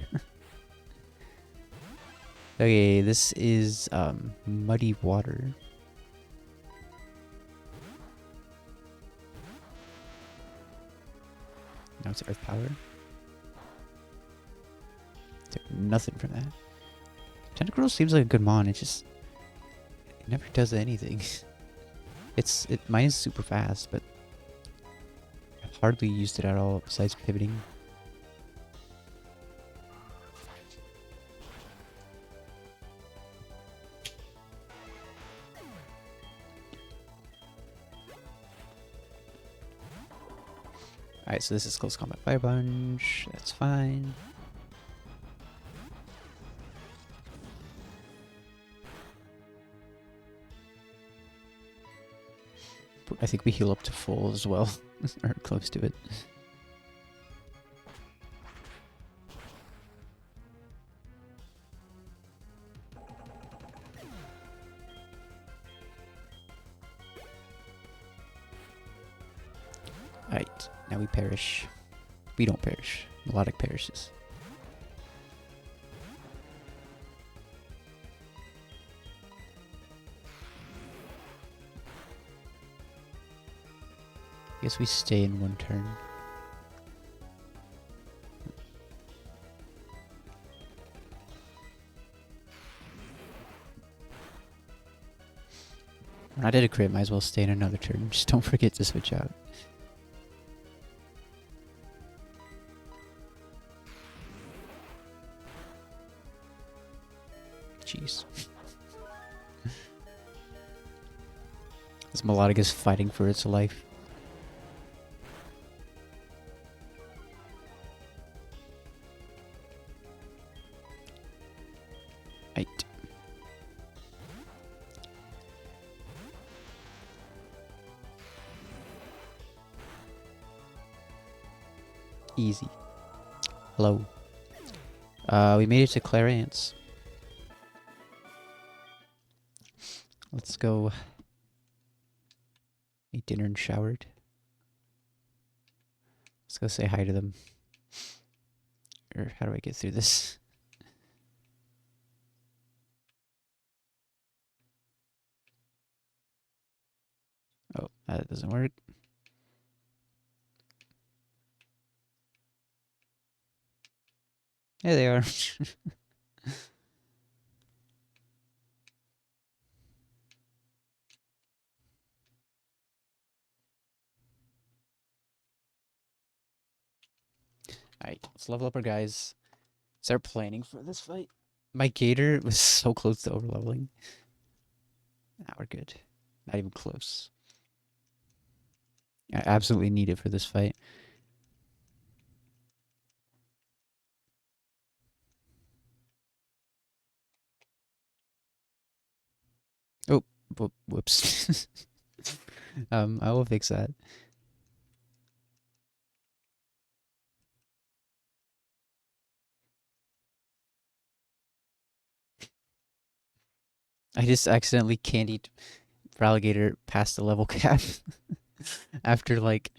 Okay, this is Muddy Water. Now it's Earth Power. Took nothing from that. Tentacruel seems like a good mon. It never does anything. Mine is super fast, but I've hardly used it at all besides pivoting. Alright, so this is Close Combat Fire Punch. That's fine. I think we heal up to full as well, or close to it. Alright, now we perish. We don't perish. Melodic perishes. Guess we stay in one turn. When I did a crit, might as well stay in another turn. Just don't forget to switch out. Jeez. This melodic is fighting for its life. Right. Easy. Hello. We made it to Clarence. Let's go eat dinner and showered. Let's go say hi to them. Or how do I get through this? Oh, that doesn't work. There they are. Alright, let's level up our guys. Start planning for this fight. My Gator was so close to overleveling. Now we're good. Not even close. I absolutely need it for this fight. Oh, whoops. I will fix that. I just accidentally candied Relegator past the level cap after like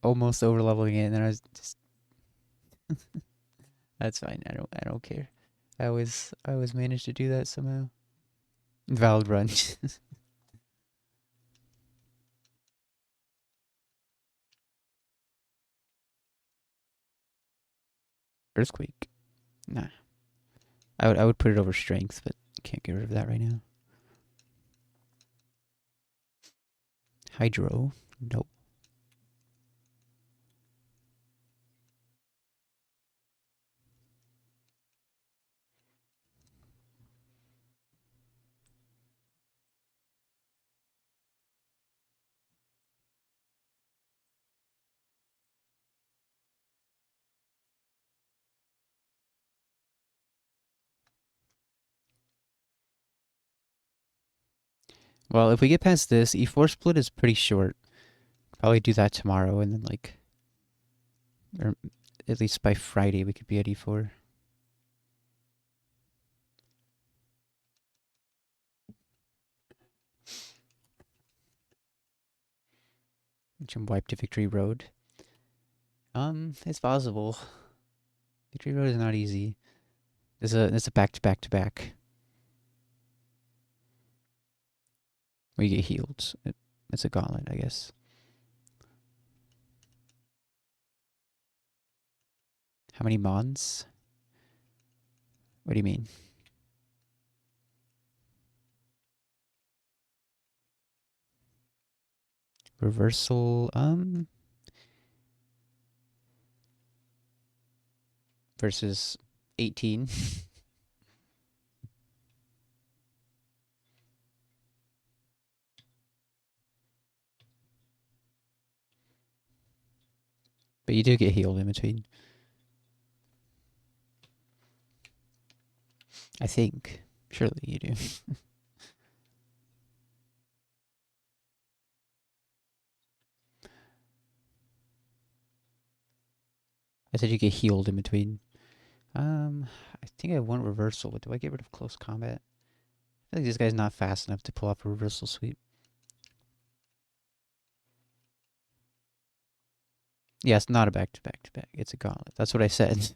almost overleveling it, and then I was just that's fine. I don't care. I always manage to do that somehow. Valid run. Earthquake. Nah. I would put it over strength, but can't get rid of that right now. Hydro. Nope. Well, if we get past this, E4 split is pretty short. Probably do that tomorrow, and then like, or at least by Friday we could be at E4. Jump wipe to Victory Road. It's possible. Victory Road is not easy. It's a back to back to back. We get healed. It's a gauntlet, I guess. How many mons? What do you mean? Reversal, versus 18. But you do get healed in between. I think. Surely you do. I said you get healed in between. I think I want reversal, but do I get rid of close combat? I feel like this guy's not fast enough to pull off a reversal sweep. Yeah, it's not a back to back to back. It's a gauntlet. That's what I said.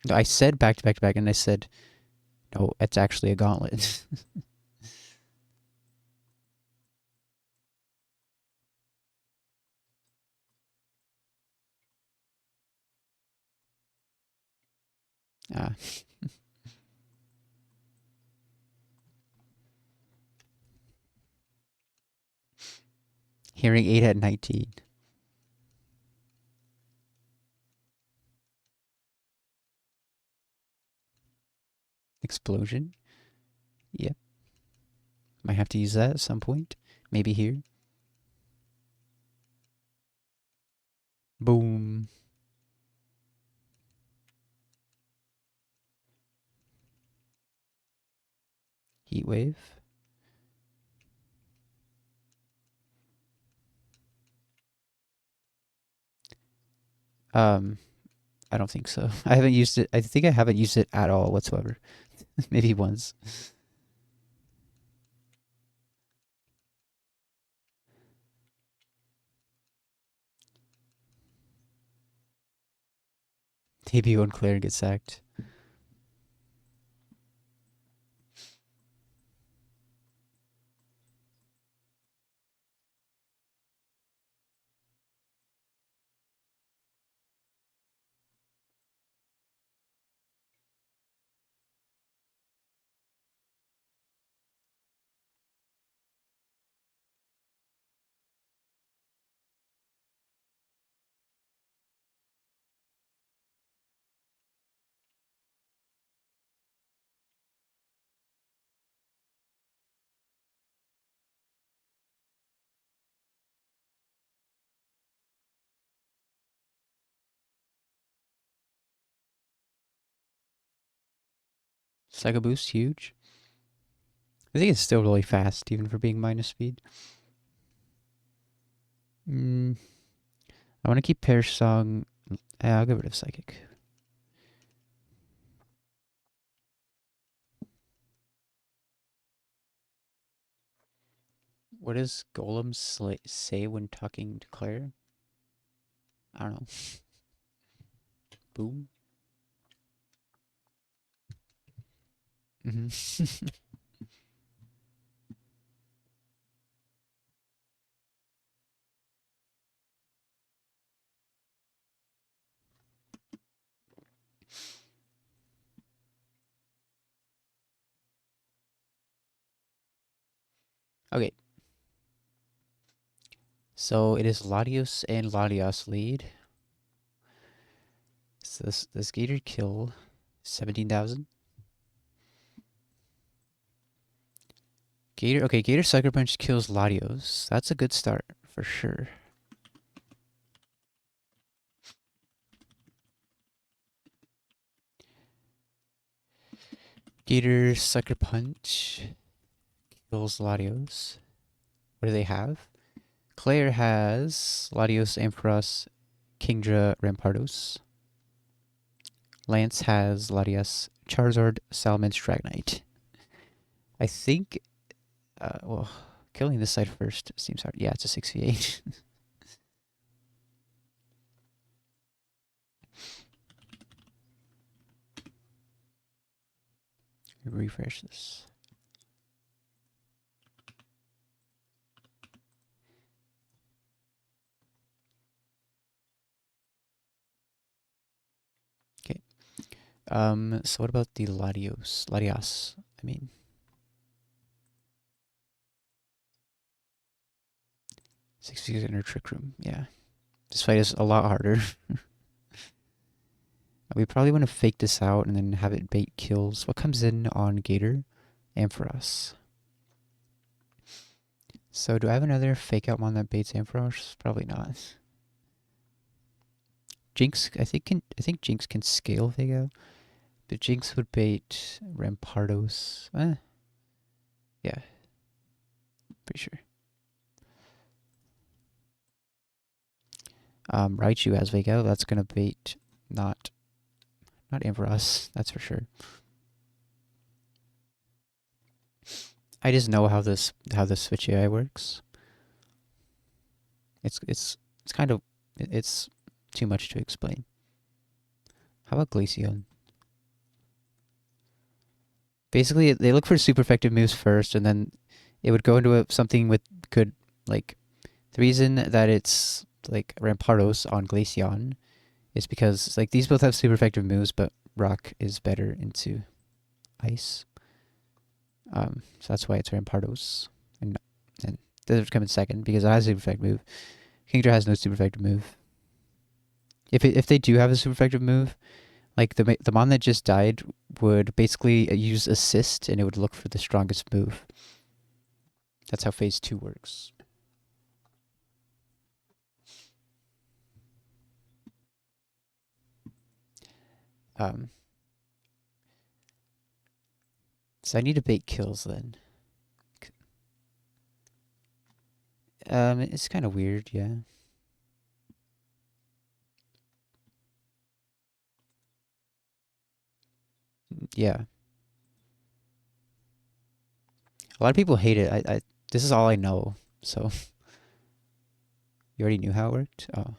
No, I said back to back to back, and I said, no, it's actually a gauntlet. Ah, hearing 8 at 19. Explosion. Yep. Might have to use that at some point. Maybe here. Boom. Heat wave. Um, I don't think so. I haven't used it. I think I haven't used it at all whatsoever. Maybe once. Maybe when Claire gets sacked. Psycho boost, huge. I think it's still really fast, even for being minus speed. Mm, I want to keep Pear's song. I'll get rid of psychic. What does Golem say when talking to Claire? I don't know. Boom. Mm-hmm. Okay. So it is Latios and Latios lead. So this Gator kill 17,000. Gator, okay, Gator Sucker Punch kills Latios. That's a good start for sure. Gator Sucker Punch kills Latios. What do they have? Claire has Latios, Ampharos, Kingdra, Rampardos. Lance has Latias, Charizard, Salamence, Dragonite. I think, well, killing this side first seems hard. Yeah, it's a 6v8. Refresh this. Okay. So what about the Latios? Latias, I mean. 6v in her Trick Room, yeah. This fight is a lot harder. We probably want to fake this out and then have it bait kills. What comes in on Gator? Ampharos. So do I have another fake out one that baits Ampharos? Probably not. Jinx, I think Jinx can scale fake out, but Jinx would bait Rampardos. Yeah, pretty sure. Raichu has fake out. That's gonna bait not Ampharos. That's for sure. I just know how this Switch AI works. It's kind of it's too much to explain. How about Glaceon? Basically, they look for super effective moves first, and then it would go into something with good, like, the reason that it's, like, Rampardos on Glaceon is because, like, these both have super effective moves, but Rock is better into Ice. So that's why it's Rampardos. And doesn't come in second because it has a super effective move. Kingdra has no super effective move. If they do have a super effective move, like the mon that just died would basically use assist and it would look for the strongest move. That's how phase 2 works. So I need to bait kills then. It's kind of weird, yeah. Yeah. A lot of people hate it. I this is all I know. So you already knew how it worked? Oh.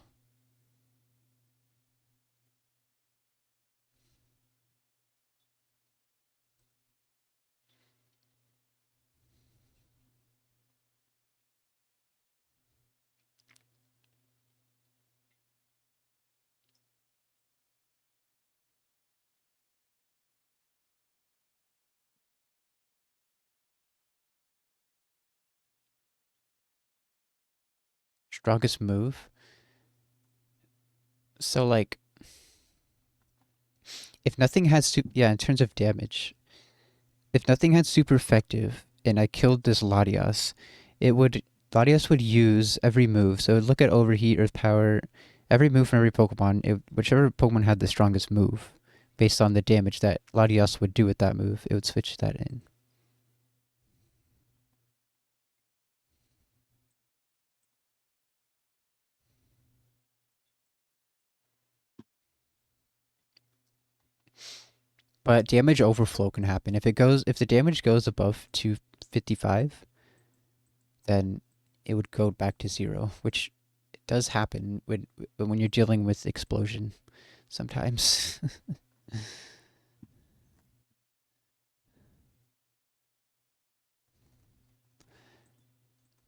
Strongest move. So like if nothing has in terms of damage, if nothing had super effective and I killed this Latias, Latias would use every move. So it would look at Overheat, Earth Power, every move from every Pokemon. Whichever Pokemon had the strongest move, based on the damage that Latias would do with that move, it would switch that in. But damage overflow can happen. If the damage goes above 255, then it would go back to 0, which does happen when you're dealing with explosion sometimes.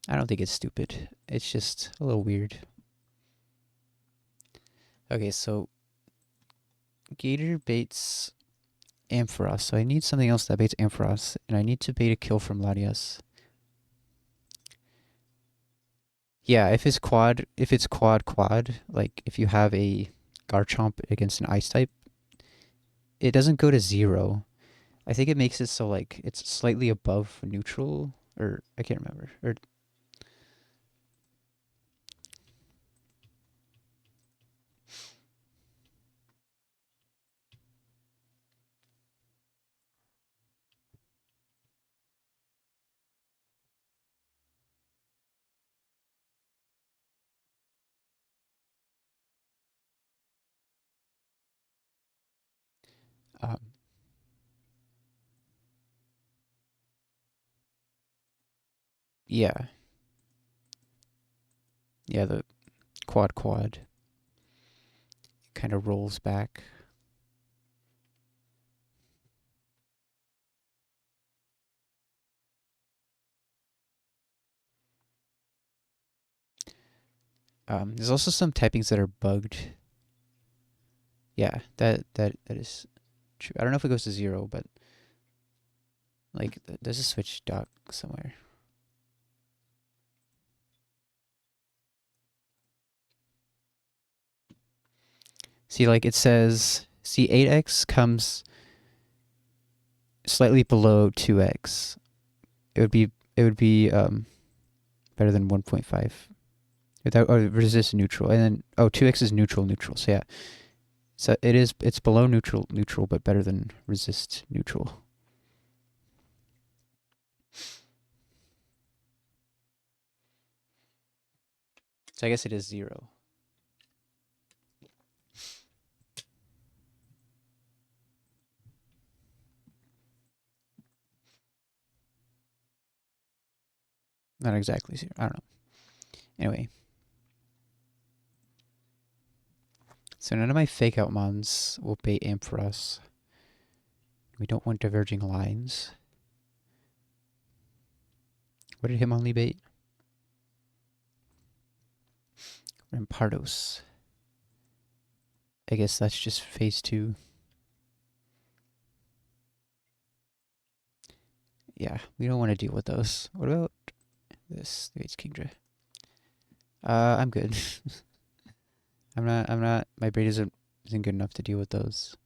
I don't think it's stupid. It's just a little weird. Okay, so Gator baits Ampharos, so I need something else that baits Ampharos, and I need to bait a kill from Latias. Yeah, if it's quad, like if you have a Garchomp against an Ice type, it doesn't go to 0. I think it makes it so like it's slightly above neutral, or I can't remember. Or um, yeah, the quad kind of rolls back. There's also some typings that are bugged. Yeah, that is true. I don't know if it goes to 0, but like there's a switch dock somewhere. See, like it says, 8x comes slightly below 2x. It would be better than 1.5 without resist neutral, and then 2x is neutral. So yeah, so it's below neutral, but better than resist neutral. So I guess it is 0. Not exactly 0. I don't know. Anyway, so none of my fake out mons will bait Ampharos. We don't want diverging lines. What did him only bait? Rampardos. I guess that's just phase 2. Yeah, we don't want to deal with those. What about this? It's Kingdra. I'm good. I'm not my brain isn't good enough to deal with those.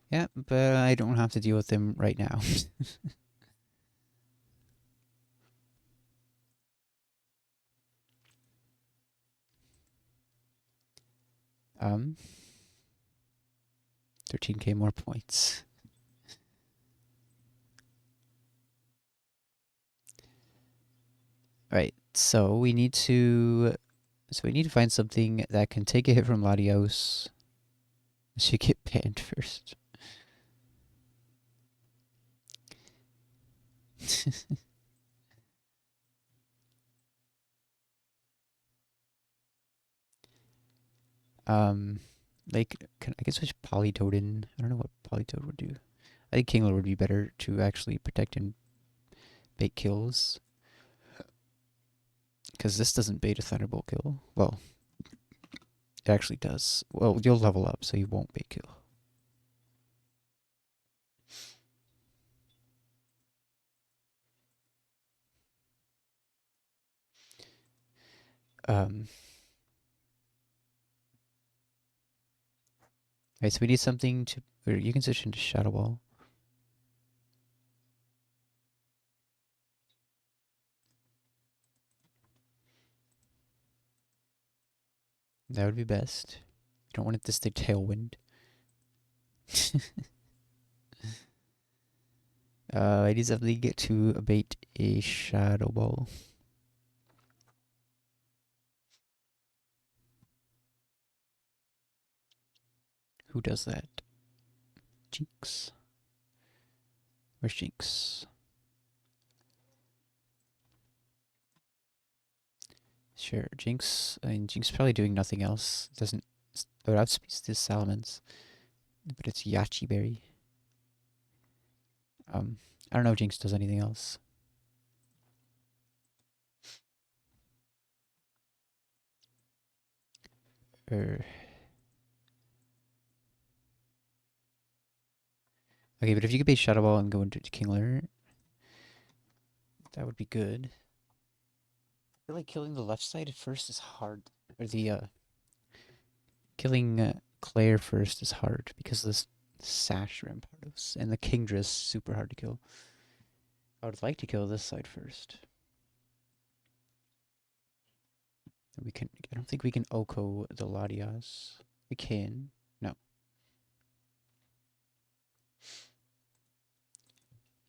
Yeah, but I don't have to deal with them right now. 13k more points. Alright, so we need to find something that can take a hit from Latios. Should get banned first. Like, I guess switch Polytoad in. I don't know what Polytoad would do. I think Kingler would be better to actually protect and bait kills. Because this doesn't bait a Thunderbolt kill. Well, it actually does. Well, you'll level up, so you won't bait kill. Alright, so we need something to... Or you can switch into Shadow Ball. That would be best. You don't want it to stay Tailwind. I need something to bait a Shadow Ball. Who does that? Jinx. Where's Jinx? Sure, Jinx. I mean, Jinx is probably doing nothing else. Doesn't. Oh, it outspeeds the Salamence, but it's Yachi Berry. I don't know if Jinx does anything else. Okay, but if you could bait Shadow Ball and go into Kingler, that would be good. I feel like killing the left side at first is hard. Or the killing Claire first is hard because of this Sash Rampardos, and the Kingdra is super hard to kill. I would like to kill this side first. We can. I don't think we can Oko the Latias. We can. No.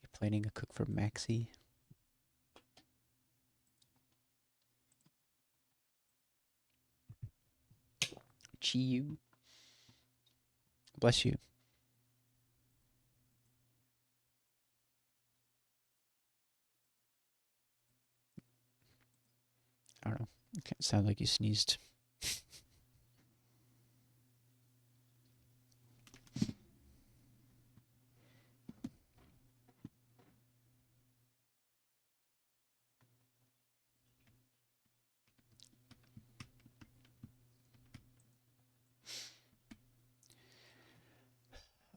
You're planning a cook for Maxi. Chi-Yu. Bless you. I don't know. It can't sound like you sneezed.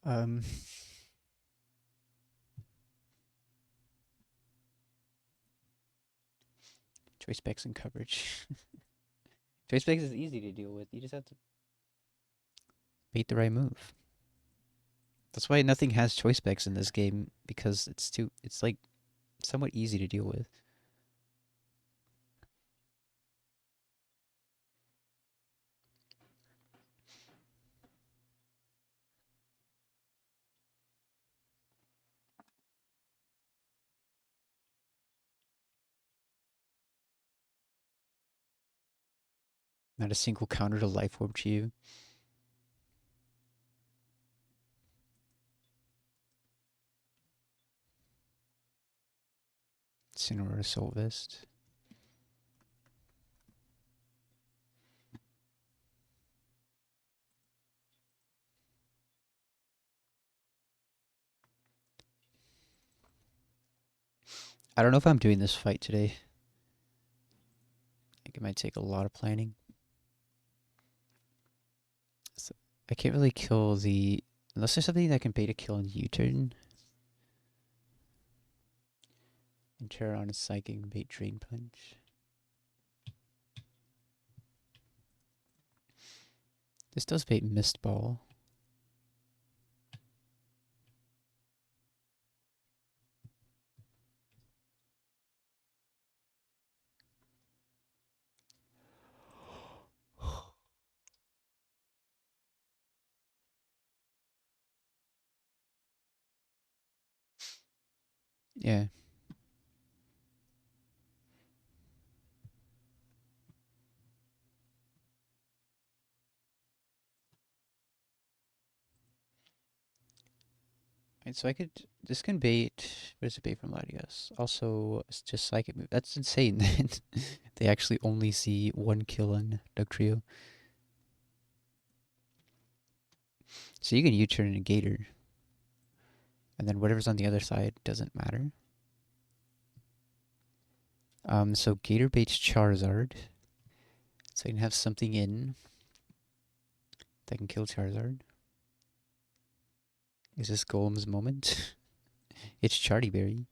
Um. Choice specs and coverage. Choice specs is easy to deal with. You just have to bait the right move. That's why nothing has choice specs in this game, because it's like somewhat easy to deal with. Not a single counter to Life Orb Chi-Yu. Cinera's Soul Vest. I don't know if I'm doing this fight today. I think it might take a lot of planning. So I can't really kill the... Unless there's something that can bait a kill in U-turn. And turn on a psychic bait drain punch. This does bait mist ball. Yeah. Right, so I could... This can bait... What does it bait from Latios? Also, it's just psychic move. That's insane. They actually only see one kill on Dugtrio. So you can U-turn into Gator. And then whatever's on the other side doesn't matter. So Gator baits Charizard. So I can have something in that can kill Charizard. Is this Golem's moment? It's Chartyberry.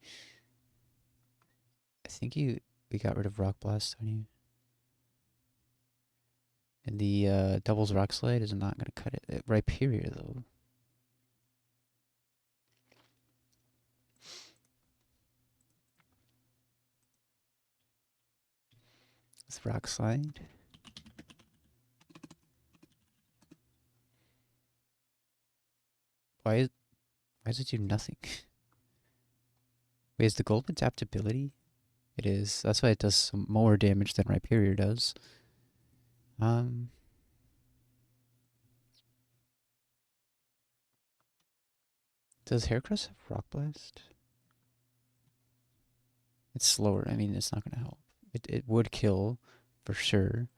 I think we got rid of Rock Blast on you. And the doubles Rock Slide is not going to cut it. Rhyperior, though. It's Rock Slide. Why does it do nothing? Wait, is the Golem adaptability? It is. That's why it does some more damage than Rhyperior does. Does Heracross have Rock Blast? It's slower. I mean, it's not going to help. It would kill, for sure.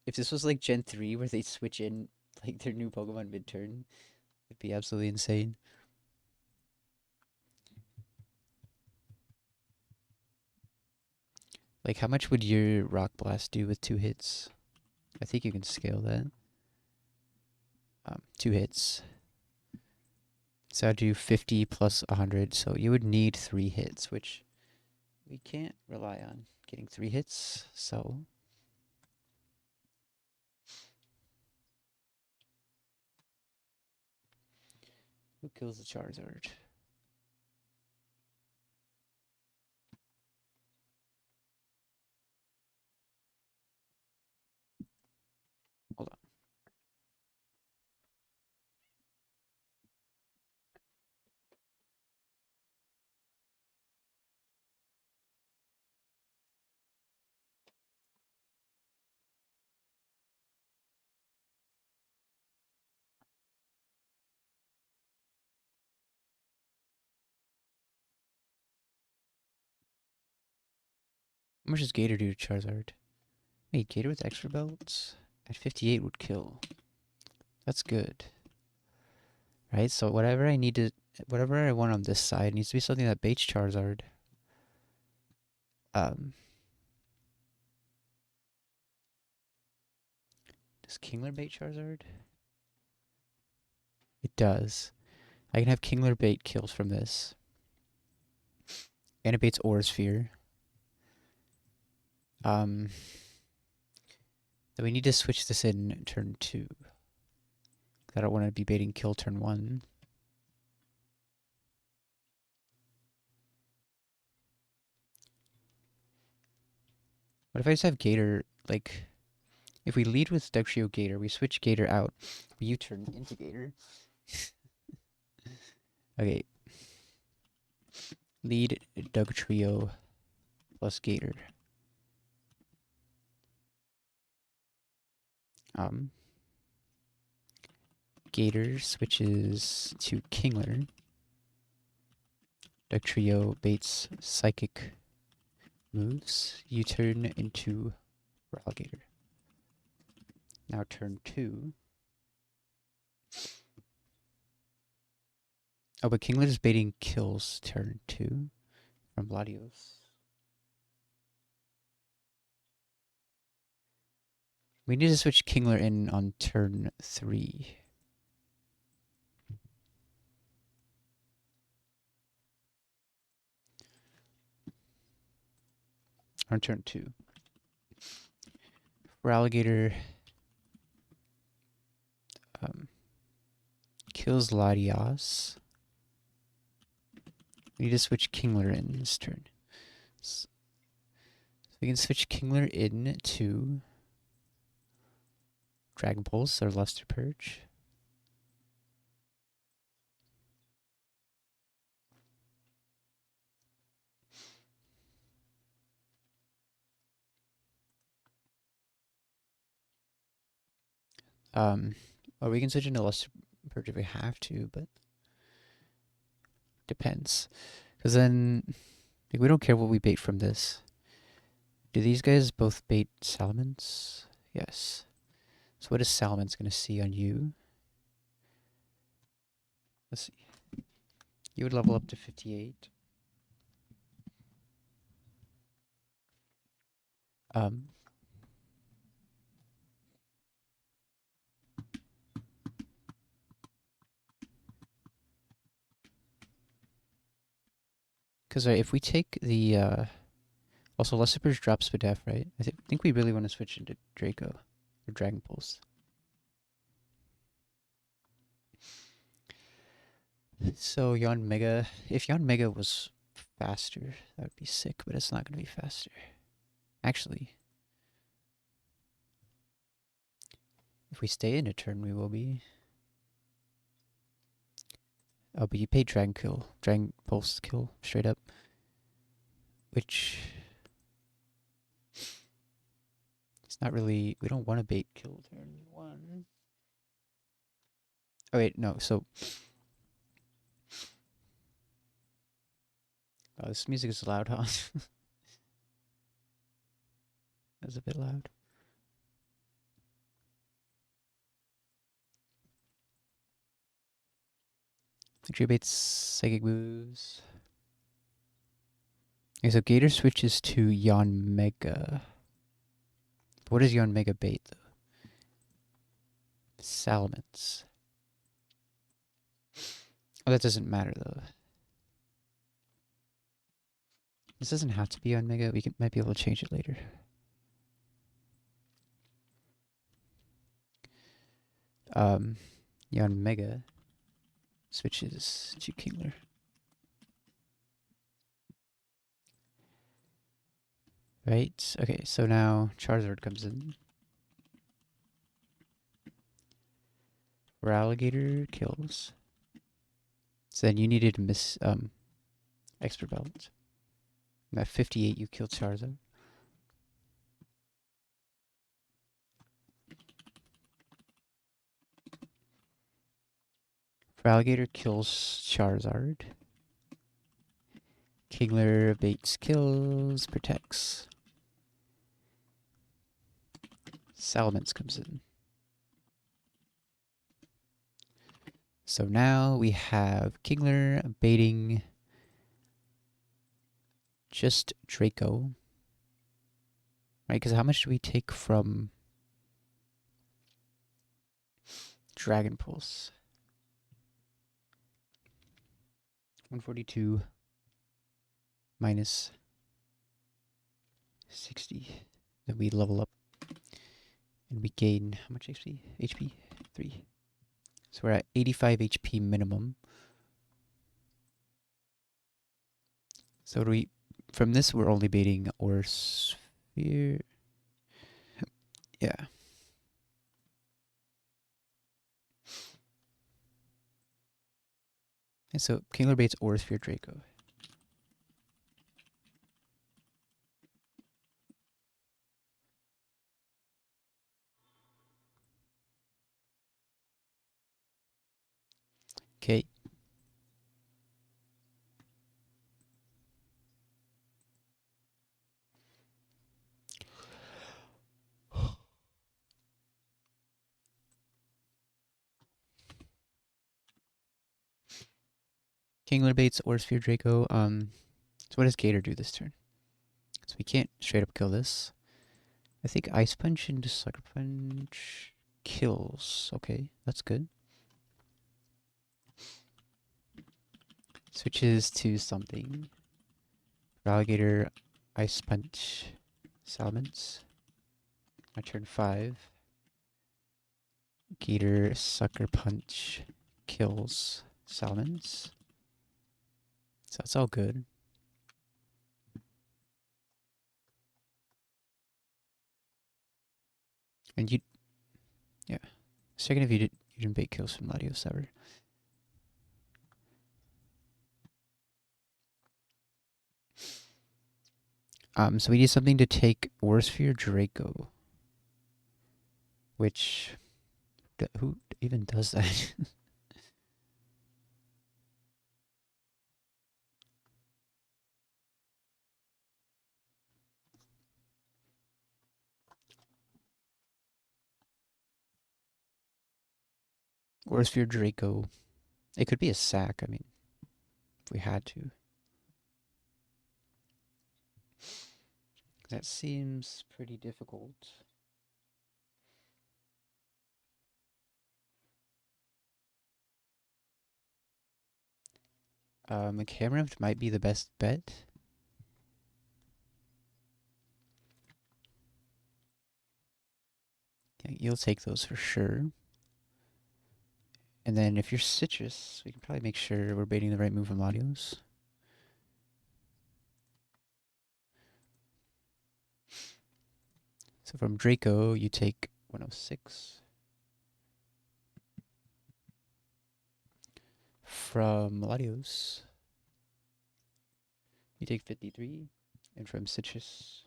If this was like Gen 3 where they switch in like their new Pokemon mid-turn, it'd be absolutely insane. Like, how much would your Rock Blast do with 2 hits? I think you can scale that. 2 hits. So I'd do 50 plus 100. So you would need 3 hits, which we can't rely on getting 3 hits. So who kills the Charizard? Hold on. How much does Gator do to Charizard? Wait, Gator with extra belts? At 58 would kill. That's good. Right? So whatever I need to... Whatever I want on this side needs to be something that baits Charizard. Does Kingler bait Charizard? It does. I can have Kingler bait kills from this. And it baits Aura Sphere. Then we need to switch this in turn 2. I don't want to be baiting kill turn 1. What if I just have Gator, like... If we lead with Dugtrio Gator, we switch Gator out, we U-turn into Gator. Okay. Lead Dugtrio plus Gator. Gator switches to Kingler. Dugtrio baits Psychic moves. U-turn into Raw Gator. Now turn 2. Oh, but Kingler's baiting kills turn 2 from Latios. We need to switch Kingler in on turn 3. On turn 2. For Alligator kills Latios. We need to switch Kingler in this turn. So we can switch Kingler in to Dragon Pulse or Luster Purge. Or we can switch into Luster Purge if we have to, but depends. Because then like, we don't care what we bait from this. Do these guys both bait Salamence? Yes. So what is Salamence going to see on you? Let's see. You would level up to 58. Because if we take the also Luster Purge drops Spadef, right? I think we really want to switch into Draco or Dragon Pulse. So Yon Mega, if Yon Mega was faster, that would be sick, but it's not going to be faster. Actually, if we stay in a turn, we will be. Oh, but you pay Dragon Pulse kill straight up, which it's not really. We don't want to bait kill turn 1. Oh wait, no. So, oh, this music is loud, huh? That's a bit loud. Tree baits psychic moves. Okay, so Gator switches to Yon Mega. What does Yon Mega bait though? Salamence. Oh, that doesn't matter though. This doesn't have to be Yon Mega. We might be able to change it later. Yon Mega switches to Kingler. Right? Okay, so now Charizard comes in. Alligator kills. So then you needed to miss expert balance. At 58 you killed Charizard. Alligator kills Charizard. Kingler baits, kills, protects. Salamence comes in. So now we have Kingler baiting just Draco. Right, because how much do we take from Dragon Pulse? 142 minus 60. Then we level up and we gain how much HP? HP 3. So we're at 85 HP minimum. So do we from this we're only baiting Aura Sphere. Yeah. And so Kingler baits Aura Sphere Draco. Okay. Kingler baits or Sphere Draco. So what does Gator do this turn? So we can't straight up kill this. I think Ice Punch into Sucker Punch kills. Okay, that's good. Switches to something. Alligator, Ice Punch, Salamence. My turn 5. Gator, Sucker Punch, kills Salamence. So that's all good. And yeah. Second if you didn't bait kills from Latios ever. So we need something to take Warsphere Draco. Which, who even does that? Warsphere Draco. It could be a sack, I mean, if we had to. That seems pretty difficult. A camera might be the best bet. Yeah, you'll take those for sure. And then if you're Citrus, we can probably make sure we're baiting the right move from Latios. So from Draco, you take 106. From Latios, you take 53. And from Citrus,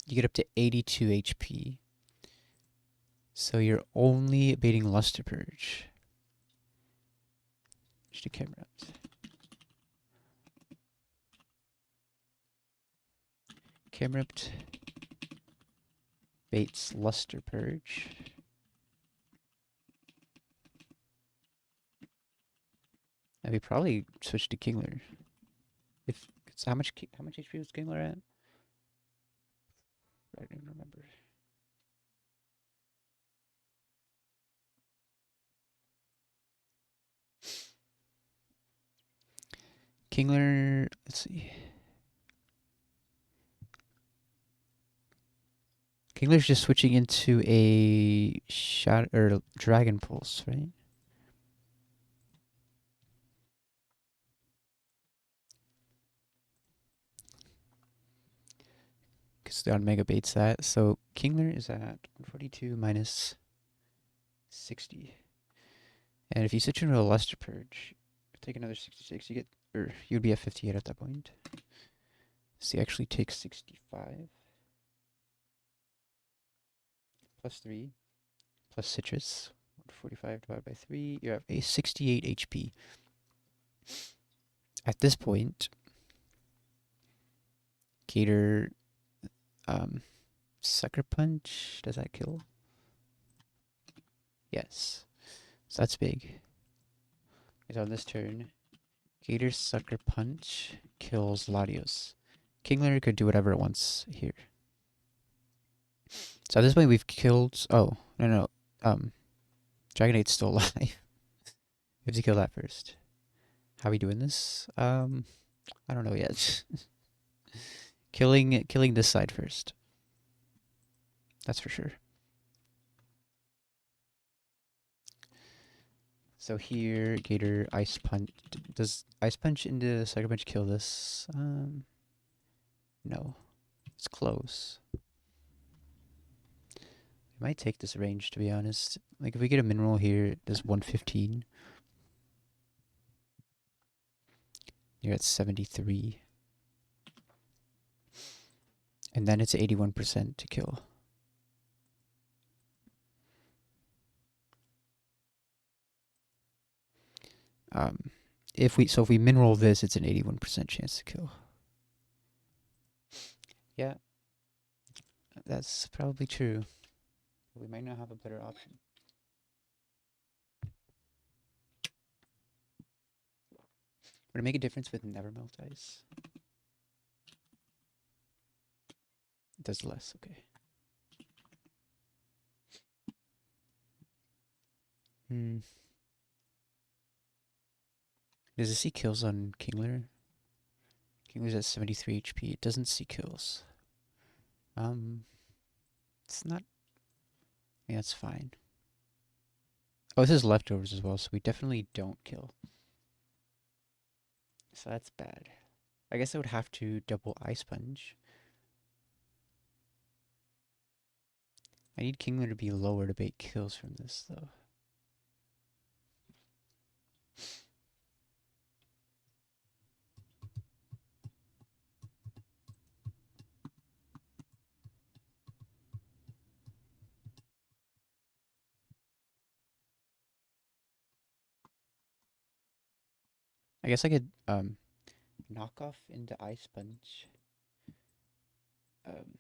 you get up to 82 HP. So you're only baiting Luster Purge. Just a camera up. Camripped baits Luster Purge. And we probably switch to Kingler. If how much HP was Kingler at? I don't even remember. Kingler, let's see. Kingler's just switching into a shot or Dragon Pulse, right? Because the on Mega baits that. So Kingler is at 142 minus 60. And if you switch into a Luster Purge, take another 66, you get, or you'd be at 58 at that point. So you actually take 65 plus 3 plus Citrus. 145 divided by 3. You have a 68 HP. At this point, Gator, Sucker Punch, does that kill? Yes. So that's big. Because on this turn, Gator Sucker Punch kills Latios. Kingler could do whatever it wants here. So at this point we've killed... Oh, no. Dragonate's still alive. We have to kill that first. How are we doing this? I don't know yet. Killing this side first. That's for sure. So here, Gator Ice Punch. Does Ice Punch into Sucker Punch kill this? No. It's close. I might take this range, to be honest. Like, if we get a mineral here, it does 115. You're at 73. And then it's 81% to kill. If we mineral this, it's an 81% chance to kill. Yeah, that's probably true. We might not have a better option. Would it make a difference with never melt ice? It does less, okay. Does it see kills on Kingler? Kingler's at 73 HP. It doesn't see kills. It's not. Yeah, it's fine. Oh, this is leftovers as well, so we definitely don't kill. So that's bad. I guess I would have to double Ice Sponge. I need Kingler to be lower to bait kills from this, though. I guess I could knock off into Ice Sponge. And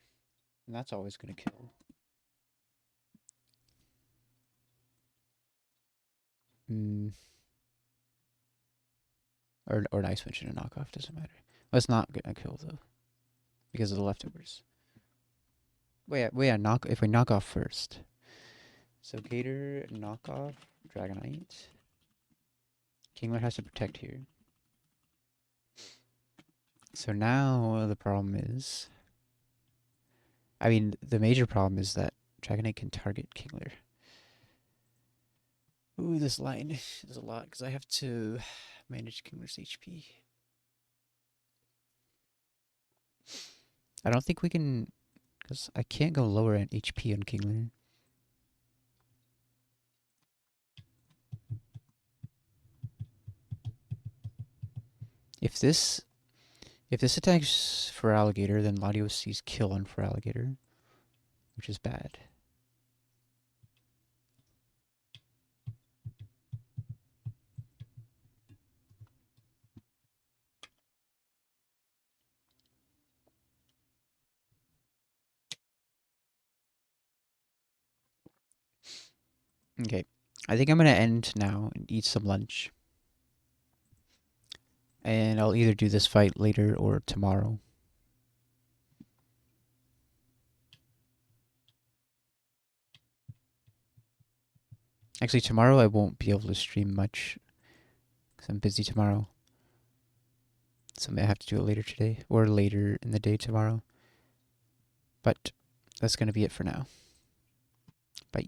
that's always gonna kill. Or an Ice Sponge and a knockoff, doesn't matter. Well, it's not gonna kill though. Because of the leftovers. Wait, if we knock off first. So Gator, knock off, Dragonite. Kingler has to protect here. So now the problem is... I mean, the major problem is that Dragonite can target Kingler. Ooh, this line is a lot because I have to manage Kingler's HP. I don't think we can... Because I can't go lower at HP on Kingler. If this attacks for Alligator, then Latios sees kill on for Alligator, which is bad. Okay, I think I'm gonna end now and eat some lunch. And I'll either do this fight later or tomorrow. Actually, tomorrow I won't be able to stream much because I'm busy tomorrow. So I may have to do it later today or later in the day tomorrow. But that's going to be it for now. Bye.